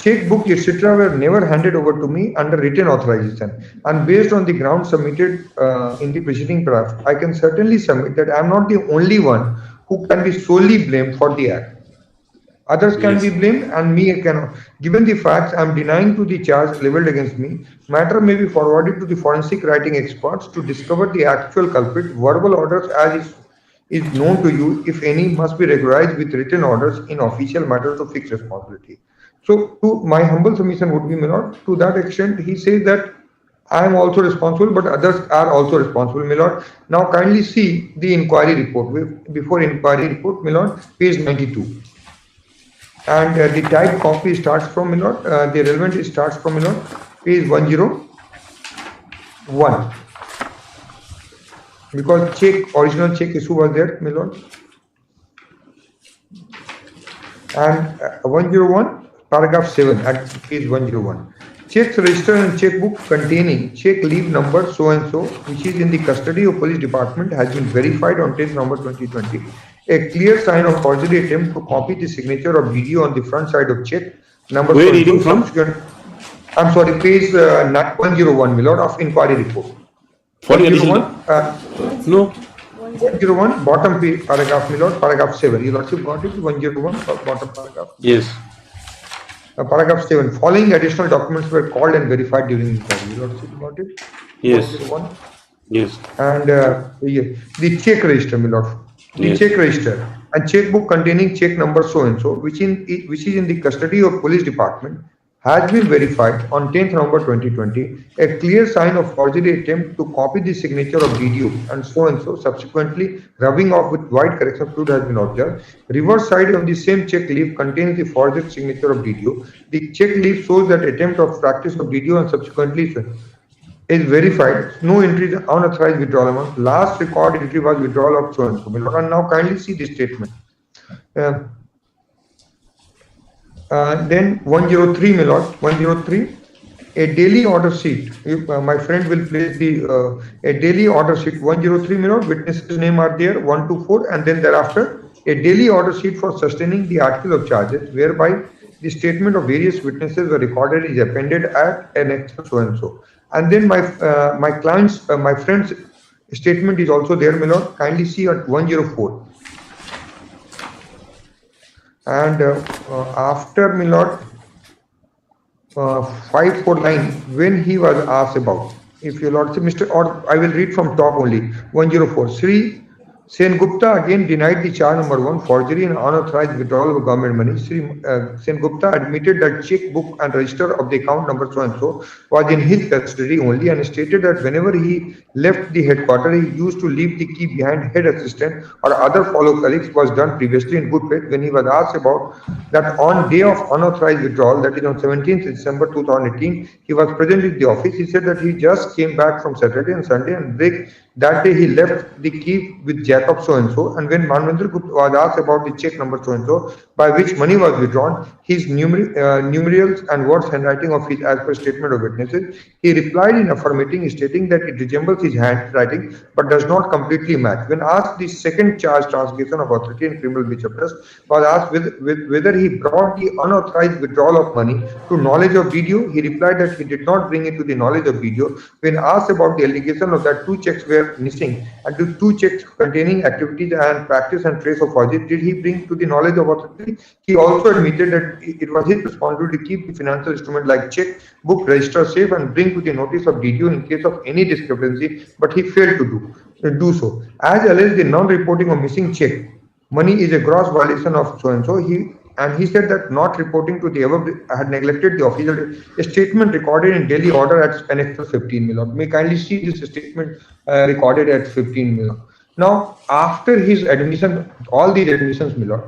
V: Check book, etc. were never handed over to me under written authorization. And based on the ground submitted in the preceding paragraph, I can certainly submit that I am not the only one who can be solely blamed for the act. Others can be blamed and me cannot. Given the facts, I am denying to the charge leveled against me. Matter may be forwarded to the forensic writing experts to discover the actual culprit. Verbal orders, as is known to you, if any, must be regularized with written orders in official matters of fixed responsibility. So, to my humble submission would be, my lord, to that extent, he says that I am also responsible, but others are also responsible, my lord. Now, kindly see the inquiry report. Before inquiry report, my lord, page 92. And the type copy starts from, my lord, the relevant starts from, my lord, page 101. Because original check issue was there, my lord. And 101, paragraph 7 at page 101. Checks register and checkbook containing check leave number so and so, which is in the custody of police department, has been verified on 10th November 2020. A clear sign of forgery attempt to copy the signature or video on the front side of check number.
B: Where reading from?
V: I'm sorry, page 101, my lord, of inquiry report. 101, no. 101, bottom paragraph, my lord, paragraph 7. You lordship got it? 101, bottom paragraph.
B: Yes.
V: Paragraph 7. Following additional documents were called and verified during inquiry. You got it?
B: Yes.
V: 101.
B: Yes.
V: And the check register, my lord. The
B: Yes.
V: check register and checkbook containing check number so and so, which is in the custody of police department, has been verified on 10th November 2020. A clear sign of forgery attempt to copy the signature of DDO and so, subsequently rubbing off with white correction fluid has been observed. Reverse side of the same check leaf contains the forged signature of DDO. The check leaf shows that attempt of practice of DDO and subsequently is verified. No entry is unauthorized withdrawal amount. Last record entry was withdrawal of so and so. And now kindly see this statement. Then 103, my lord, 103, a daily order sheet. If, my friend will place the a daily order sheet 103, my lord. Witnesses' name are there 1 to 4, and then thereafter a daily order sheet for sustaining the article of charges, whereby the statement of various witnesses were recorded is appended at an so and so. And then my my friend's statement is also there, my lord. Kindly see at 104. And after, my lord, 549, when he was asked about, if your lordship, Mr. or I will read from top only, 104. Sri Sen Gupta again denied the charge number 1, forgery and unauthorized withdrawal of government money. Sri Sen Gupta admitted that checkbook and register of the account number so and so was in his custody only, and stated that whenever he left the headquarters, he used to leave the key behind head assistant or other fellow colleagues, was done previously in good faith. When he was asked about that on day of unauthorized withdrawal, that is on 17th December 2018, he was present in the office. He said that he just came back from Saturday and Sunday, and that day he left the key with Jacob so and so. And when Manvendra Gupta was asked about the check number so and so by which money was withdrawn, his numerals and words handwriting of his as per statement of witnesses, he replied in affirmating, stating that it resembles his handwriting but does not completely match. When asked the second charge, transgression of authority and criminal breach of trust, was asked whether he brought the unauthorized withdrawal of money to knowledge of DDO, he replied that he did not bring it to the knowledge of DDO. When asked about the allegation of that 2 checks were missing and the 2 checks containing activities and practice and trace of forgery, did he bring to the knowledge of authority? He also admitted that it was his responsibility to keep the financial instrument like check, book, register safe and bring to the notice of DDO in case of any discrepancy, but he failed to do so. As alleged, the non-reporting of missing check money is a gross violation of so and so. He said that not reporting to the above had neglected the official statement recorded in daily order at Annex 15, my lord. May kindly see this statement recorded at 15, my lord. Now, after his admission, all these admissions, my lord,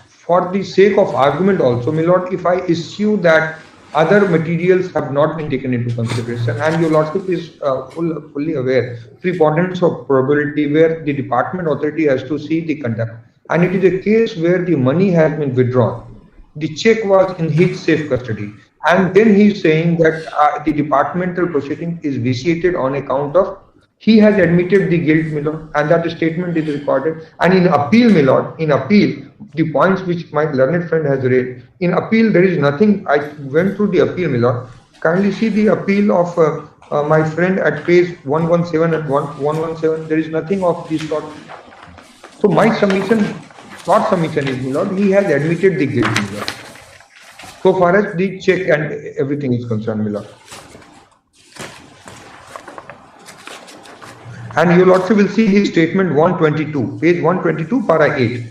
V: for the sake of argument also, my lord, if I issue that other materials have not been taken into consideration, and your lordship is fully aware, preponderance of probability where the department authority has to see the conduct, and it is a case where the money has been withdrawn, the check was in his safe custody, and then he is saying that the departmental proceeding is vitiated on account of he has admitted the guilt, my lord, and that statement is recorded. And in appeal, my lord, in appeal, the points which my learned friend has raised, in appeal there is nothing. I went through the appeal, my lord. Kindly see the appeal of my friend at page 117 and 117. There is nothing of this sort. So my submission, short submission is, my lord, he has admitted the guilt, my lord, so far as the check and everything is concerned, my lord. And you also will see his statement 122, page 122, para 8.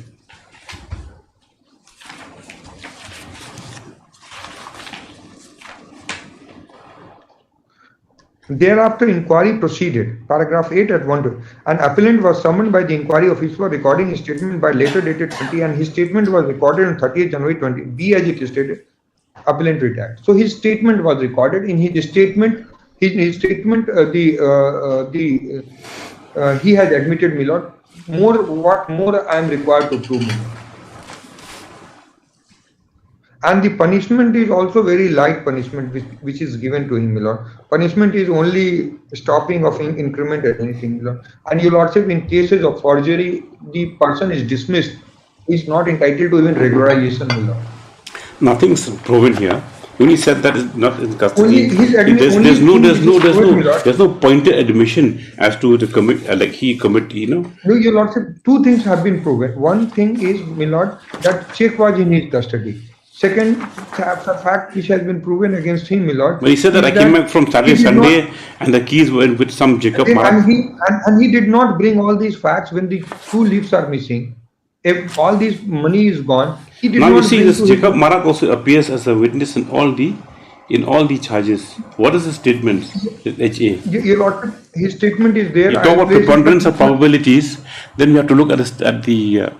V: Thereafter, inquiry proceeded. Paragraph 8 at 1. An appellant was summoned by the inquiry officer for recording his statement by later dated 20, and his statement was recorded on 30th January 20. B as it is stated, appellant retired. So his statement was recorded. In his statement, he has admitted, my lord. What more I am required to prove, my lord. And the punishment is also very light punishment which is given to him, my lord. Punishment is only stopping of increment at anything, my lord. And your lordship, in cases of forgery, the person is dismissed. He is not entitled to even regularization, my lord.
B: Nothing's proven here. When he said that is not in custody, there's no pointed admission as to the commit, like he commit, you know.
V: No, your lordship, 2 things have been proven. One thing is, my lord, that check was in his custody. Second fact which has been proven against him, my lord.
B: But he said that I came back from Saturday, Sunday, and the keys were with some Jacob Marak.
V: And he did not bring all these facts when the 2 leaves are missing. If all this money is gone, he did
B: now
V: not
B: you see
V: bring
B: this
V: to
B: Jacob Marak also appears as a witness in all the charges. What is his statement? HA.
V: Your Lordship, his statement is there.
B: You talk about preponderance of probabilities, then we have to look at the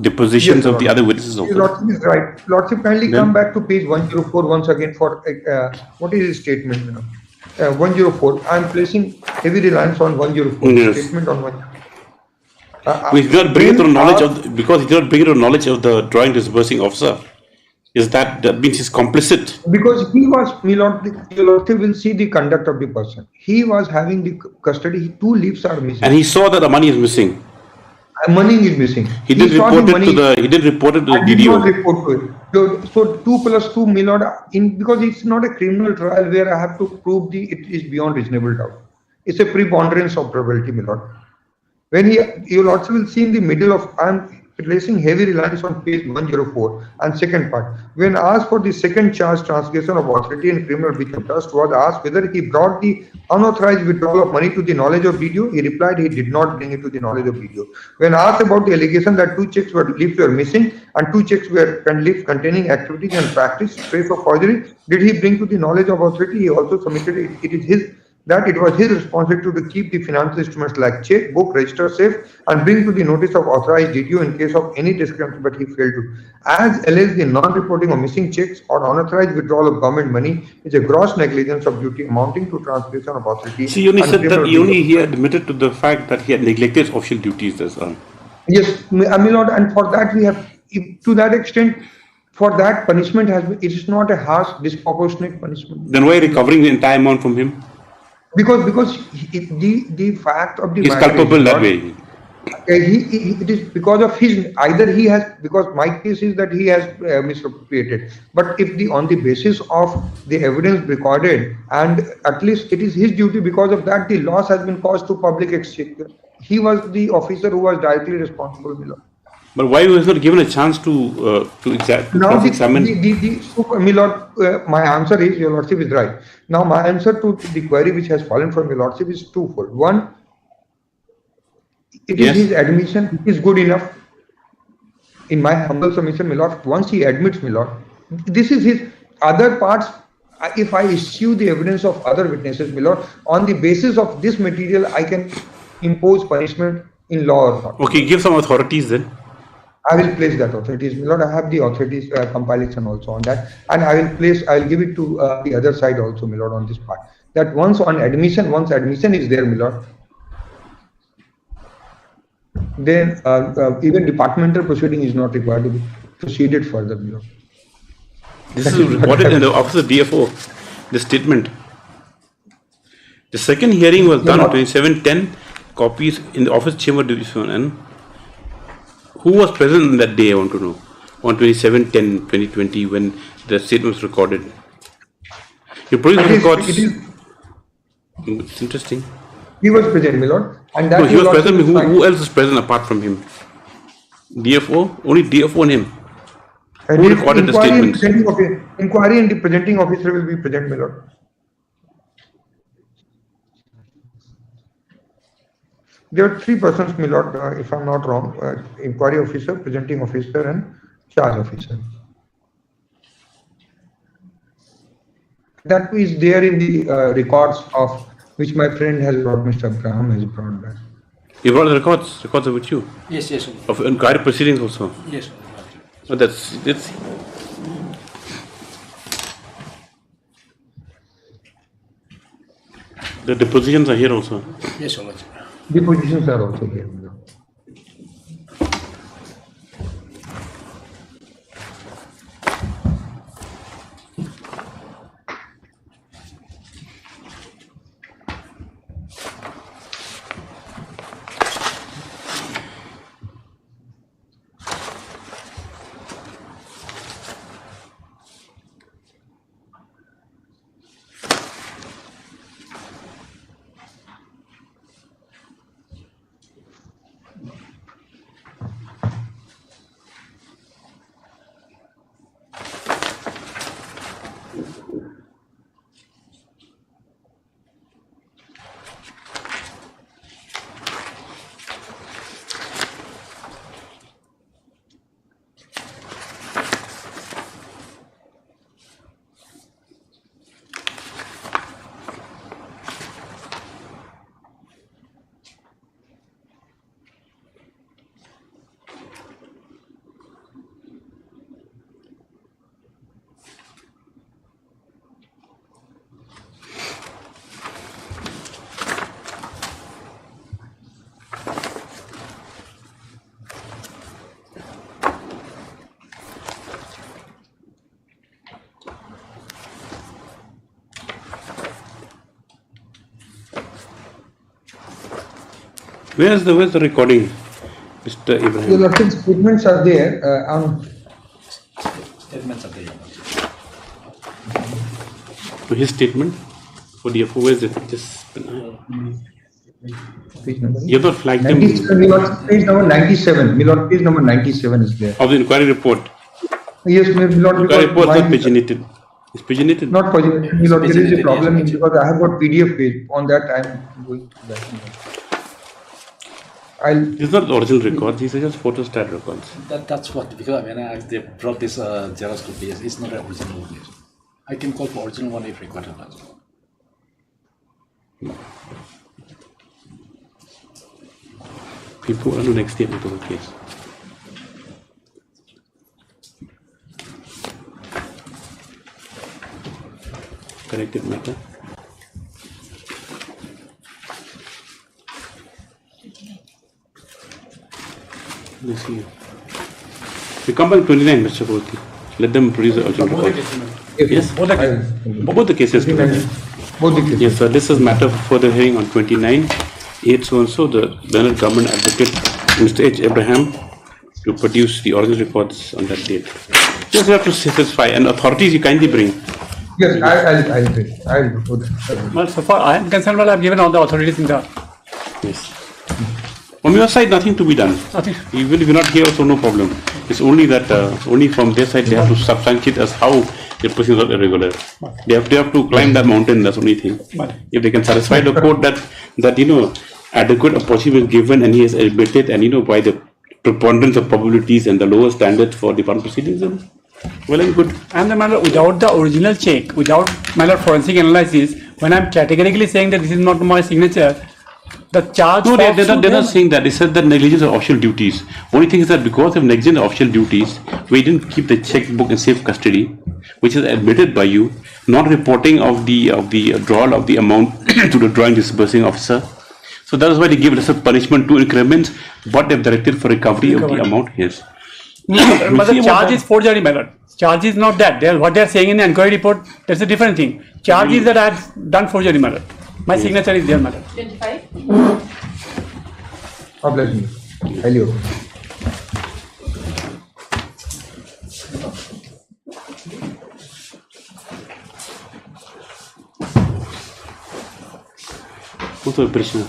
B: depositions of the other witnesses also.
V: Your Lordship is right. Lordship, kindly come back to page 104 once again for what is his statement? 104. I am placing heavy reliance on 104.
B: Yes.
V: Statement on 104.
B: We did not bring it to knowledge of because he did not bring it to knowledge of the drawing disbursing officer. Is that means he's complicit?
V: Because he was, my lord, your lordship will see the conduct of the person. He was having the custody. 2 leaves are missing,
B: and he saw that the money is missing.
V: Money is missing.
B: He didn't report it to the. He didn't report it to the DDO.
V: Did not report to it. So 2 plus 2, my lord, because it's not a criminal trial where I have to prove it is beyond reasonable doubt. It's a preponderance of probability, my lord. When your lordship will see in the middle of, I am placing heavy reliance on page 104 and second part. When asked for the second charge, transgression of authority and criminal breach of trust, was asked whether he brought the unauthorized withdrawal of money to the knowledge of DDO. He replied he did not bring it to the knowledge of DDO. When asked about the allegation that 2 checks were missing and 2 checks were containing activities and practice trace of forgery, did he bring to the knowledge of authority? He also submitted it was his responsibility to keep the financial instruments like check, book, register safe and bring to the notice of authorized DDO in case of any discrepancy, but he failed to. As alleged, the non-reporting of missing checks or unauthorized withdrawal of government money is a gross negligence of duty amounting to transgression of authority.
B: See, you only said that he admitted to the fact that he had neglected his official duties. That's all.
V: Yes, my lord, and for that we have, to that extent, for that punishment it is not a harsh, disproportionate punishment.
B: Then why recovering the entire amount from him?
V: Because the fact of the
B: he's culpable that way.
V: It is because of his, either he has, because my case is that he has misappropriated, but if on the basis of the evidence recorded, and at least it is his duty, because of that the loss has been caused to public exchequer. He was the officer who was directly responsible, my lord.
B: But why was not given a chance to examine?
V: My lord, my answer is, your lordship is right. Now my answer to the query which has fallen from your lordship is twofold. One, it is his admission, it is good enough. In my humble submission, my lord, once he admits, my lord, this is his other parts. If I issue the evidence of other witnesses, my lord, on the basis of this material, I can impose punishment in law or not.
B: Okay, give some authorities then.
V: I will place that authorities, my lord. I have the authorities compilation also on that, and I will give it to the other side also, my lord, on this part. That once admission is there, my lord, then even departmental proceeding is not required to be proceeded further, my lord.
B: This is reported in the office of DFO, the statement. The second hearing was done on 2710, copies in the office chamber division. And who was present in that day, I want to know, on 27/10/2020 when the statement was recorded? You produce the records. It's interesting.
V: He was present, my lord. And that
B: no, he was present. Who else is present apart from him? DFO? Only DFO and him. Who recorded the statements?
V: Inquiry and the presenting officer will be present, my lord. There are 3 persons, my lord, if I'm not wrong: inquiry officer, presenting officer, and charge officer. That is there in the records of which my friend has brought, Mr. Abraham has brought back.
B: You brought the records? Records are with you?
W: Yes, yes.
B: Of inquiry proceedings also?
W: Yes.
B: Oh, that's the depositions are here also.
W: Yes, so much.
V: Depositions are also here.
B: Where's the recording, Mr. Ibrahim?
V: Your Lordship, statements are there on.
W: Statements are there.
B: His statement for the where is it? Just
V: Page number.
B: you have not flagged him.
V: Page number 97. Milord, page number 97 is there.
B: Of the inquiry report.
V: Yes, Milord.
B: Inquiry report is not paginated. It's paginated.
V: Not paginated. Milord, there is a problem because I have got PDF page. On that, I am going to that.
B: It's not the original records. These are just photostat records.
W: That's what, because they brought this Xerox to PS. It's not an original one. I can call for original one if required.
B: People are the next statement of the case. Corrected matter. Let's see. We come back 29, Mr. Bhoti. Let them produce the urgent report. Yes? Both the cases.
V: Both the cases.
B: Yes, sir. This is matter for further hearing on 29. 8 so the Learned Government Advocate, Mr. H. Abraham, to produce the original records on that date. Just have to satisfy, and authorities you kindly bring.
V: Yes, I'll do that.
U: Well, so far I am concerned, well, I've given all the authorities in the.
B: Yes. From your side, nothing to be done.
U: Nothing.
B: Even if you're not here, also no problem. It's only that, only from their side, they have to substantiate as how the proceedings are irregular. They have to climb that mountain, that's the only thing. If they can satisfy the court that adequate opportunity was given and he has admitted, and by the preponderance of probabilities and the lower standards for the foreign proceedings, then well and good.
U: And the matter without the original check, without matter forensic analysis, when I'm categorically saying that this is not my signature, the charge.
B: No, they're not saying that. They said that negligence of official duties. Only thing is that because of negligence of official duties, we didn't keep the checkbook in safe custody, which is admitted by you, not reporting of the withdrawal of the amount to the drawing disbursing officer. So that is why they give lesser punishment to increments, but they've directed for recovery of the amount. Yes.
U: But the charge is forgery, my lord. Charge is not that. What they are saying in the inquiry report, that's a different thing. Charge is that I have done forgery, my lord. My signature is there, my lord.
E: 25.
V: God bless you. Hello.
B: Also, Krishna.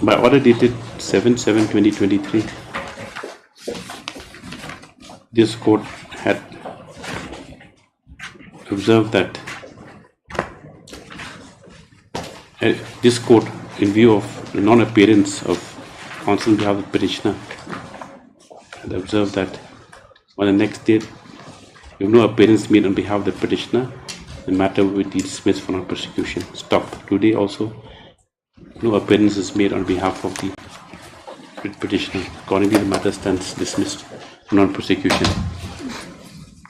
B: By order dated 7/7/2023, this court had observed that this court, in view of the non-appearance of counsel on behalf of the petitioner, had observed that on the next date, if no appearance made on behalf of the petitioner, the matter will be dismissed for non-prosecution. Stop. Today also, no appearance is made on behalf of the petitioner. Accordingly, the matter stands dismissed for non-prosecution.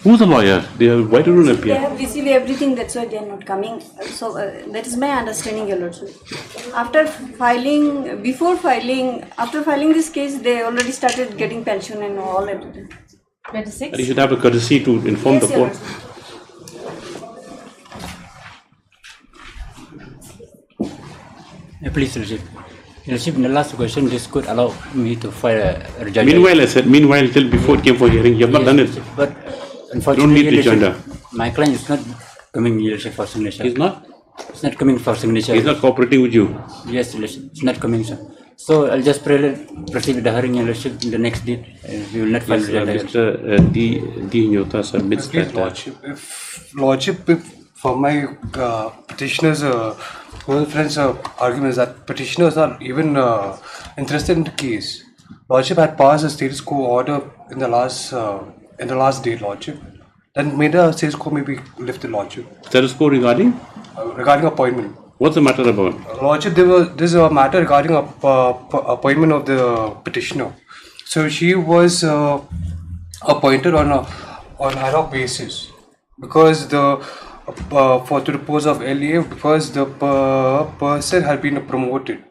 B: Who's the lawyer? Why do not appear?
A: They have received everything, that's why they are not coming. So that is my understanding, Your Lordship. After filing this case, they already started getting pension and all everything. 26.
B: You should have a courtesy to inform the court.
U: Please, Lordship. Lordship, in the last question, this could allow me to file a rejoinder.
B: Meanwhile, I said, till before it came for hearing, you have not done it.
U: But
B: you
U: unfortunately,
B: don't need rejoinder.
U: My client is not coming, Lordship, for signature.
B: He's not?
U: It's not coming for signature.
B: He's not cooperating with you?
U: Yes, Lordship. It's not coming, sir. So I'll just proceed with the hearing, Your Lordship, in the next date. We will not file rejoinder.
B: Mr. D. Nyota submits that.
D: Lordship, for my petitioner's friend's argument is that petitioners are even interested in the case. Lordship had passed a status quo order in the last date, Lordship. Then made a status quo maybe lifted, Lordship.
B: Status quo regarding?
D: Regarding appointment.
B: What's the matter about?
D: Lordship, this is a matter regarding appointment of the petitioner. So she was appointed on ad hoc basis because to the post of LA because the person had been promoted,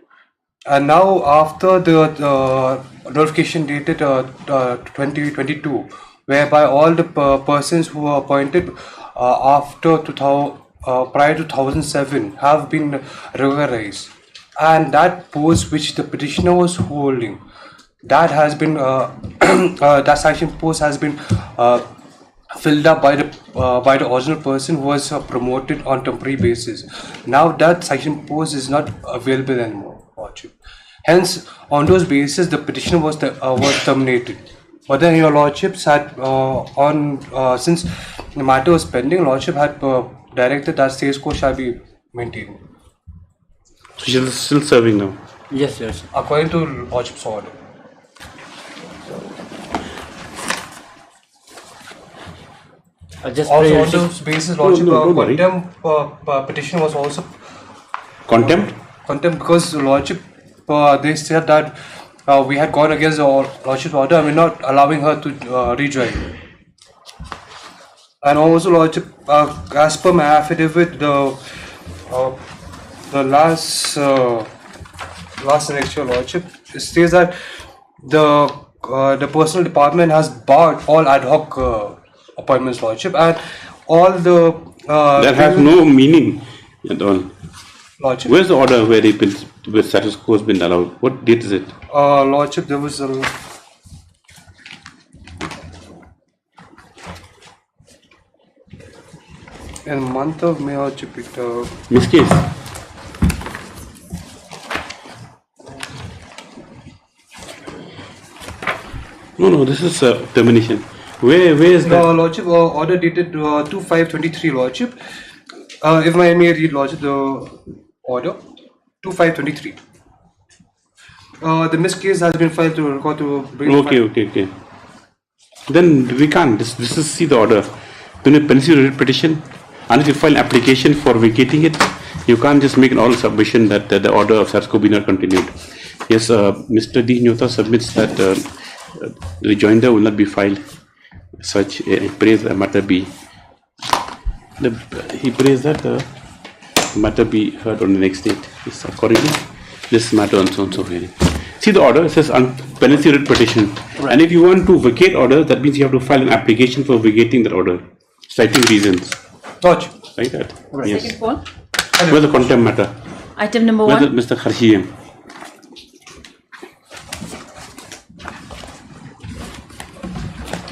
D: and now after the notification dated 2022, whereby all the persons who were appointed prior to 2007 have been regularized. and that post which the petitioner was holding, that has been that sanction post has been filled up by the original person who was promoted on temporary basis. Now that sanction post is not available anymore. Hence, on those basis, the petition was terminated. But then your lordships had since the matter was pending, lordship had directed that status quo shall be maintained.
B: So she is still serving now.
U: Yes, yes.
D: According to lordship's order.
U: Just
D: Also on those basis, lordship contempt petition was also
B: contempt.
D: Contempt because lordship they said that we had gone against the lordship's order and we're not allowing her to rejoin. And also lordship, as per my affidavit, the last lecture lordship states that the personal department has barred all ad hoc appointments lordship, and all the
B: that has no meaning at all.
D: Lordship.
B: Where's the order where status quo has been allowed? What date is it?
D: Lordship, there was a in the month of May, Lordship,
B: Miss case. No, this is termination. Where is that?
D: Lordship, order dated 2/5/23, Lordship. If I may read, Lordship, the order 2/5/23. The missed case has been filed to record to bring.
B: Okay. Then we can't. This is see the order. When you pencil writ petition, unless you file an application for vacating it, you can't just make an oral submission that the order of status quo be not continued. Yes, Mr. D. Nyota submits that the rejoinder will not be filed. Such he prays the matter be. He prays that the matter be heard on the next date. Yes, accordingly, this matter and so on so hearing. See the order, it says penalty writ petition. Right. And if you want to vacate order, that means you have to file an application for vacating that order, citing reasons.
D: Dodge.
B: Like that.
I: Right.
B: Yes.
I: Second call.
B: Where's the contempt matter?
I: Item number 1.
B: Where's Mr. Kharshiyan?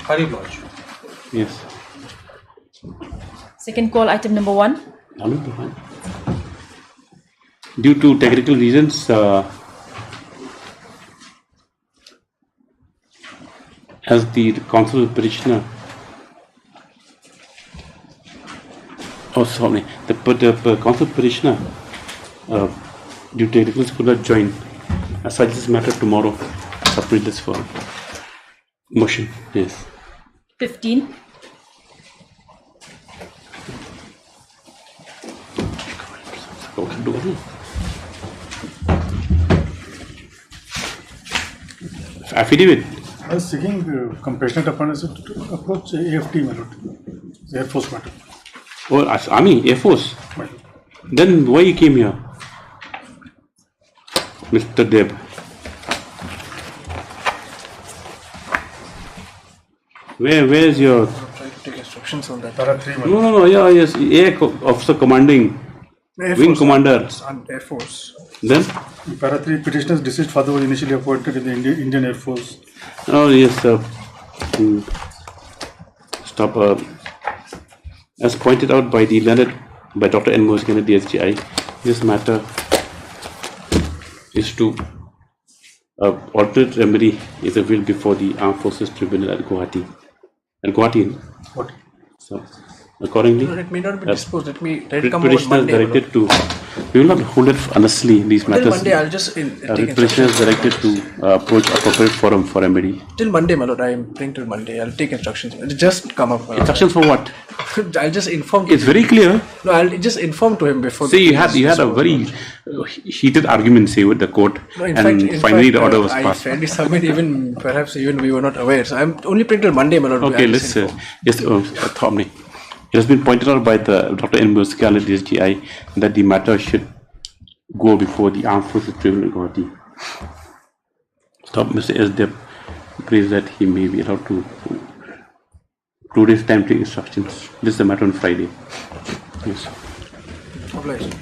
D: Harry Lodge.
B: Yes.
I: Second call, item number 1.
B: Due to technical reasons, as the counsel petitioner, the counsel petitioner, due to technical reasons, could not join. As such, this matter tomorrow. Submit this for motion. Yes.
I: 15.
B: Affidavit.
J: I was seeking compassionate upon to approach AFT, my lord, the Air Force matter.
B: Oh, as Army, Air Force. Then why you came here, Mr. Deb? Where is your?
J: Try to take instructions on that. Para 3.
B: No. Yeah, yes. Air Officer Commanding,
J: Air
B: Wing
J: Force,
B: Commander.
J: And Air Force.
B: Then?
J: Para 3 petitioner's deceased father was initially appointed in the Indian Air Force.
B: Oh yes, stop. As pointed out by Dr. N. Mosgan at the SGI, this matter is to alternate remedy is available before the Armed Forces Tribunal at Guwahati.
J: What?
B: So, accordingly,
H: No, it may not be disposed. Let come over
B: petitioner is
H: Monday.
B: directed to. We will not hold it honestly in these
H: Till
B: matters.
H: Monday, I'll just take
B: petitioner is directed to approach appropriate forum for remedy.
H: Till Monday, my lord. I am praying till Monday. I'll take instructions. It'll just come up.
B: Instructions for what?
H: I'll just inform.
B: It's very clear.
H: No, I'll just inform to him before.
B: See, you had a very heated argument, say, with the court,
H: No, in
B: and
H: fact,
B: finally the order was
H: I
B: passed.
H: fairly submit perhaps even we were not aware. So I'm only praying till Monday, my lord.
B: Okay, let's yes, Thomney. It has been pointed out by the Dr. N. Mosgan at the SGI that the matter should go before the Armed Forces Tribunal Guwahati. Stop, Mr. S. Deb prays that he may be allowed to 2 days time to instructions. This is the matter on Friday. Yes.
H: Obliged.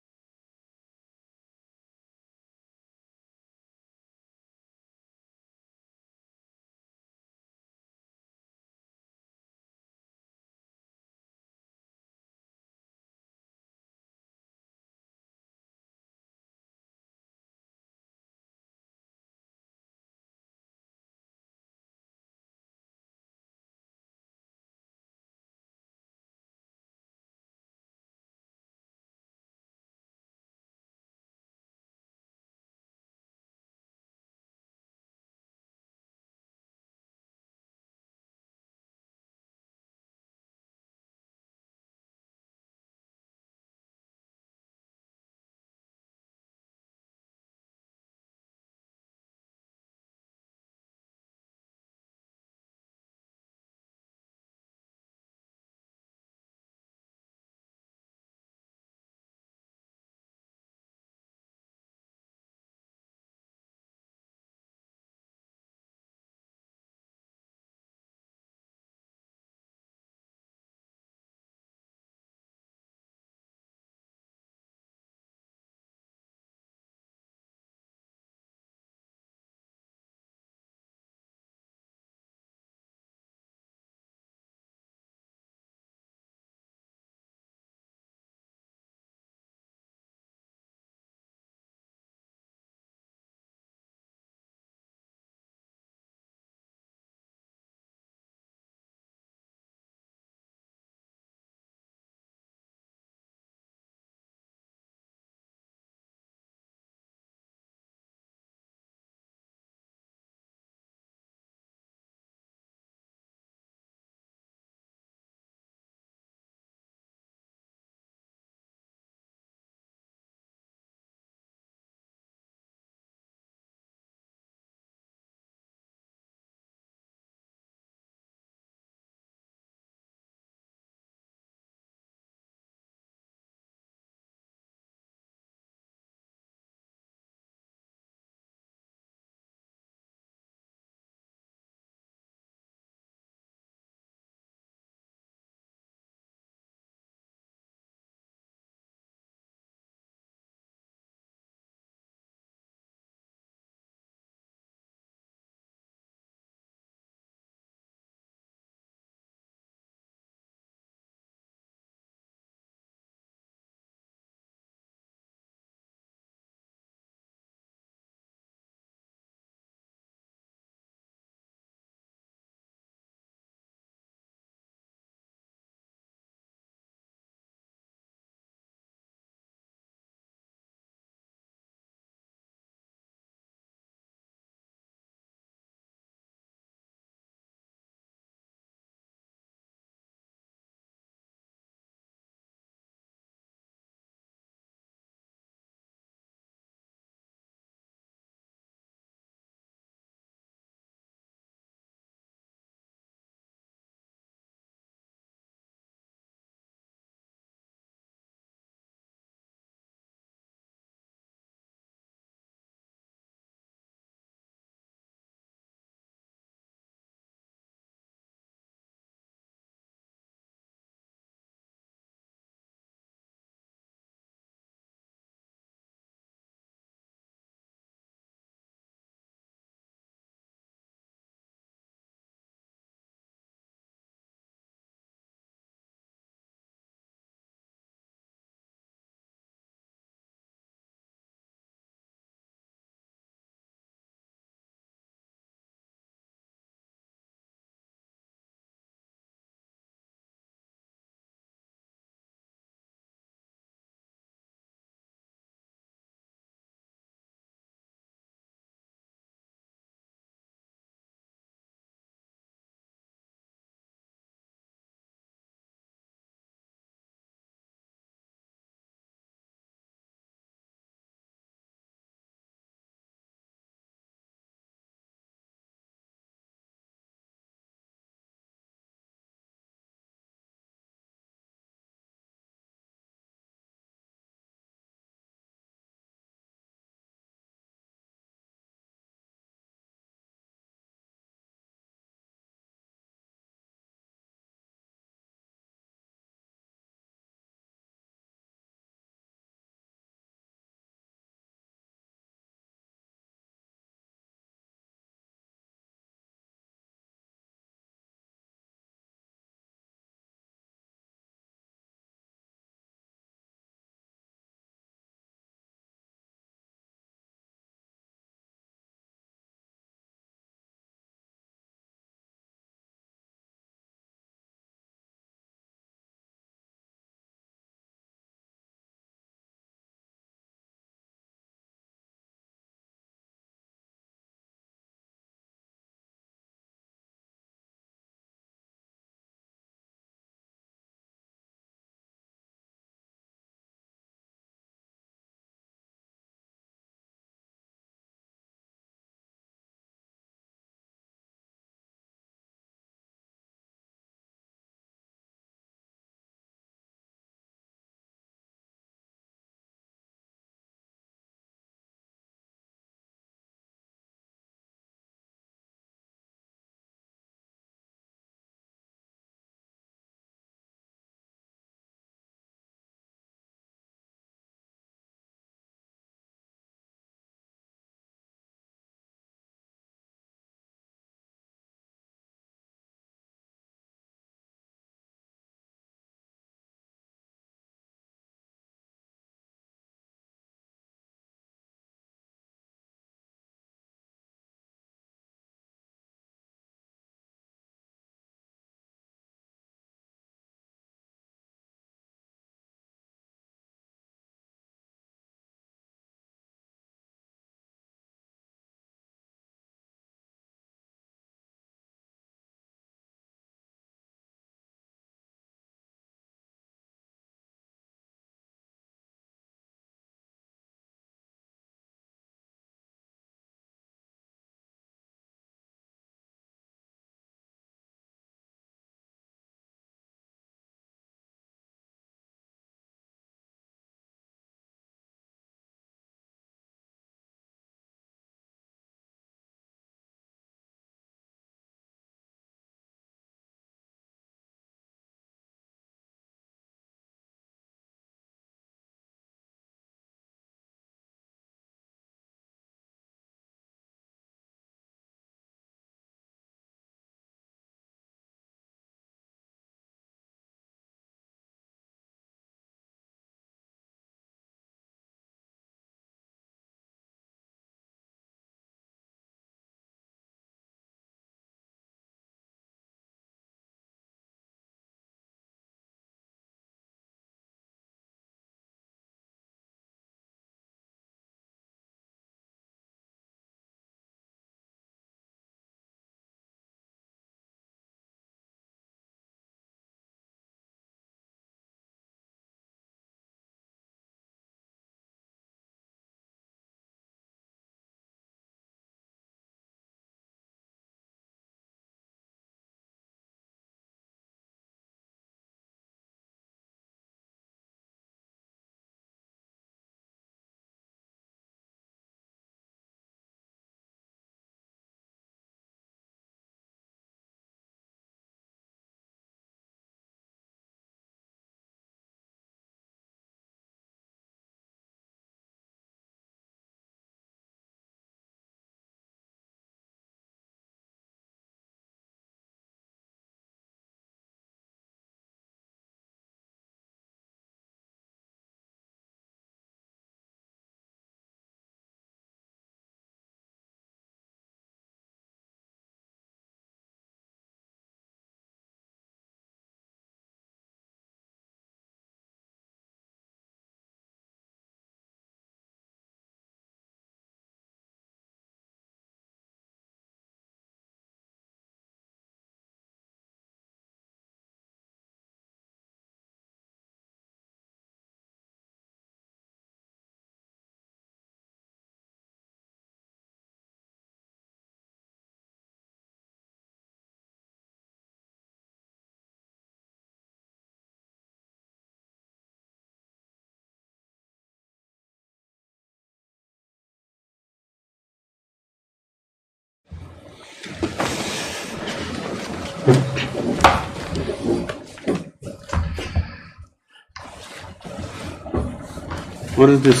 B: What is this?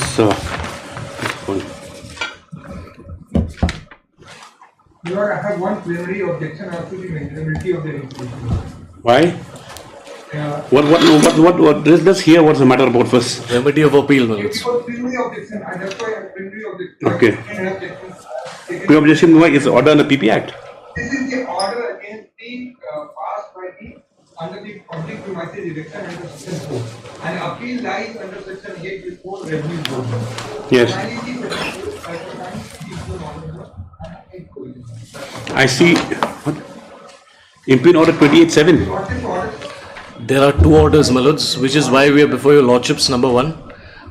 B: One?
V: Lord, I have one preliminary objection as to the maintainability of the institution.
B: Why? What? Let's hear what's the matter about first.
R: Remedy of appeal, my lords.
V: Preliminary objection, and that's why I have preliminary objection.
B: Okay. Pre-objection, why is the order under PP Act?
V: This is the order against the passed by the under the public premises erection under section 4. An appeal lies under section 8 before revenue board.
B: Yes. I see. What? Impugn order 28(7).
R: There are two orders, my lords, which is why we are before your lordships. Number one,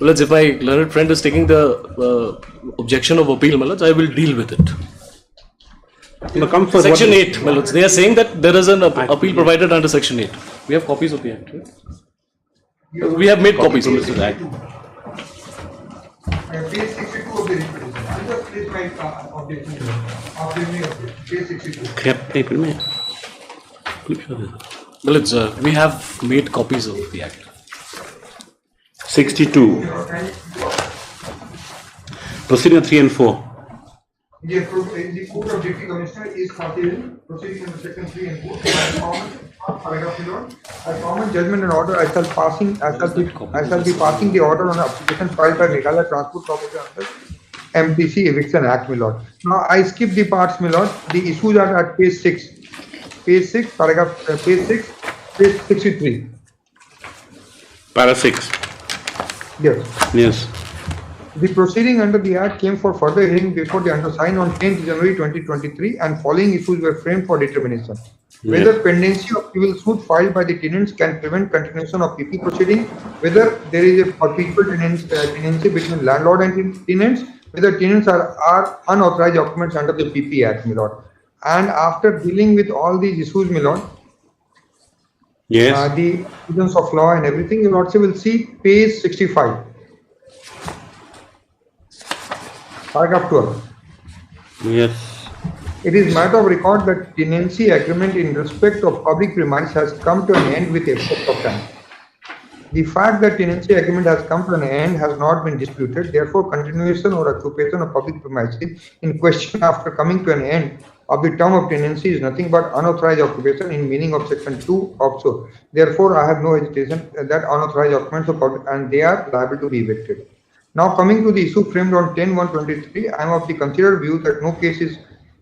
R: my lords, if my learned friend is taking the objection of appeal, my lords, I will deal with it. Section 8, my lords. They are saying that there is an appeal provided under Section 8. We have copies of the Act, right? We have made copies of this Act.
V: Page 62 of the repetition. I just place my objection here. Page 62.
R: My lords, we have made copies of the Act.
B: 62. Procedure 3 and 4.
V: The Court of Deputy Commissioner is proceeding under section 3 and 4. Paragraph 1. A common judgment and order I shall be passing the order on application filed by Meghalaya Transport Corporation under MTC Eviction Act, my lord. Now I skip the parts, my lord. The issues are at page 6. Page 6, paragraph page 6, page 63.
B: Para 6.
V: Yes.
B: Yes.
V: The proceeding under the Act came for further hearing before the undersigned on 10th January 2023, and following issues were framed for determination. Whether pendency of civil suit filed by the tenants can prevent continuation of PP proceeding, whether there is a perpetual tenancy between landlord and tenants, whether tenants are unauthorized occupants under the PP Act, my lord. And after dealing with all these issues, my lord,
B: yes,
V: the students of law and everything, your lordship will see page 65. Paragraph 12.
B: Yes.
V: It is matter of record that tenancy agreement in respect of public premise has come to an end with effect of time. The fact that tenancy agreement has come to an end has not been disputed. Therefore, continuation or occupation of public premises in question after coming to an end of the term of tenancy is nothing but unauthorized occupation in meaning of section 2 also. Therefore, I have no hesitation that unauthorized occupants of public and they are liable to be evicted. Now, coming to the issue framed on 10/1/23, I am of the considered view that no case is,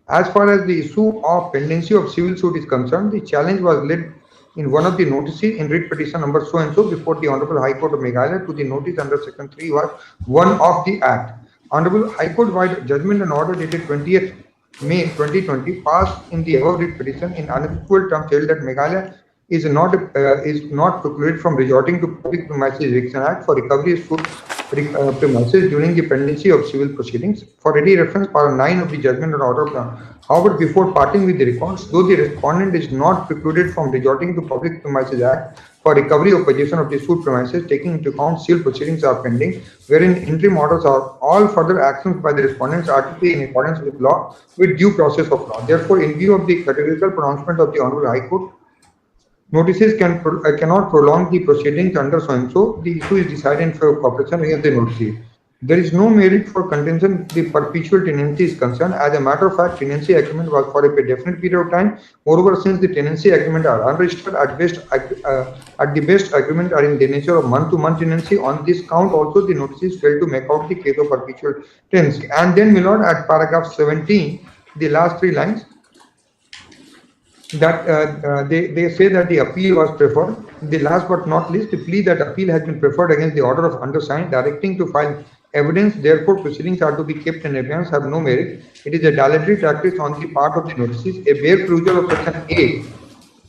V: as far as the issue of pendency of civil suit is concerned, the challenge was led in one of the notices in writ petition number so and so before the Honorable High Court of Meghalaya to the notice under section 3 was 1 of the Act. Honorable High Court, by judgment and order dated 20th May 2020, passed in the above writ petition in unequivocal terms held that Meghalaya is not precluded from resorting to Public Premises Eviction Act for recovery of suit premises during the pendency of civil proceedings. For ready reference, para 9 of the judgment and order. However, before parting with the records, though the respondent is not precluded from resorting to Public Premises Act for recovery of possession of the suit premises, taking into account civil proceedings are pending, wherein interim orders are all further actions by the respondents are to be in accordance with law, with due process of law. Therefore, in view of the categorical pronouncement of the Honorable High Court, notices cannot prolong the proceedings under so and so. The issue is decided in favor of corporation against the notices. There is no merit for contention the perpetual tenancy is concerned. As a matter of fact, tenancy agreement was for a definite period of time. Moreover, since the tenancy agreement are unregistered, at the best agreement are in the nature of month-to-month tenancy. On this count, also the notices fail to make out the case of perpetual tenancy. And then, my lord, at paragraph 17, the last 3 lines, that they say that the appeal was preferred. The last but not least, the plea that appeal has been preferred against the order of undersigned directing to file evidence. Therefore, proceedings are to be kept in abeyance have no merit. It is a dilatory practice on the part of the notices. A bare perusal of section 8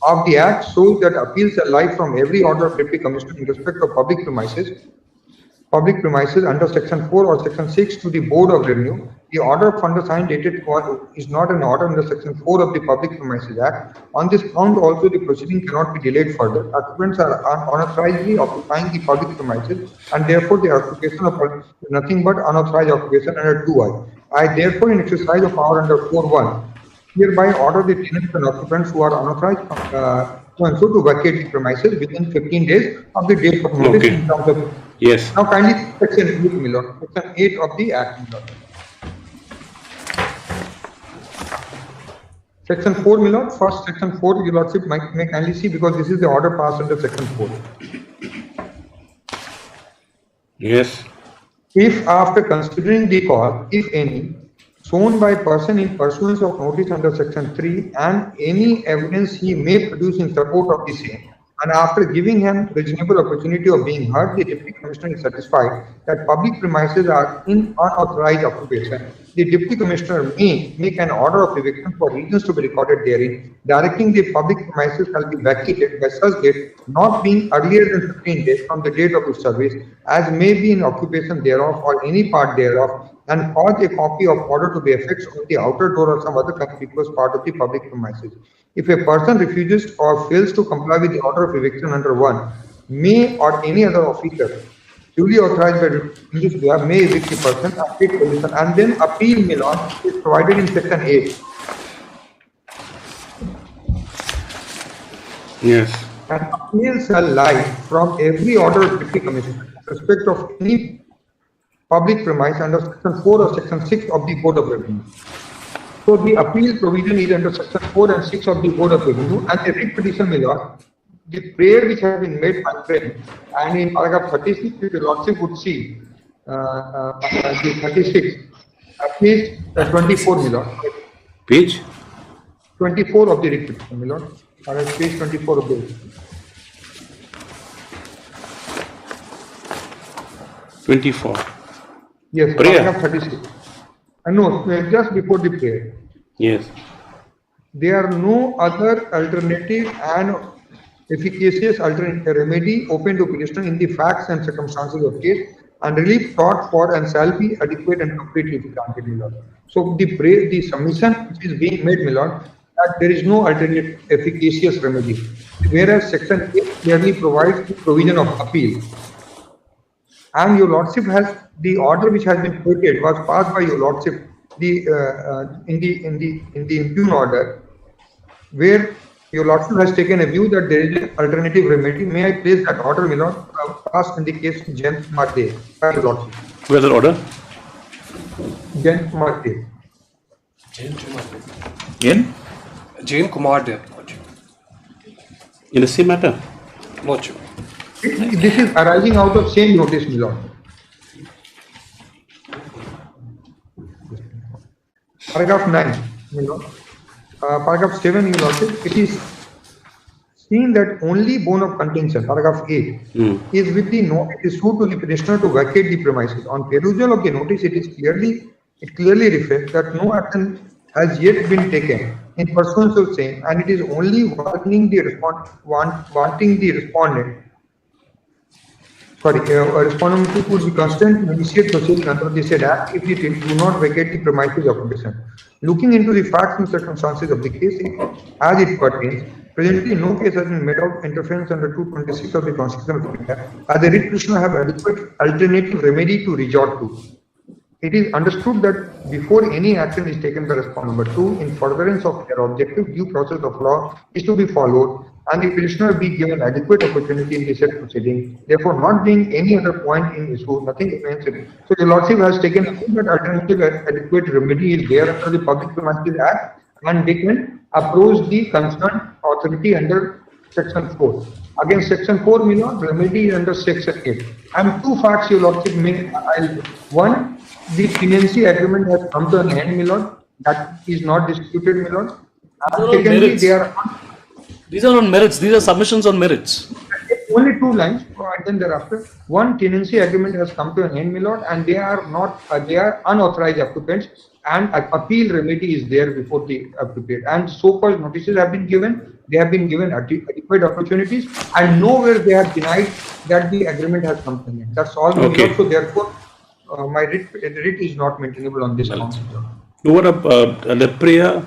V: of the Act shows that appeals are live from every order of Deputy Commissioner in respect of public premises under section 4 or section 6 to the Board of Revenue. The order of undersigned dated is not an order under section 4 of the Public Premises Act. On this count also the proceeding cannot be delayed further. Occupants are unauthorizedly occupying the public premises and therefore the occupation of is nothing but unauthorized occupation under 2I. I therefore in exercise of power under 4.1 hereby order the tenants and occupants who are unauthorized so and so to vacate the premises within 15 days of the date of notice in terms of
B: Yes.
V: Now kindly see section 8, my lord. Section 8 of the Act, my lord. Section 4, my lord. First, section 4, your lordship may kindly see, because this is the order passed under section 4.
B: Yes.
V: If after considering the cause, if any, shown by person in pursuance of notice under section 3 and any evidence he may produce in support of the same, and after giving him reasonable opportunity of being heard, the Deputy Commissioner is satisfied that public premises are in unauthorized occupation, the Deputy Commissioner may make an order of eviction for reasons to be recorded therein, directing the public premises shall be vacated by such date not being earlier than 15 days from the date of its service, as may be in occupation thereof or any part thereof, and cause a copy of order to be affixed on the outer door or some other conspicuous part of the public premises. If a person refuses or fails to comply with the order of eviction under 1, may or any other officer duly authorized by this law may evict the person and take possession, and then appeal may not is provided in section 8.
B: Yes.
V: And appeal shall lie from every order of Deputy Commissioner in respect of any public premise under section 4 or section 6 of the Code of Revenue. So the appeal provision is under section 4 and 6 of the Code of Revenue, and the writ petition, my lord, the prayer which has been made by friend, and in paragraph 36, if the lordship would see the 36, page 24, my lord.
B: Page
V: 24 of the writ petition, my lord. Page 24 of the writ.
B: 24.
V: Yes,
B: prayer.
V: paragraph 36. No, just before the prayer.
B: Yes.
V: There are no other alternative and efficacious alternative remedy open to petitioner in the facts and circumstances of case, and relief sought for and shall be adequate and completely granted, my lord. So the submission which is being made, my lord, that there is no alternate efficacious remedy, whereas section 8 clearly provides the provision of appeal. And your lordship has the order which has been quoted was passed by your lordship in the impugn order, where your lordship has taken a view that there is an alternative remedy. May I place that order, my lord, passed in the case of Jain Kumar De by your lordship.
B: Where's that order?
V: Jain Kumar De.
D: Jain Kumar De.
B: In the same matter?
D: Lordship.
V: This is arising out of same notice, my lord. Paragraph 9, my lord. Paragraph 7, your lordship, it is seen that only bone of contention, paragraph 8, is with the notice issued to the petitioner to vacate the premises. On perusal of the notice, it clearly reflects that no action has yet been taken in pursuance of same, and it is only wanting the respondent could be constant to initiate proceedings under the said act if it do not vacate the premises of occupation. Looking into the facts and circumstances of the case as it pertains, presently no case has been made of interference under 226 of the Constitution of India, as the writ petitioner have adequate alternative remedy to resort to. It is understood that before any action is taken by respondent number 2, in furtherance of their objective, due process of law is to be followed, and the petitioner be given adequate opportunity in the said proceeding. Therefore, not being any other point in issue, nothing against it. So, the lordship has taken a that alternative adequate remedy is there under the Public Premises Act, and they can approach the concerned authority under section 4. Against section 4, remedy is under section 8. And two facts, your lordship may. One, the tenancy agreement has come to an end, my lord. That is not disputed, my lord. Secondly,
R: these are on merits. These are submissions on merits.
V: Only two lines, and then thereafter. One, tenancy agreement has come to an end, my lord, and they are not. They are unauthorized occupants, and appeal remedy is there before the appropriate. And so-called notices have been given. They have been given adequate opportunities, and nowhere they have denied that the agreement has come to an end. That's all. Okay. So therefore, my writ is not maintainable on this count.
B: What the prayer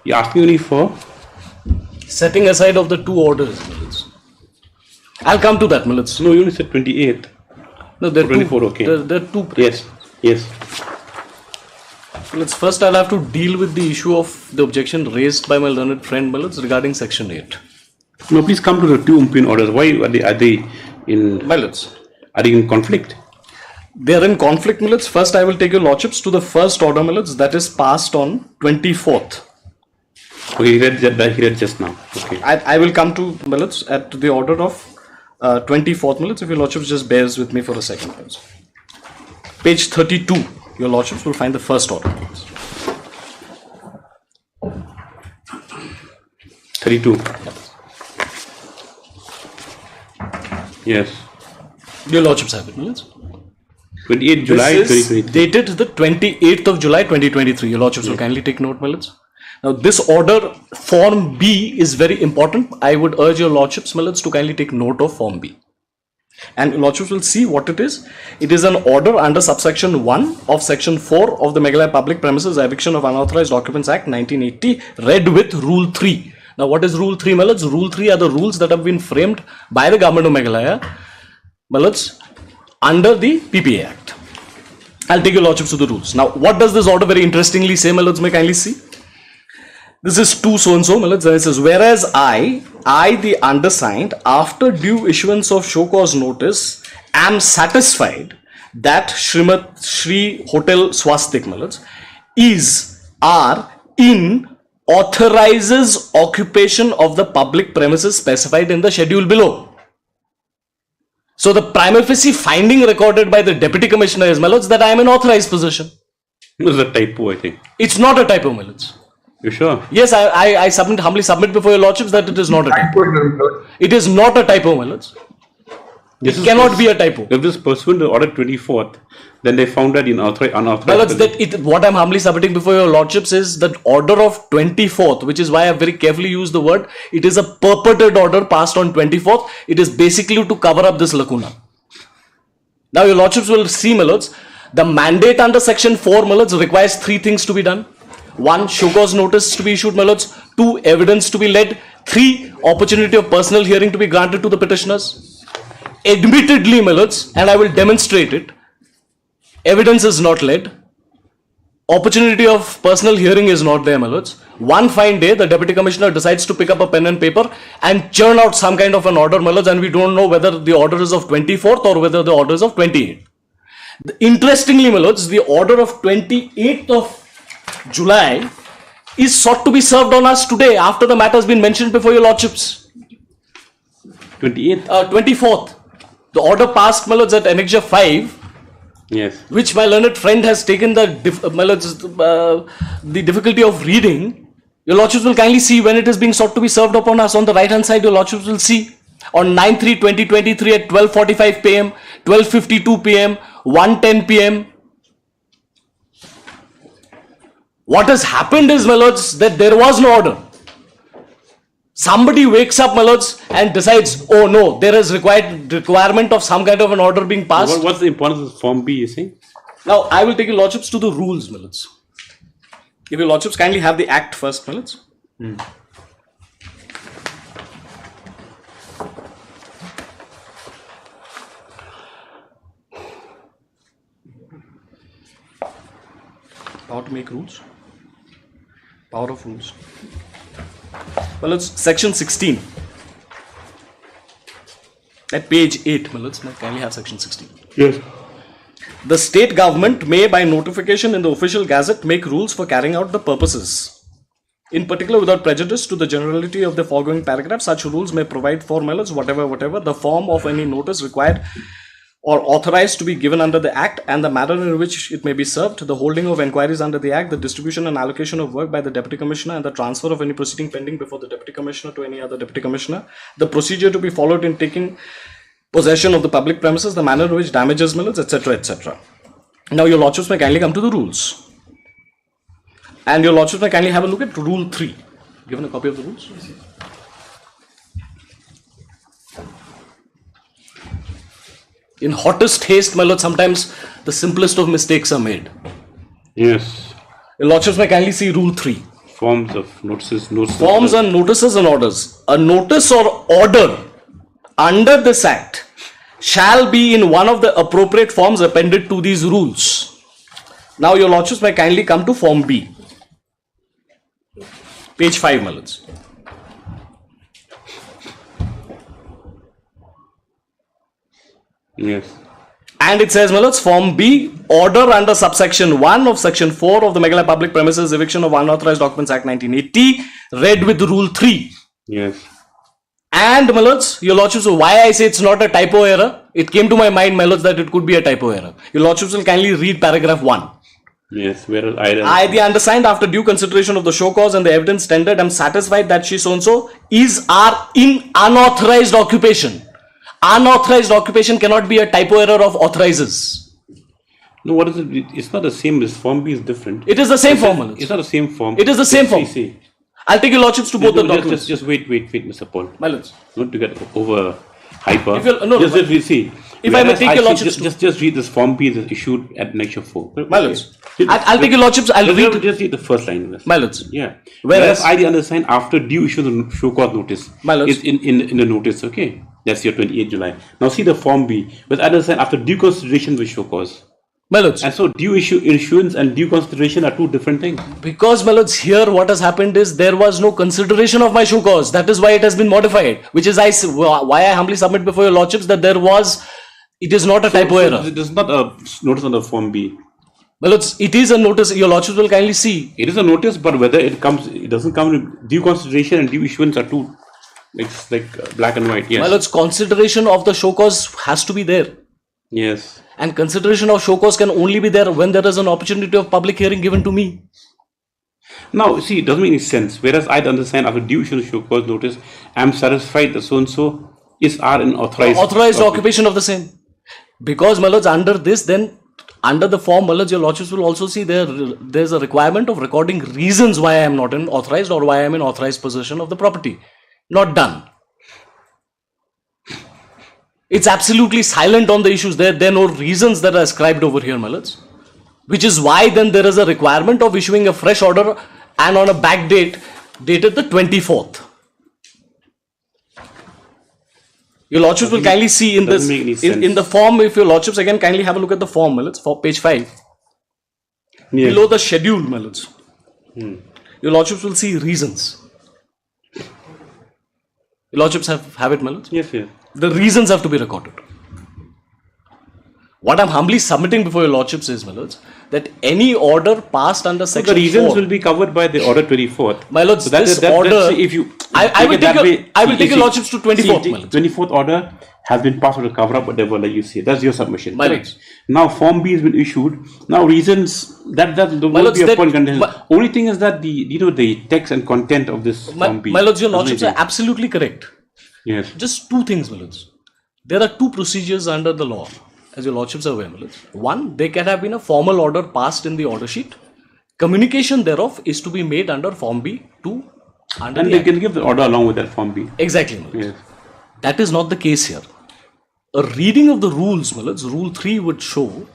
B: you asking only for?
R: Setting aside of the two orders, Milits. I'll come to that, Milits.
B: No, you only said 28.
R: No, there are
B: 24,
R: two,
B: okay.
R: There are two prayers.
B: Yes.
R: Milits, first I'll have to deal with the issue of the objection raised by my learned friend Milits regarding section 8.
B: No, please come to the two impugn orders. Why are they in...
R: Milits.
B: Are you in conflict?
R: They are in conflict, my lords. First, I will take your lordships to the first order, my lords, that is passed on 24th.
B: Okay, he read just now. Okay.
R: I will come to, my lords, at the order of 24th, my lords, if your lordships just bears with me for a second, my lords. Page 32, your lordships will find the first order.
B: 32. Yes.
R: Your lordships have it, my lords.
B: 28 July
R: This is
B: 2023.
R: dated the 28th of July 2023. Your lordships will kindly take note, my lords. Now, this order, Form B, is very important. I would urge your lordships, my lords, to kindly take note of Form B. And your lordships will see what it is. It is an order under subsection 1 of section 4 of the Meghalaya Public Premises Eviction of Unauthorized Occupants Act 1980, read with Rule 3. Now, what is Rule 3, my lords? Rule 3 are the rules that have been framed by the government of Meghalaya, my lords, under the PPA Act. I'll take your lordships to the rules. Now, what does this order very interestingly say, my lords? May kindly see. This is 2 so-and-so, my lords, and it says, whereas I the undersigned, after due issuance of show cause notice, am satisfied that Shri Hotel Swastik, my lords, authorizes occupation of the public premises specified in the schedule below. So the prima facie finding recorded by the Deputy Commissioner is, my lords, that I am in authorized possession.
B: It was a typo, I think.
R: It's not a typo, my lords.
B: You sure?
R: Yes, I humbly submit before your lordships that it is not a typo. It is not a typo, my lords. It cannot be a typo.
B: If this pursuant to order 24th, then they found that in unauthorized.
R: My lords, what I'm humbly submitting before your lordships is that order of 24th, which is why I very carefully used the word. It is a purported order passed on 24th. It is basically to cover up this lacuna. Now your lordships will see, my lords, the mandate under section 4, my lords, requires 3 things to be done. 1, show cause notice to be issued, my lords. 2, evidence to be led. 3, opportunity of personal hearing to be granted to the petitioners. Admittedly, my lords, and I will demonstrate it, evidence is not led. Opportunity of personal hearing is not there, my lords. One fine day, the Deputy Commissioner decides to pick up a pen and paper and churn out some kind of an order, my lords, and we don't know whether the order is of 24th or whether the order is of 28th. Interestingly, my lords, the order of 28th of July is sought to be served on us today after the matter has been mentioned before your lordships. 24th. The order passed, my lords, at Annexure 5.
B: Yes.
R: Which my learned friend has taken the difficulty of reading. Your lordships will kindly see when it is being sought to be served upon us. On the right hand side, your lordships will see on 9/3/2023 at 12:45 p.m., 12:52 p.m., 1:10 p.m. What has happened is, my lords, that there was no order. Somebody wakes up, my lords, and decides, oh no, there is requirement of some kind of an order being passed.
B: What's the importance of Form B, you saying?
R: Now, I will take your lordships to the rules, my lords. If your lordships kindly have the act first, my lords. Power to make rules. Power of rules. Well, it's section 16. At page 8, my lords, kindly have section 16.
B: Yes.
R: The state government may, by notification in the official gazette, make rules for carrying out the purposes. In particular, without prejudice to the generality of the foregoing paragraph, such rules may provide for, my lords, whatever, the form of any notice required or authorized to be given under the Act, and the manner in which it may be served, the holding of enquiries under the Act, the distribution and allocation of work by the Deputy Commissioner, and the transfer of any proceeding pending before the Deputy Commissioner to any other Deputy Commissioner, the procedure to be followed in taking possession of the public premises, the manner in which damages, my lords, etc., etc. Now, your lordships may kindly come to the rules. And your lordships may kindly have a look at Rule 3. Given a copy of the rules? In hottest haste, my lord, sometimes the simplest of mistakes are made.
B: Yes.
R: Your lordships may kindly see Rule 3.
B: Forms of notices.
R: Forms and notices and orders. A notice or order under this Act shall be in one of the appropriate forms appended to these rules. Now, your lordships may kindly come to Form B. Page 5, my lords.
B: Yes.
R: And it says, my lords, Form B, order under subsection 1 of section 4 of the Meghalaya Public Premises Eviction of Unauthorized Documents Act 1980, read with rule 3.
B: Yes.
R: And, my lords, your lordships, why I say it's not a typo error, it came to my mind, my lords, that it could be a typo error. Your lordships will kindly read paragraph 1.
B: Yes, whereas
R: I, the undersigned, after due consideration of the show cause and the evidence tendered, am satisfied that she so-and-so is in unauthorized occupation. Unauthorized occupation cannot be a typo error of authorizes.
B: No, what is it? It's not the same. This Form B is different.
R: It is the same form.
B: It's not the same form.
R: It is the same form. I'll take your lordships to both the documents.
B: Just wait, Mr. Paul.
R: My lords.
B: Not to get over hyper.
R: No,
B: just see.
R: If I may take your lordships
B: just read this Form B is issued at Lecture 4.
R: My lords. I'll take your lordships. I'll read.
B: Just read the first line.
R: My lords.
B: Yeah. Whereas I, the undersigned, after due issue the show cause notice.
R: My lords.
B: It's in the notice, okay? That's your 28th July. Now see the Form B. With undersigned, after due consideration with show cause.
R: My lords.
B: And so due issuance and due consideration are two different things.
R: Because, my lords, here what has happened is there was no consideration of my show cause. That is why it has been modified. Which is why I humbly submit before your lordships that it is not a typo error.
B: It is not a notice on the Form B.
R: Well, it is a notice. Your lordships will kindly see.
B: It is a notice, but whether it doesn't come with due consideration and due issuance are two. It's like black and white. Yes.
R: My lords, consideration of the show cause has to be there.
B: Yes.
R: And consideration of show cause can only be there when there is an opportunity of public hearing given to me.
B: Now, see, it doesn't make any sense. Whereas I understand after due issue of show cause notice, I am satisfied that so and so is in authorized.
R: Authorized occupation of the same. Because, my lords, under this, then under the form, my lords, your lordships will also see there's a requirement of recording reasons why I am not in authorized or why I am in authorized possession of the property. Not done. It's absolutely silent on the issues. There are no reasons that are ascribed over here, my lords. Which is why then there is a requirement of issuing a fresh order and on a back date dated the 24th. Your lordships will kindly see in this, in the form, if your lordships again kindly have a look at the form, my lords, for page 5. Yes. Below the schedule, my lords. Your lordships will see reasons. Your lordships have it, my lords?
B: Yes, yes.
R: The reasons have to be recorded. What I'm humbly submitting before your lordships is, my lords, that any order passed under section 4...
B: The reasons will be covered by the order 24th.
R: My lords, so order...
B: if you
R: I will take your lordships to 24th, my lords.
B: 24th order has been passed to cover up whatever, like you say. That's your submission.
R: My lords.
B: Now, Form B has been issued. Now, reasons... That will be a point contention. Only thing is that the text and content of this Form B...
R: My lords, your lordships are absolutely correct.
B: Yes.
R: Just two things, my lords. There are two procedures under the law, as your lordships are aware, my lords. One, there can have been a formal order passed in the order sheet. Communication thereof is to be made under Form B
B: and they can give the order along with that Form B.
R: Exactly, my lords.
B: Yes.
R: That is not the case here. A reading of the rules, my lords, Rule 3 would show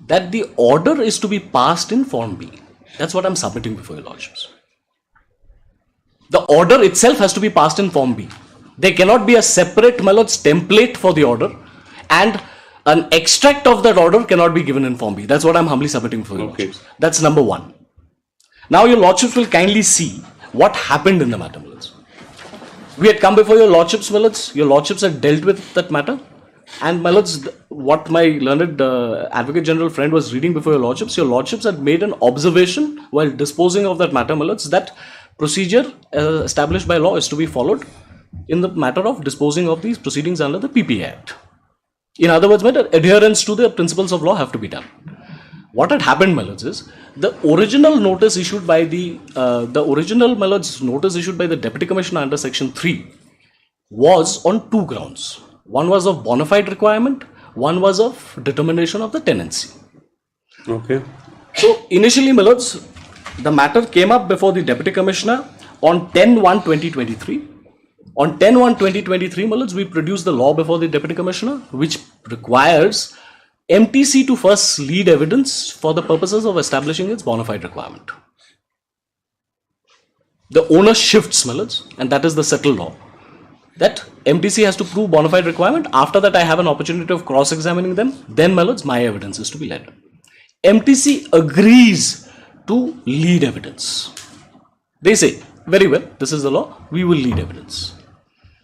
R: that the order is to be passed in Form B. That's what I'm submitting before your lordships. The order itself has to be passed in Form B. There cannot be a separate, my lords, template for the order, and an extract of that order cannot be given in Form B. That's what I'm humbly submitting for your lordships. That's number one. Now your lordships will kindly see what happened in the matter, my lords. We had come before your lordships, my lords. Your lordships had dealt with that matter. And my lords, what my learned Advocate General friend was reading before your lordships had made an observation while disposing of that matter, my lords, that procedure established by law is to be followed in the matter of disposing of these proceedings under the PPA Act. In other words, adherence to the principles of law have to be done. What had happened, my lords, is the original notice issued by the Deputy Commissioner under Section 3 was on two grounds. One was of bona fide requirement, one was of determination of the tenancy.
B: Okay.
R: So initially, my lords, the matter came up before the Deputy Commissioner on 10/1/2023. On 10/1/2023, my lords, we produced the law before the Deputy Commissioner, which requires MTC to first lead evidence for the purposes of establishing its bona fide requirement. The owner shifts, my lords, and that is the settled law. That MTC has to prove bona fide requirement. After that, I have an opportunity of cross-examining them. Then, my lords, my evidence is to be led. MTC agrees to lead evidence. They say, very well, this is the law, we will lead evidence.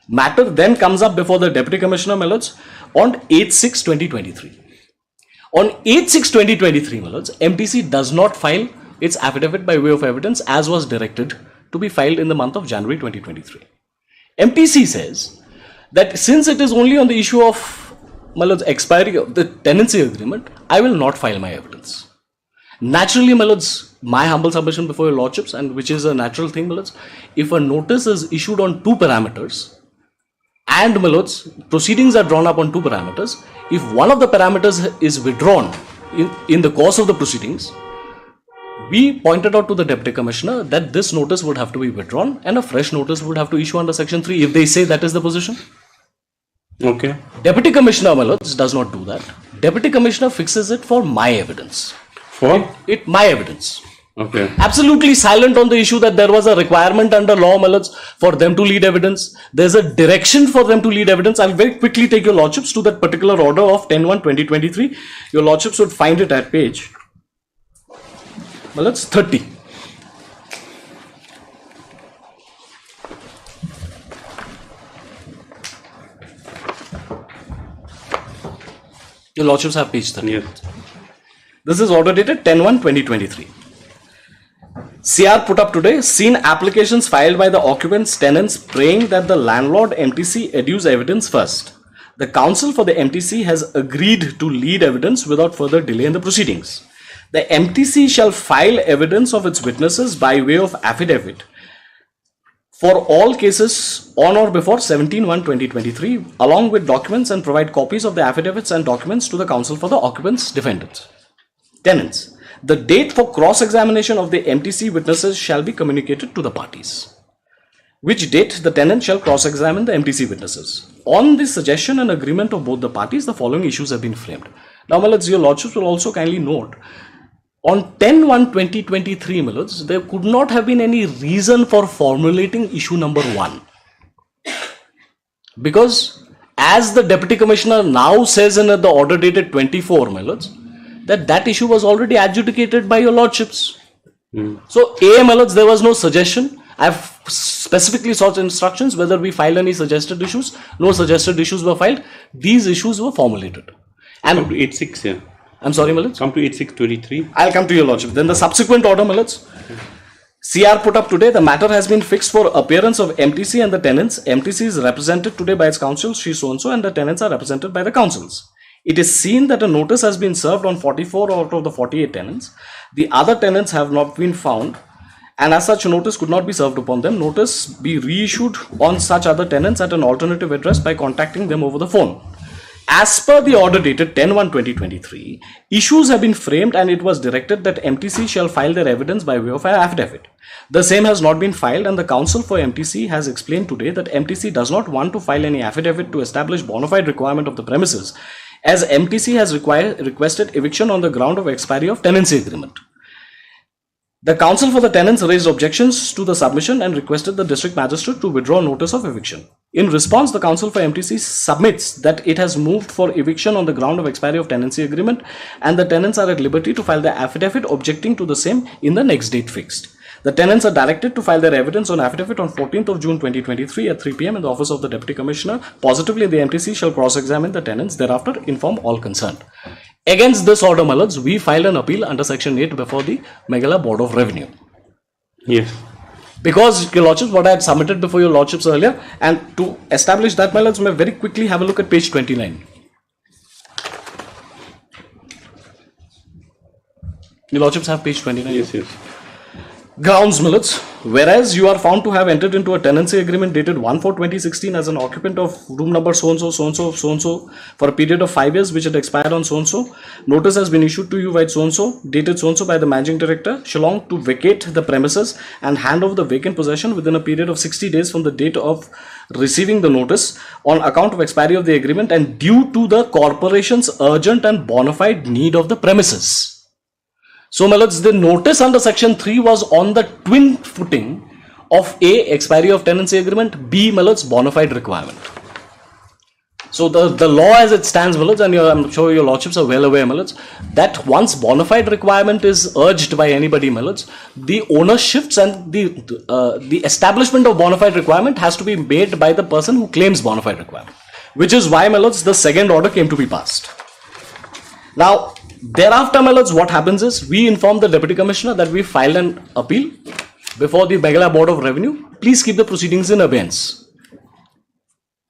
R: Matter then comes up before the Deputy Commissioner, my lords, on 8/6/2023. On 8/6/2023, my lords, MTC does not file its affidavit by way of evidence as was directed to be filed in the month of January 2023. MTC says that since it is only on the issue of, my lords, expiry of the tenancy agreement, I will not file my evidence. Naturally, my lords, my humble submission before your lordships, and which is a natural thing, my lords, if a notice is issued on two parameters, and, my lords, proceedings are drawn up on two parameters, if one of the parameters is withdrawn in the course of the proceedings, we pointed out to the Deputy Commissioner that this notice would have to be withdrawn and a fresh notice would have to issue under Section 3 if they say that is the position.
B: Okay.
R: Deputy Commissioner, my lords, does not do that. Deputy Commissioner fixes it for my evidence.
B: For?
R: It my evidence.
B: Okay.
R: Absolutely silent on the issue that there was a requirement under law, my lords, for them to lead evidence. There's a direction for them to lead evidence. I'll very quickly take your lordships to that particular order of 10/1/2023. Your lordships would find it at page, my lords, 30. Your lordships have page 30.
B: Yes.
R: This is order dated 10/1/2023. CR put up today, seen applications filed by the occupants, tenants praying that the landlord MTC adduce evidence first. The counsel for the MTC has agreed to lead evidence without further delay in the proceedings. The MTC shall file evidence of its witnesses by way of affidavit for all cases on or before 17/1/2023, along with documents, and provide copies of the affidavits and documents to the counsel for the occupants, defendants, tenants. The date for cross-examination of the MTC witnesses shall be communicated to the parties. Which date the tenant shall cross-examine the MTC witnesses. On the suggestion and agreement of both the parties, the following issues have been framed. Now, my lords, your lordships will also kindly note, on 10/1/2023, my lords, there could not have been any reason for formulating issue number 1. Because, as the Deputy Commissioner now says in the order dated 24, my lords, that issue was already adjudicated by your lordships. So, my lords, there was no suggestion. I have specifically sought instructions whether we filed any suggested issues. No suggested issues were filed. These issues were formulated. And
B: come to 8/6, yeah.
R: I'm sorry, my lords?
B: Come to 8/6/23.
R: I'll come to your lordship. Then the subsequent order, my lords. CR put up today, the matter has been fixed for appearance of MTC and the tenants. MTC is represented today by its counsel, Shri so-and-so, and the tenants are represented by the counsels. It is seen that a notice has been served on 44 out of the 48 tenants. The other tenants have not been found, and as such, notice could not be served upon them. Notice be reissued on such other tenants at an alternative address by contacting them over the phone. As per the order dated 10/1/2023, issues have been framed and it was directed that MTC shall file their evidence by way of an affidavit. The same has not been filed, and the counsel for MTC has explained today that MTC does not want to file any affidavit to establish bona fide requirement of the premises, as MTC has requested eviction on the ground of expiry of tenancy agreement. The counsel for the tenants raised objections to the submission and requested the district magistrate to withdraw notice of eviction. In response, the counsel for MTC submits that it has moved for eviction on the ground of expiry of tenancy agreement, and the tenants are at liberty to file their affidavit objecting to the same in the next date fixed. The tenants are directed to file their evidence on affidavit on 14th of June 2023 at 3 p.m. in the office of the Deputy Commissioner. Positively, the MTC shall cross-examine the tenants, thereafter inform all concerned. Against this order, my lords, we filed an appeal under Section 8 before the Meghalaya Board of Revenue.
B: Yes.
R: Because, your lordships, what I had submitted before your lordships earlier, and to establish that, my lords, may very quickly have a look at page 29. Your lordships have page 29.
B: Yes, yes.
R: Grounds, my lords, whereas you are found to have entered into a tenancy agreement dated 1/4/2016 as an occupant of room number so-and-so, so-and-so, so-and-so for a period of 5 years which had expired on so-and-so. Notice has been issued to you by so-and-so, dated so-and-so by the managing director, Shillong, to vacate the premises and hand over the vacant possession within a period of 60 days from the date of receiving the notice on account of expiry of the agreement and due to the corporation's urgent and bona fide need of the premises. So, my lords, the notice under Section 3 was on the twin footing of A, expiry of tenancy agreement, B, my lords, bona fide requirement. So, the law as it stands, my lords, and I'm sure your lordships are well aware, my lords, that once bona fide requirement is urged by anybody, my lords, the owner shifts and the establishment of bona fide requirement has to be made by the person who claims bona fide requirement, which is why, my lords, the second order came to be passed. Now, Thereafter, my lords, what happens is we inform the Deputy Commissioner that we filed an appeal before the Meghalaya Board of Revenue. Please keep the proceedings in abeyance.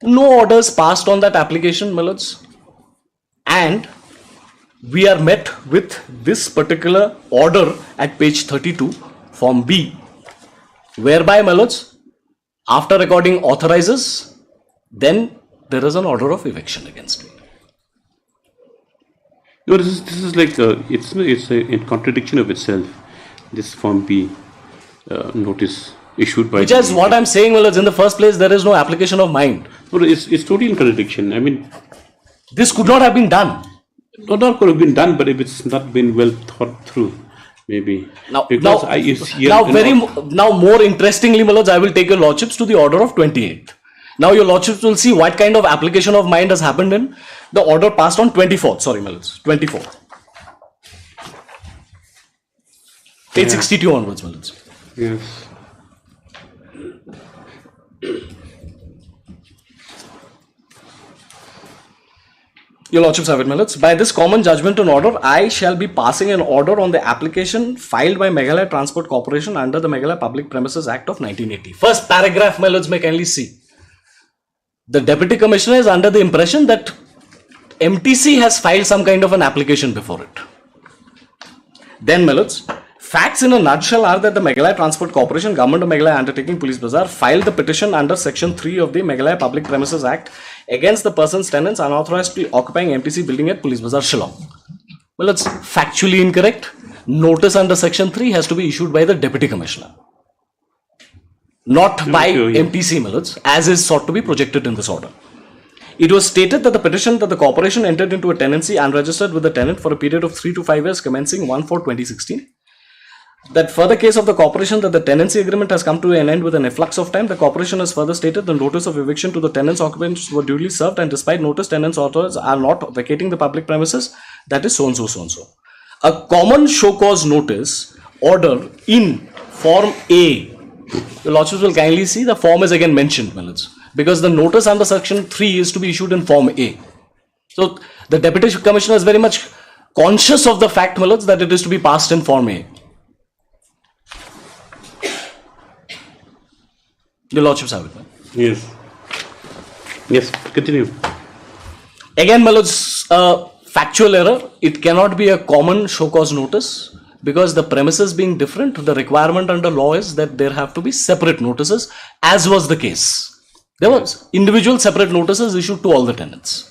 R: No orders passed on that application, my lords. And we are met with this particular order at page 32, Form B, whereby, my lords, after recording authorizes, then there is an order of eviction against me.
B: No, this is like it's a contradiction of itself. This Form B notice issued by.
R: Which is what I'm saying, well, in the first place, there is no application of mind.
B: No, it's totally in contradiction. I mean,
R: this could not have been done.
B: Not could have been done, but if it's not been well thought through, maybe. Now,
R: more interestingly, my lords, I will take your lordships to the order of 28th. Now your lordships will see what kind of application of mind has happened in the order passed on 24th. Sorry, my lords, 24th. Page 62 onwards, my lords.
B: Yes.
R: Your lordships have it, my lords. By this common judgment and order, I shall be passing an order on the application filed by Meghalaya Transport Corporation under the Meghalaya Public Premises Act of 1980. First paragraph, my lords, may kindly see. The Deputy Commissioner is under the impression that MTC has filed some kind of an application before it. Then, my lords, facts in a nutshell are that the Meghalaya Transport Corporation, Government of Meghalaya Undertaking Police Bazaar, filed the petition under Section 3 of the Meghalaya Public Premises Act against the person's tenants unauthorized occupying MTC building at Police Bazaar, Shillong. Well, it's factually incorrect. Notice under Section 3 has to be issued by the Deputy Commissioner, not by MTC, my lords, as is sought to be projected in this order. It was stated that the petition that the corporation entered into a tenancy unregistered with the tenant for a period of 3 to 5 years commencing 1/4/2016. That further case of the corporation that the tenancy agreement has come to an end with an efflux of time, the corporation has further stated the notice of eviction to the tenants occupants were duly served, and despite notice, tenants authors are not vacating the public premises, that is so and so, so and so. A common show cause notice order in Form A. The lordships will kindly see the form is again mentioned, my lords, because the notice under Section 3 is to be issued in Form A. So the Deputy Commissioner is very much conscious of the fact, my lords, that it is to be passed in Form A. Your lordships have it, man.
B: Yes. Yes, continue.
R: Again, my lords, factual error. It cannot be a common show cause notice because the premises being different, the requirement under law is that there have to be separate notices, as was the case. There was individual separate notices issued to all the tenants.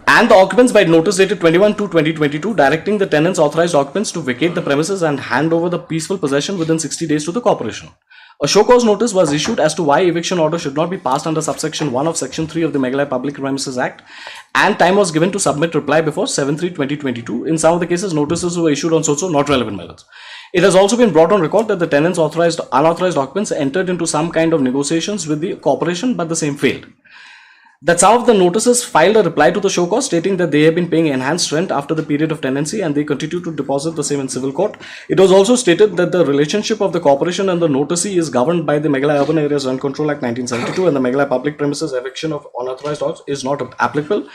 R: And the occupants by notice dated 21/2/2022 directing the tenants authorized occupants to vacate the premises and hand over the peaceful possession within 60 days to the corporation. A show cause notice was issued as to why eviction order should not be passed under subsection 1 of section 3 of the Meghalaya Public Premises Act, and time was given to submit reply before 7/3/2022. In some of the cases, notices were issued on so not relevant matters. It has also been brought on record that the tenants unauthorized occupants entered into some kind of negotiations with the corporation, but the same failed. That some of the notices filed a reply to the show cause stating that they have been paying enhanced rent after the period of tenancy and they continue to deposit the same in civil court. It was also stated that the relationship of the corporation and the noticee is governed by the Meghalaya Urban Areas Rent Control Act 1972 and the Meghalaya Public Premises Eviction of Unauthorized Dogs is not applicable.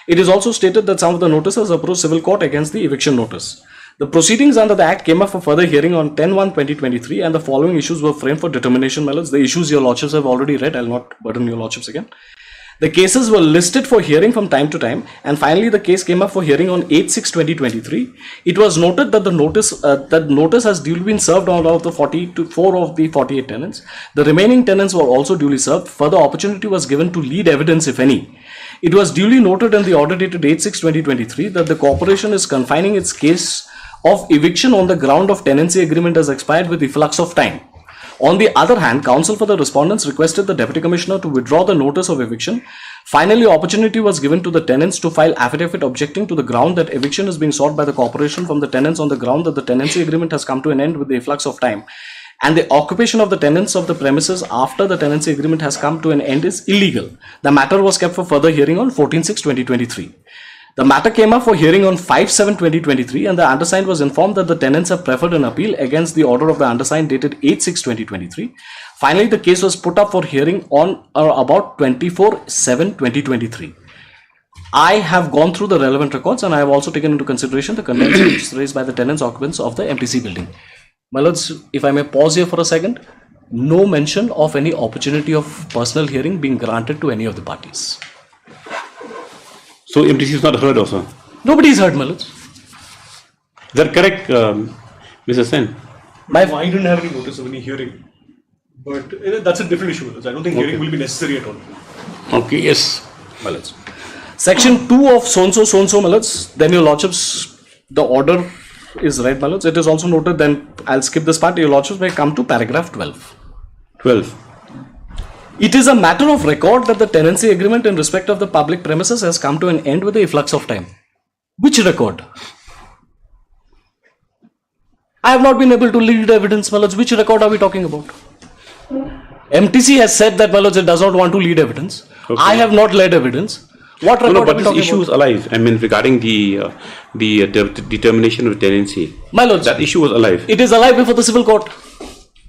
R: It is also stated that some of the notices approach civil court against the eviction notice. The proceedings under the Act came up for further hearing on 10/1/2023 and the following issues were framed for determination, my lords. The issues your lordships have already read. I will not burden your lordships again. The cases were listed for hearing from time to time, and finally the case came up for hearing on 8/6/2023. It was noted that the notice has duly been served on out of the 44 of the 48 tenants. The remaining tenants were also duly served. Further opportunity was given to lead evidence, if any. It was duly noted in the order dated 8/6/2023 that the corporation is confining its case of eviction on the ground of tenancy agreement has expired with efflux of time. On the other hand, counsel for the respondents requested the Deputy Commissioner to withdraw the notice of eviction. Finally, opportunity was given to the tenants to file affidavit objecting to the ground that eviction is being sought by the corporation from the tenants on the ground that the tenancy agreement has come to an end with the efflux of time, and the occupation of the tenants of the premises after the tenancy agreement has come to an end is illegal. The matter was kept for further hearing on 14/6/2023. The matter came up for hearing on 5/7/2023 and the undersigned was informed that the tenants have preferred an appeal against the order of the undersigned dated 8/6/2023. Finally, the case was put up for hearing on or about 24/7/2023. I have gone through the relevant records and I have also taken into consideration the contention raised by the tenants occupants of the MTC building. My lords, if I may pause here for a second, no mention of any opportunity of personal hearing being granted to any of the parties.
B: So MTC is not heard also?
R: Nobody is heard, my lords.
B: Is that correct, Mr. Sen?
C: I didn't have any notice of any hearing. But that's a different issue. I don't think hearing will be necessary at all.
B: Okay, yes, my lords.
R: Section 2 of so-and-so, my lords, then your lordships, the order is read, my lords. It is also noted, then I'll skip this part, your lordships may come to paragraph 12.
B: 12.
R: It is a matter of record that the tenancy agreement in respect of the public premises has come to an end with the efflux of time. Which record? I have not been able to lead evidence, my lords. Which record are we talking about? MTC has said that, my lords, it does not want to lead evidence. Okay. I have not led evidence. What record
B: but this issue is alive. I mean, regarding the determination of tenancy.
R: My lords,
B: that issue was alive.
R: It is alive before the civil court.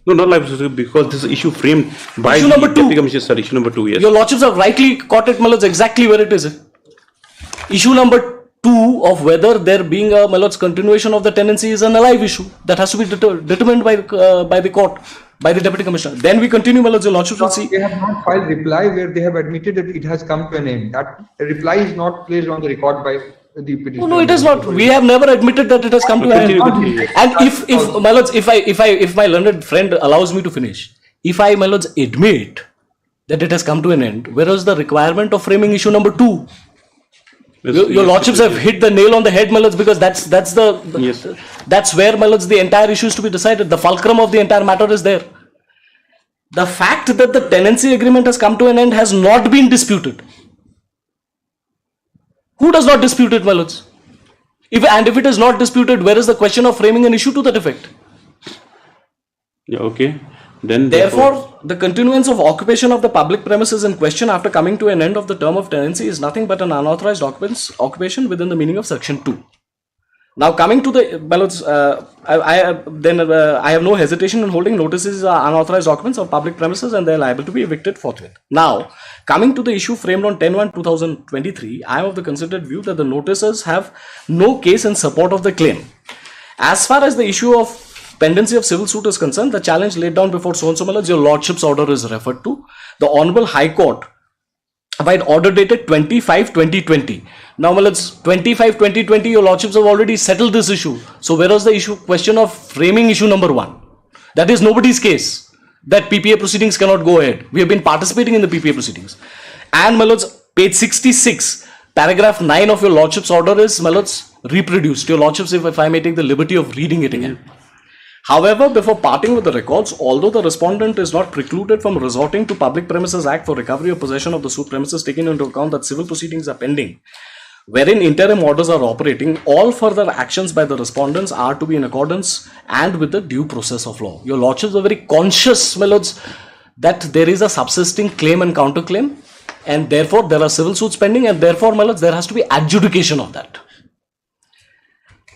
B: No, not alive because this is issue framed by
R: issue
B: the
R: number 2.
B: Deputy Commissioner, sir. Issue number 2, yes.
R: Your lordships have rightly caught it, my lords, exactly where it is. Issue number 2 of whether there being a, my lords, continuation of the tenancy is an alive issue that has to be determined by the court, by the Deputy Commissioner. Then we continue, my lords, your lordships will see.
V: They have not filed reply where they have admitted that it has come to an end. That reply is not placed on the record by the petitioner.
R: No, it is not. We have never admitted that it has come to an end. And if my lords, if my learned friend allows me to finish, if I, my lords, admit that it has come to an end, where is the requirement of framing issue number 2? Your lordships have hit the nail on the head, my lords, because that's where, my lords, the entire issue is to be decided. The fulcrum of the entire matter is there. The fact that the tenancy agreement has come to an end has not been disputed. Who does not dispute it, my lords? If it is not disputed, where is the question of framing an issue to that effect?
B: Yeah, okay. Then
R: therefore, the continuance of occupation of the public premises in question after coming to an end of the term of tenancy is nothing but an unauthorized occupation within the meaning of section 2. Now coming to the ballots, I have no hesitation in holding notices unauthorized occupants of public premises and they are liable to be evicted forthwith. Now, coming to the issue framed on 10/1/2023, I am of the considered view that the notices have no case in support of the claim. As far as the issue of pendency of civil suit is concerned, the challenge laid down before so-and-so, your lordship's order is referred to. The Honorable High Court by order dated 25/2020. Now, 25/2020, your lordships have already settled this issue. So, where was the issue? Question of framing issue number 1. That is nobody's case that PPA proceedings cannot go ahead. We have been participating in the PPA proceedings. And, my lords, page 66, paragraph 9 of your lordship's order is, my lords, reproduced. Your lordships, if I may take the liberty of reading it again. However, before parting with the records, although the respondent is not precluded from resorting to Public Premises Act for recovery or possession of the suit premises, taking into account that civil proceedings are pending, wherein interim orders are operating, all further actions by the respondents are to be in accordance and with the due process of law. Your lordships are very conscious, my lords, that there is a subsisting claim and counterclaim, and therefore there are civil suits pending, and therefore, my lords, there has to be adjudication of that.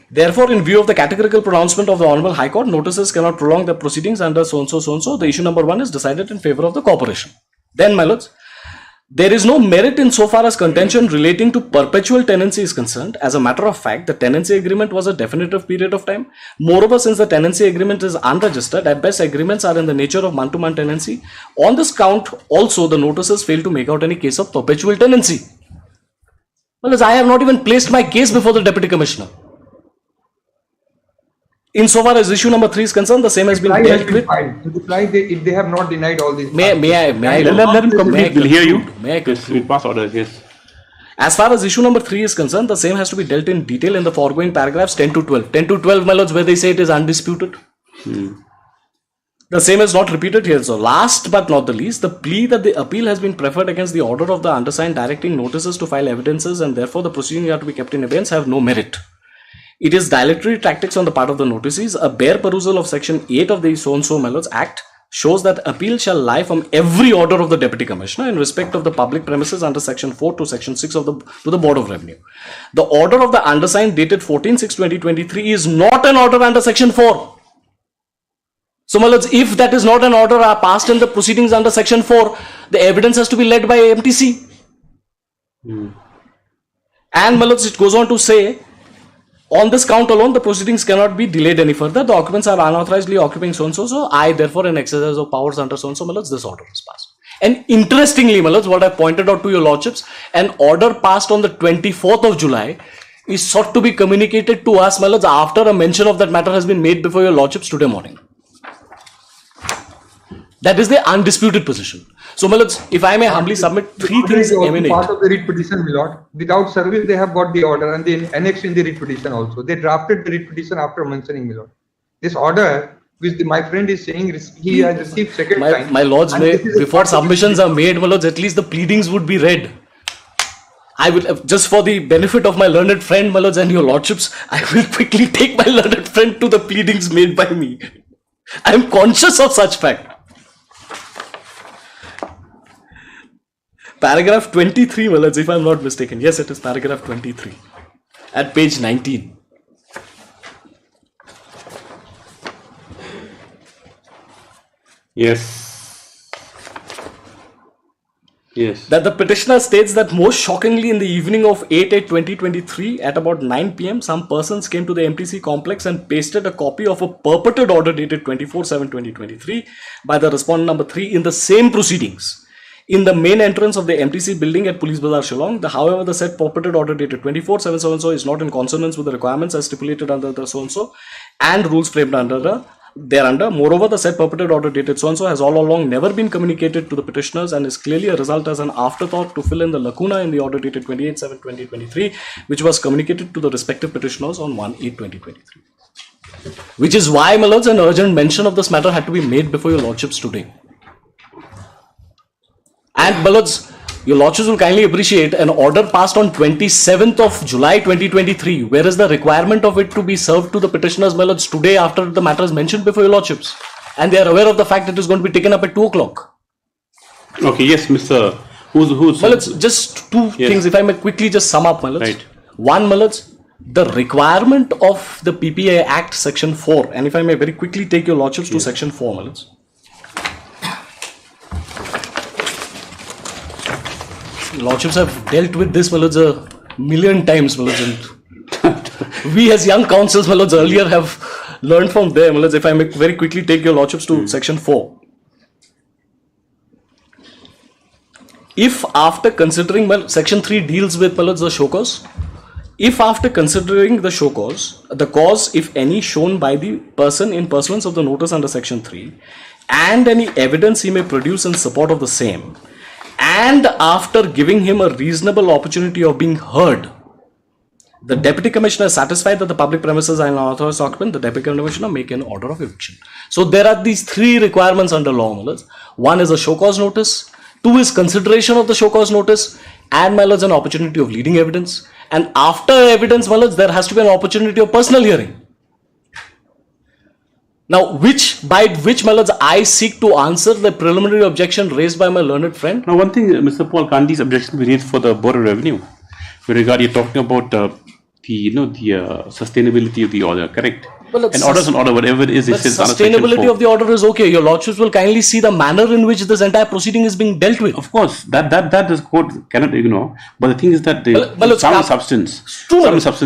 R: Therefore, in view of the categorical pronouncement of the Honorable High Court, notices cannot prolong the proceedings under so-and-so. The issue number 1 is decided in favor of the corporation. Then, my lords, there is no merit in so far as contention relating to perpetual tenancy is concerned. As a matter of fact, the tenancy agreement was a definitive period of time. Moreover, since the tenancy agreement is unregistered, at best agreements are in the nature of month-to-month tenancy. On this count, also the notices fail to make out any case of perpetual tenancy. Well, I have not even placed my case before the Deputy Commissioner. Insofar as issue number 3 is concerned, the same has been dealt with.
V: They have not denied all these.
R: May I
B: let him complete. We'll hear you.
R: May I conclude?
B: We'll pass order, yes.
R: As far as issue number 3 is concerned, the same has to be dealt in detail in the foregoing paragraphs 10 to 12. 10 to 12, my lords, where they say it is undisputed. The same is not repeated here. So, last but not the least, the plea that the appeal has been preferred against the order of the undersigned directing notices to file evidences and therefore the proceedings are to be kept in abeyance have no merit. It is dilatory tactics on the part of the notices. A bare perusal of section 8 of the so-and-so Mellows Act shows that appeal shall lie from every order of the Deputy Commissioner in respect of the public premises under section 4 to section 6 of the Board of Revenue. The order of the undersigned dated 14/6/2023 is not an order under section 4. So, my lords, if that is not an order passed in the proceedings under section 4, the evidence has to be led by MTC. And my lords, it goes on to say, on this count alone, the proceedings cannot be delayed any further. The occupants are unauthorizedly occupying so-and-so. So I, therefore, in exercise of powers under so-and-so, my lords, this order is passed. And interestingly, my lords, what I pointed out to your lordships, an order passed on the 24th of July is sought to be communicated to us, my lords, after a mention of that matter has been made before your lordships today morning. That is the undisputed position. So, my lords, if I may humbly submit three things emanate.
V: Part of the writ petition, my lord. Without service, they have got the order and they annexed in the writ petition also. They drafted the writ petition after mentioning, my lord. This order, which my friend is saying, he has received second time.
R: My lords, before submissions are made, my lords, at least the pleadings would be read. I will, just for the benefit of my learned friend, my lords, and your lordships, I will quickly take my learned friend to the pleadings made by me. I am conscious of such fact. Paragraph 23, my lords, if I am not mistaken. Yes, it is paragraph 23 at page 19.
B: Yes. Yes.
R: That the petitioner states that most shockingly in the evening of 8/8/2023 at about 9 p.m. some persons came to the MTC complex and pasted a copy of a purported order dated 24/7/2023 by the respondent number 3 in the same proceedings in the main entrance of the MTC building at Police Bazaar, Shillong. However, the said purported order dated 24/7 so-and-so is not in consonance with the requirements as stipulated under the so-and-so and rules framed under the thereunder. Moreover, the said purported order dated so-and-so has all along never been communicated to the petitioners and is clearly a result as an afterthought to fill in the lacuna in the order dated 28/7/2023, which was communicated to the respective petitioners on 1/8/2023. Which is why, my lords, an urgent mention of this matter had to be made before your lordships today. And, my lords, your lordships will kindly appreciate an order passed on 27th of July 2023. Where is the requirement of it to be served to the petitioners, my lords, today after the matter is mentioned before your lordships? And they are aware of the fact that it is going to be taken up at 2 o'clock.
B: Okay, yes, Mr. Who's
R: my lords, just two things, if I may quickly just sum up, my lords.
B: Right.
R: One, my lords, the requirement of the PPA Act Section 4, and if I may very quickly take your lordships to Section 4, my lords. Lordships have dealt with this, my lords, a million times, my lords, and we as young counsels, my lords, earlier have learned from them, my lords. If I may very quickly take your lordships to Section 4. If after considering, Section 3 deals with, my lords, the show cause. If after considering the show cause, the cause, if any, shown by the person in pursuance of the notice under Section 3, and any evidence he may produce in support of the same, and after giving him a reasonable opportunity of being heard, the Deputy Commissioner is satisfied that the public premises are an unauthorized occupant, the Deputy Commissioner make an order of eviction. So there are these three requirements under law, my lords. One is a show cause notice, two is consideration of the show cause notice, and, my lords, an opportunity of leading evidence. And after evidence, my lords, there has to be an opportunity of personal hearing. Now, by which, my lords, I seek to answer the preliminary objection raised by my learned friend.
B: Now, one thing, Mr. Paul, can't these objections be raised for the Board of Revenue? With regard, you're talking about the sustainability of the order, correct?
R: Well,
B: and orders on order, whatever it is, it says
R: sustainability of the order is okay. Your lordships will kindly see the manner in which this entire proceeding is being dealt with.
B: Of course, that the court cannot ignore. But the thing is that some substance,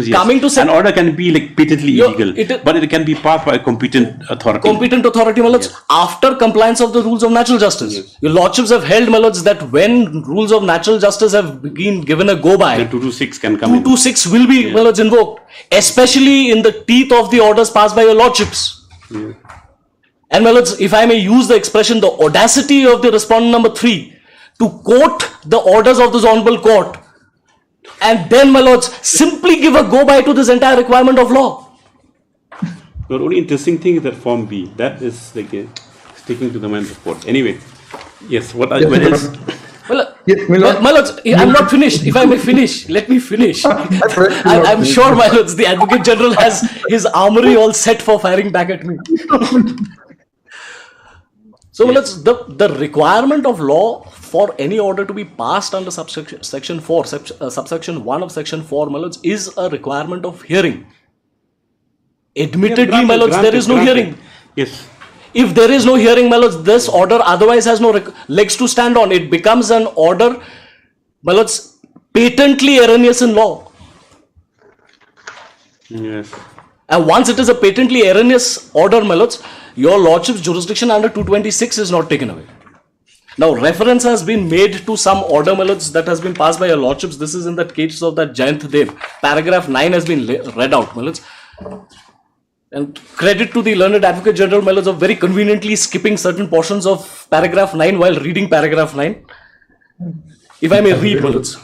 B: yes.
R: Coming to
B: an order can be like patently illegal, but it can be passed by a competent authority.
R: Competent authority, my lords, yes. After compliance of the rules of natural justice. Yes. Your lordships have held, my lords, that when rules of natural justice have been given a go by,
B: 226 can come.
R: 226 will be, yes. My lords, invoked, especially in the teeth of the orders passed by your lordships. Yeah. And, my lords, if I may use the expression, the audacity of the respondent number 3 to quote the orders of this honorable court and then, my lords, simply give a go by to this entire requirement of law.
B: The only interesting thing is that Form B, that is like sticking to the mind of the court. Anyway, yes, what else?
R: Well, yes, my lords, I'm not finished. If I may finish, let me finish. I'm sure, my lords, the Advocate General has his armory all set for firing back at me. So, my lords, the requirement of law for any order to be passed under Section 4, subsection 1 of Section 4, my lords, is a requirement of hearing. Admittedly, my lords, there is no hearing.
B: Yes.
R: If there is no hearing, my lords, this order otherwise has no legs to stand on. It becomes an order, my lords, patently erroneous in law.
B: Yes.
R: And once it is a patently erroneous order, my lords, your lordship's jurisdiction under 226 is not taken away. Now, reference has been made to some order, my lords, that has been passed by your lordships. This is in the case of that Jayant Dev. Paragraph 9 has been read out, my lords. And credit to the learned advocate general, my lords, of very conveniently skipping certain portions of paragraph 9 while reading paragraph 9. If I may read, my lords.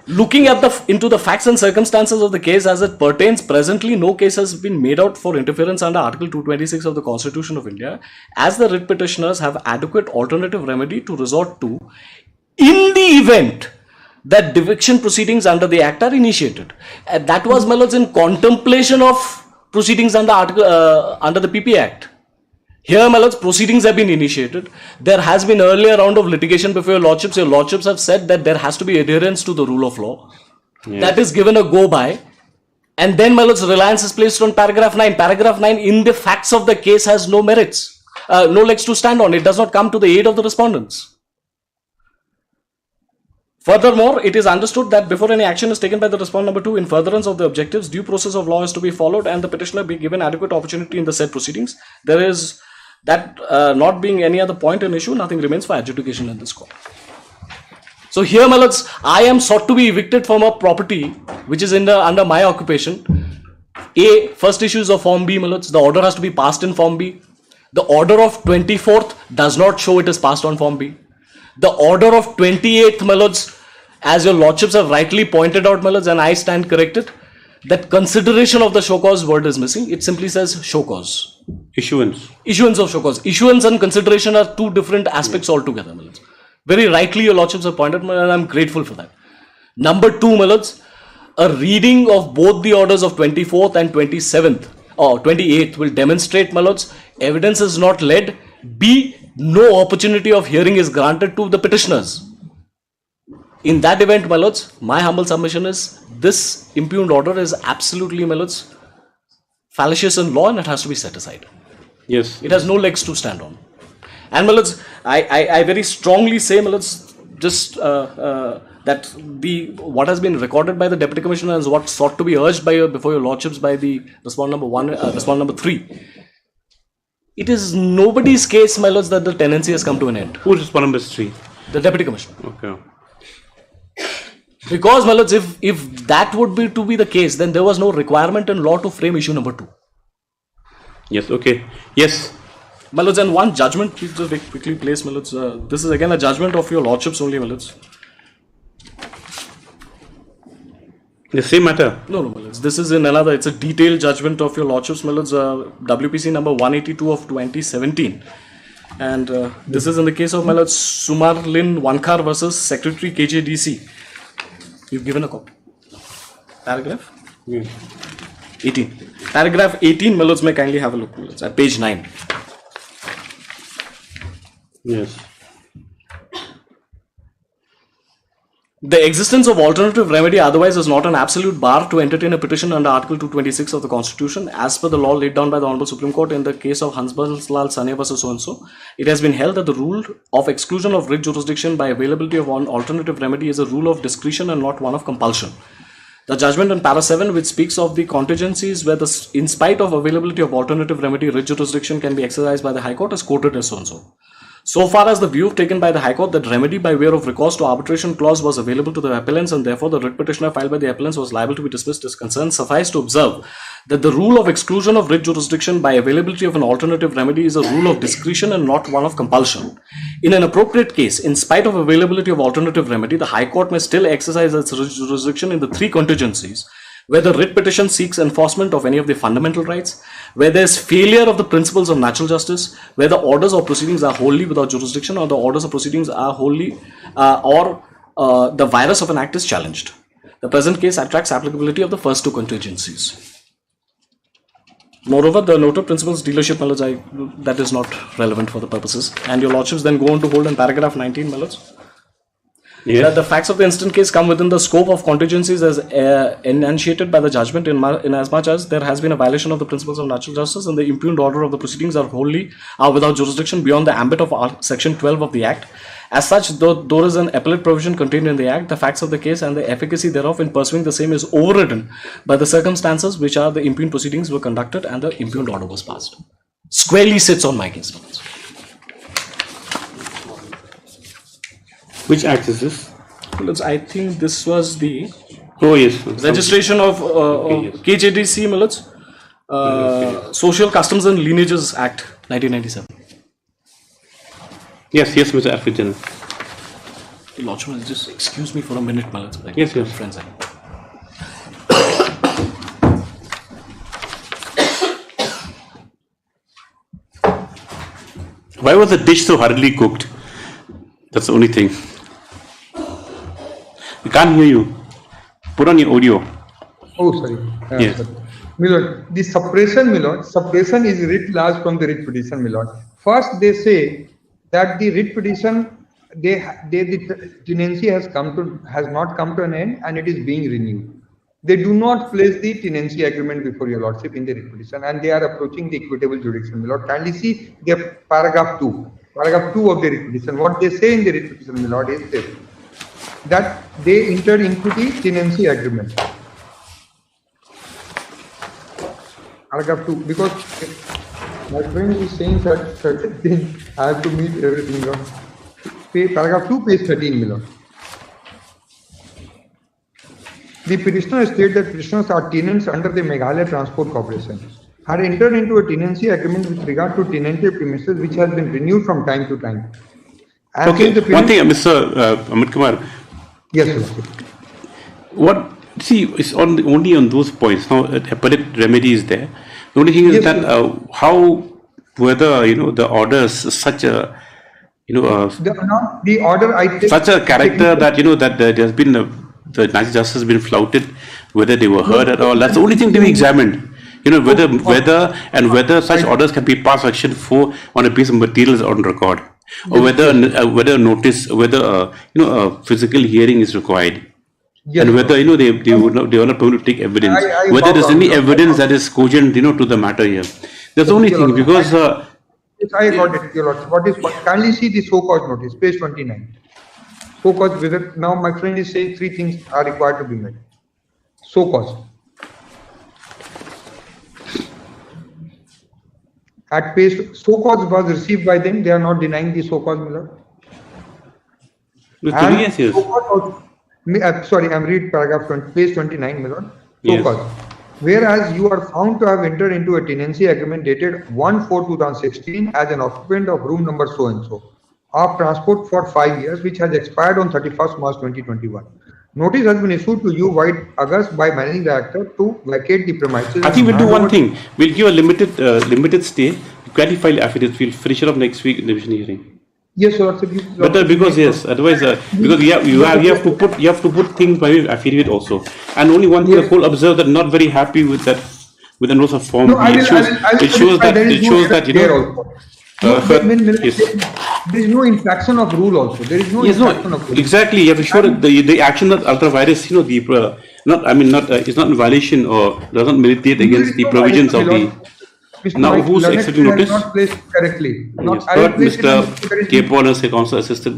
R: Looking at into the facts and circumstances of the case as it pertains, presently no case has been made out for interference under Article 226 of the Constitution of India, as the writ petitioners have adequate alternative remedy to resort to in the event that eviction proceedings under the Act are initiated. And that was, my lords, in contemplation of proceedings under the PP Act. Here, my lords, proceedings have been initiated. There has been earlier round of litigation before your lordships. Your lordships have said that there has to be adherence to the rule of law. Yes. That is given a go by. And then, my lords, reliance is placed on paragraph 9. Paragraph 9 in the facts of the case has no merits, no legs to stand on. It does not come to the aid of the respondents. Furthermore, it is understood that before any action is taken by the respondent number 2 in furtherance of the objectives, due process of law is to be followed and the petitioner be given adequate opportunity in the said proceedings. There is that not being any other point in issue, nothing remains for adjudication in this court. So here, my lords, I am sought to be evicted from a property which is under my occupation. A, first issues of Form B, my lords. The order has to be passed in Form B. The order of 24th does not show it is passed on Form B. The order of 28th, my lords, as your lordships have rightly pointed out, my lords, and I stand corrected, that consideration of the show cause word is missing. It simply says show cause.
B: Issuance.
R: Issuance of show cause. Issuance and consideration are two different aspects altogether, my lords. Very rightly your lordships have pointed, and I am grateful for that. Number 2, my lords, a reading of both the orders of 24th and 27th or 28th will demonstrate, my lords, evidence is not led. B, no opportunity of hearing is granted to the petitioners. In that event, my lords, my humble submission is this impugned order is absolutely, my lords, fallacious in law and it has to be set aside.
B: Yes.
R: It has no legs to stand on. And my lords, I very strongly say, my lords, just that what has been recorded by the Deputy Commissioner is what sought to be urged by before your lordships by the respondent number 1, respondent number 3. It is nobody's case, my lords, that the tenancy has come to an end.
B: Who is respondent number 3?
R: The Deputy Commissioner.
B: Okay.
R: Because, my lords, if that would be to be the case, then there was no requirement in law to frame issue number 2.
B: Yes, okay. Yes.
R: My lords, and one judgment, please just quickly place, my lords. This is again a judgment of your lordships only, my lords.
B: The same matter?
R: No, my lords. This is in another, it's a detailed judgment of your lordships, my lords, WPC number 182 of 2017. And this is in the case of, my lords, Sumarlin Wankar versus Secretary KJDC. You've given a copy. Paragraph? 18. Paragraph 18, my lords, may kindly have a look, my lords, at page 9.
B: Yes.
R: The existence of alternative remedy otherwise is not an absolute bar to entertain a petition under Article 226 of the Constitution. As per the law laid down by the Honorable Supreme Court in the case of Hansbal Sania versus so-and-so, it has been held that the rule of exclusion of writ jurisdiction by availability of one alternative remedy is a rule of discretion and not one of compulsion. The judgment in para 7, which speaks of the contingencies where in spite of availability of alternative remedy, writ jurisdiction can be exercised by the High Court, is quoted as so-and-so. So far as the view taken by the High Court that remedy by way of recourse to arbitration clause was available to the appellants and therefore the writ petitioner filed by the appellants was liable to be dismissed is concerned, suffice to observe that the rule of exclusion of writ jurisdiction by availability of an alternative remedy is a rule of discretion and not one of compulsion. In an appropriate case, in spite of availability of alternative remedy, the High Court may still exercise its jurisdiction in the 3 contingencies: where the writ petition seeks enforcement of any of the fundamental rights, where there is failure of the principles of natural justice, where the orders or proceedings are wholly without jurisdiction, or the orders or proceedings are wholly, the virus of an act is challenged. The present case attracts applicability of the first 2 contingencies. Moreover, the noted principles dealership, my lords, that is not relevant for the purposes. And your lordships then go on to hold in paragraph 19, my lords. Yes. That the facts of the instant case come within the scope of contingencies as enunciated by the judgment in as much as there has been a violation of the principles of natural justice and the impugned order of the proceedings are wholly without jurisdiction beyond the ambit of section 12 of the Act, As such, though there is an appellate provision contained in the Act, the facts of the case and the efficacy thereof in pursuing the same is overridden by the circumstances which are the impugned proceedings were conducted and the impugned order was passed. Squarely sits on my case.
B: Which Act is this?
R: I think this was the
B: registration
R: of KJDC Millets, Social Customs and Lineages Act 1997.
B: Yes, Mr. Advocate General.
R: Lordship, just excuse me for a minute, Millets.
B: Yes.
R: Friends.
B: Why was the dish so hurriedly cooked? That's the only thing. We can't hear you. Put on your audio.
V: Oh, sorry.
B: Yes.
V: Milord, the suppression is writ large from the writ petition, Milord. First, they say that the writ petition, the tenancy has not come to an end and it is being renewed. They do not place the tenancy agreement before your Lordship in the writ petition, and they are approaching the equitable jurisdiction. My Lord, kindly see their paragraph 2. Paragraph 2 of the writ petition. What they say in the writ petition, my Lord, is this, that they entered into the tenancy agreement. Paragraph 2, because my friend is saying that certain things I have to meet everything. Lord. Paragraph 2, page 13, my Lord. The petitioner states that petitioners are tenants under the Meghalaya Transport Corporation, had entered into a tenancy agreement with regard to tenanted premises which has been renewed from time to time. And
B: okay, one thing, Mr. Amit Kumar.
V: Yes, sir.
B: It's only on those points. Now, appellate remedy is there. The only thing is that whether the order is such a
V: the order I take
B: such a character that that there has been the natural justice has been flouted, whether they were heard at all. That's the only thing to be examined. Whether such orders can be passed action for on a piece of materials on record, or whether a physical hearing is required. Yes, and whether they are not permitted to take evidence, whether there is any evidence that is cogent to the matter here. That's the only thing, because
V: yes, I got it, Your Lordship. Kindly see the so-called notice, page 29. So-called visit. Now my friend is saying 3 things are required to be met. So-called. At page, so-called was received by them. They are not denying the so-called, Miller.
B: Yes.
V: Sorry, I'm reading paragraph 20, page 29, Milord. So-called. Yes. Whereas you are found to have entered into a tenancy agreement dated 1/4/2016 as an occupant of room number so-and-so of transport for 5 years, which has expired on 31st March 2021. Notice has been issued to you by August by managing director to vacate the premises.
B: I think we'll do one thing. We'll give a limited stay. Qualify affidavits. We'll finish it up next week in the division hearing.
V: Yes, sir.
B: Better because otherwise because you have to put things by affidavit also. And only one thing, I will observe that not very happy with that with the notice of form. It shows that
V: there is no infraction of rule also. There is no infraction of rule.
B: Exactly. You have to show that the action that ultra virus, is not in violation or does not militate against the provisions of the. Now, who's accepting notice?
V: Not placed correctly.
B: Mr. K. Paul as a counsel assistant.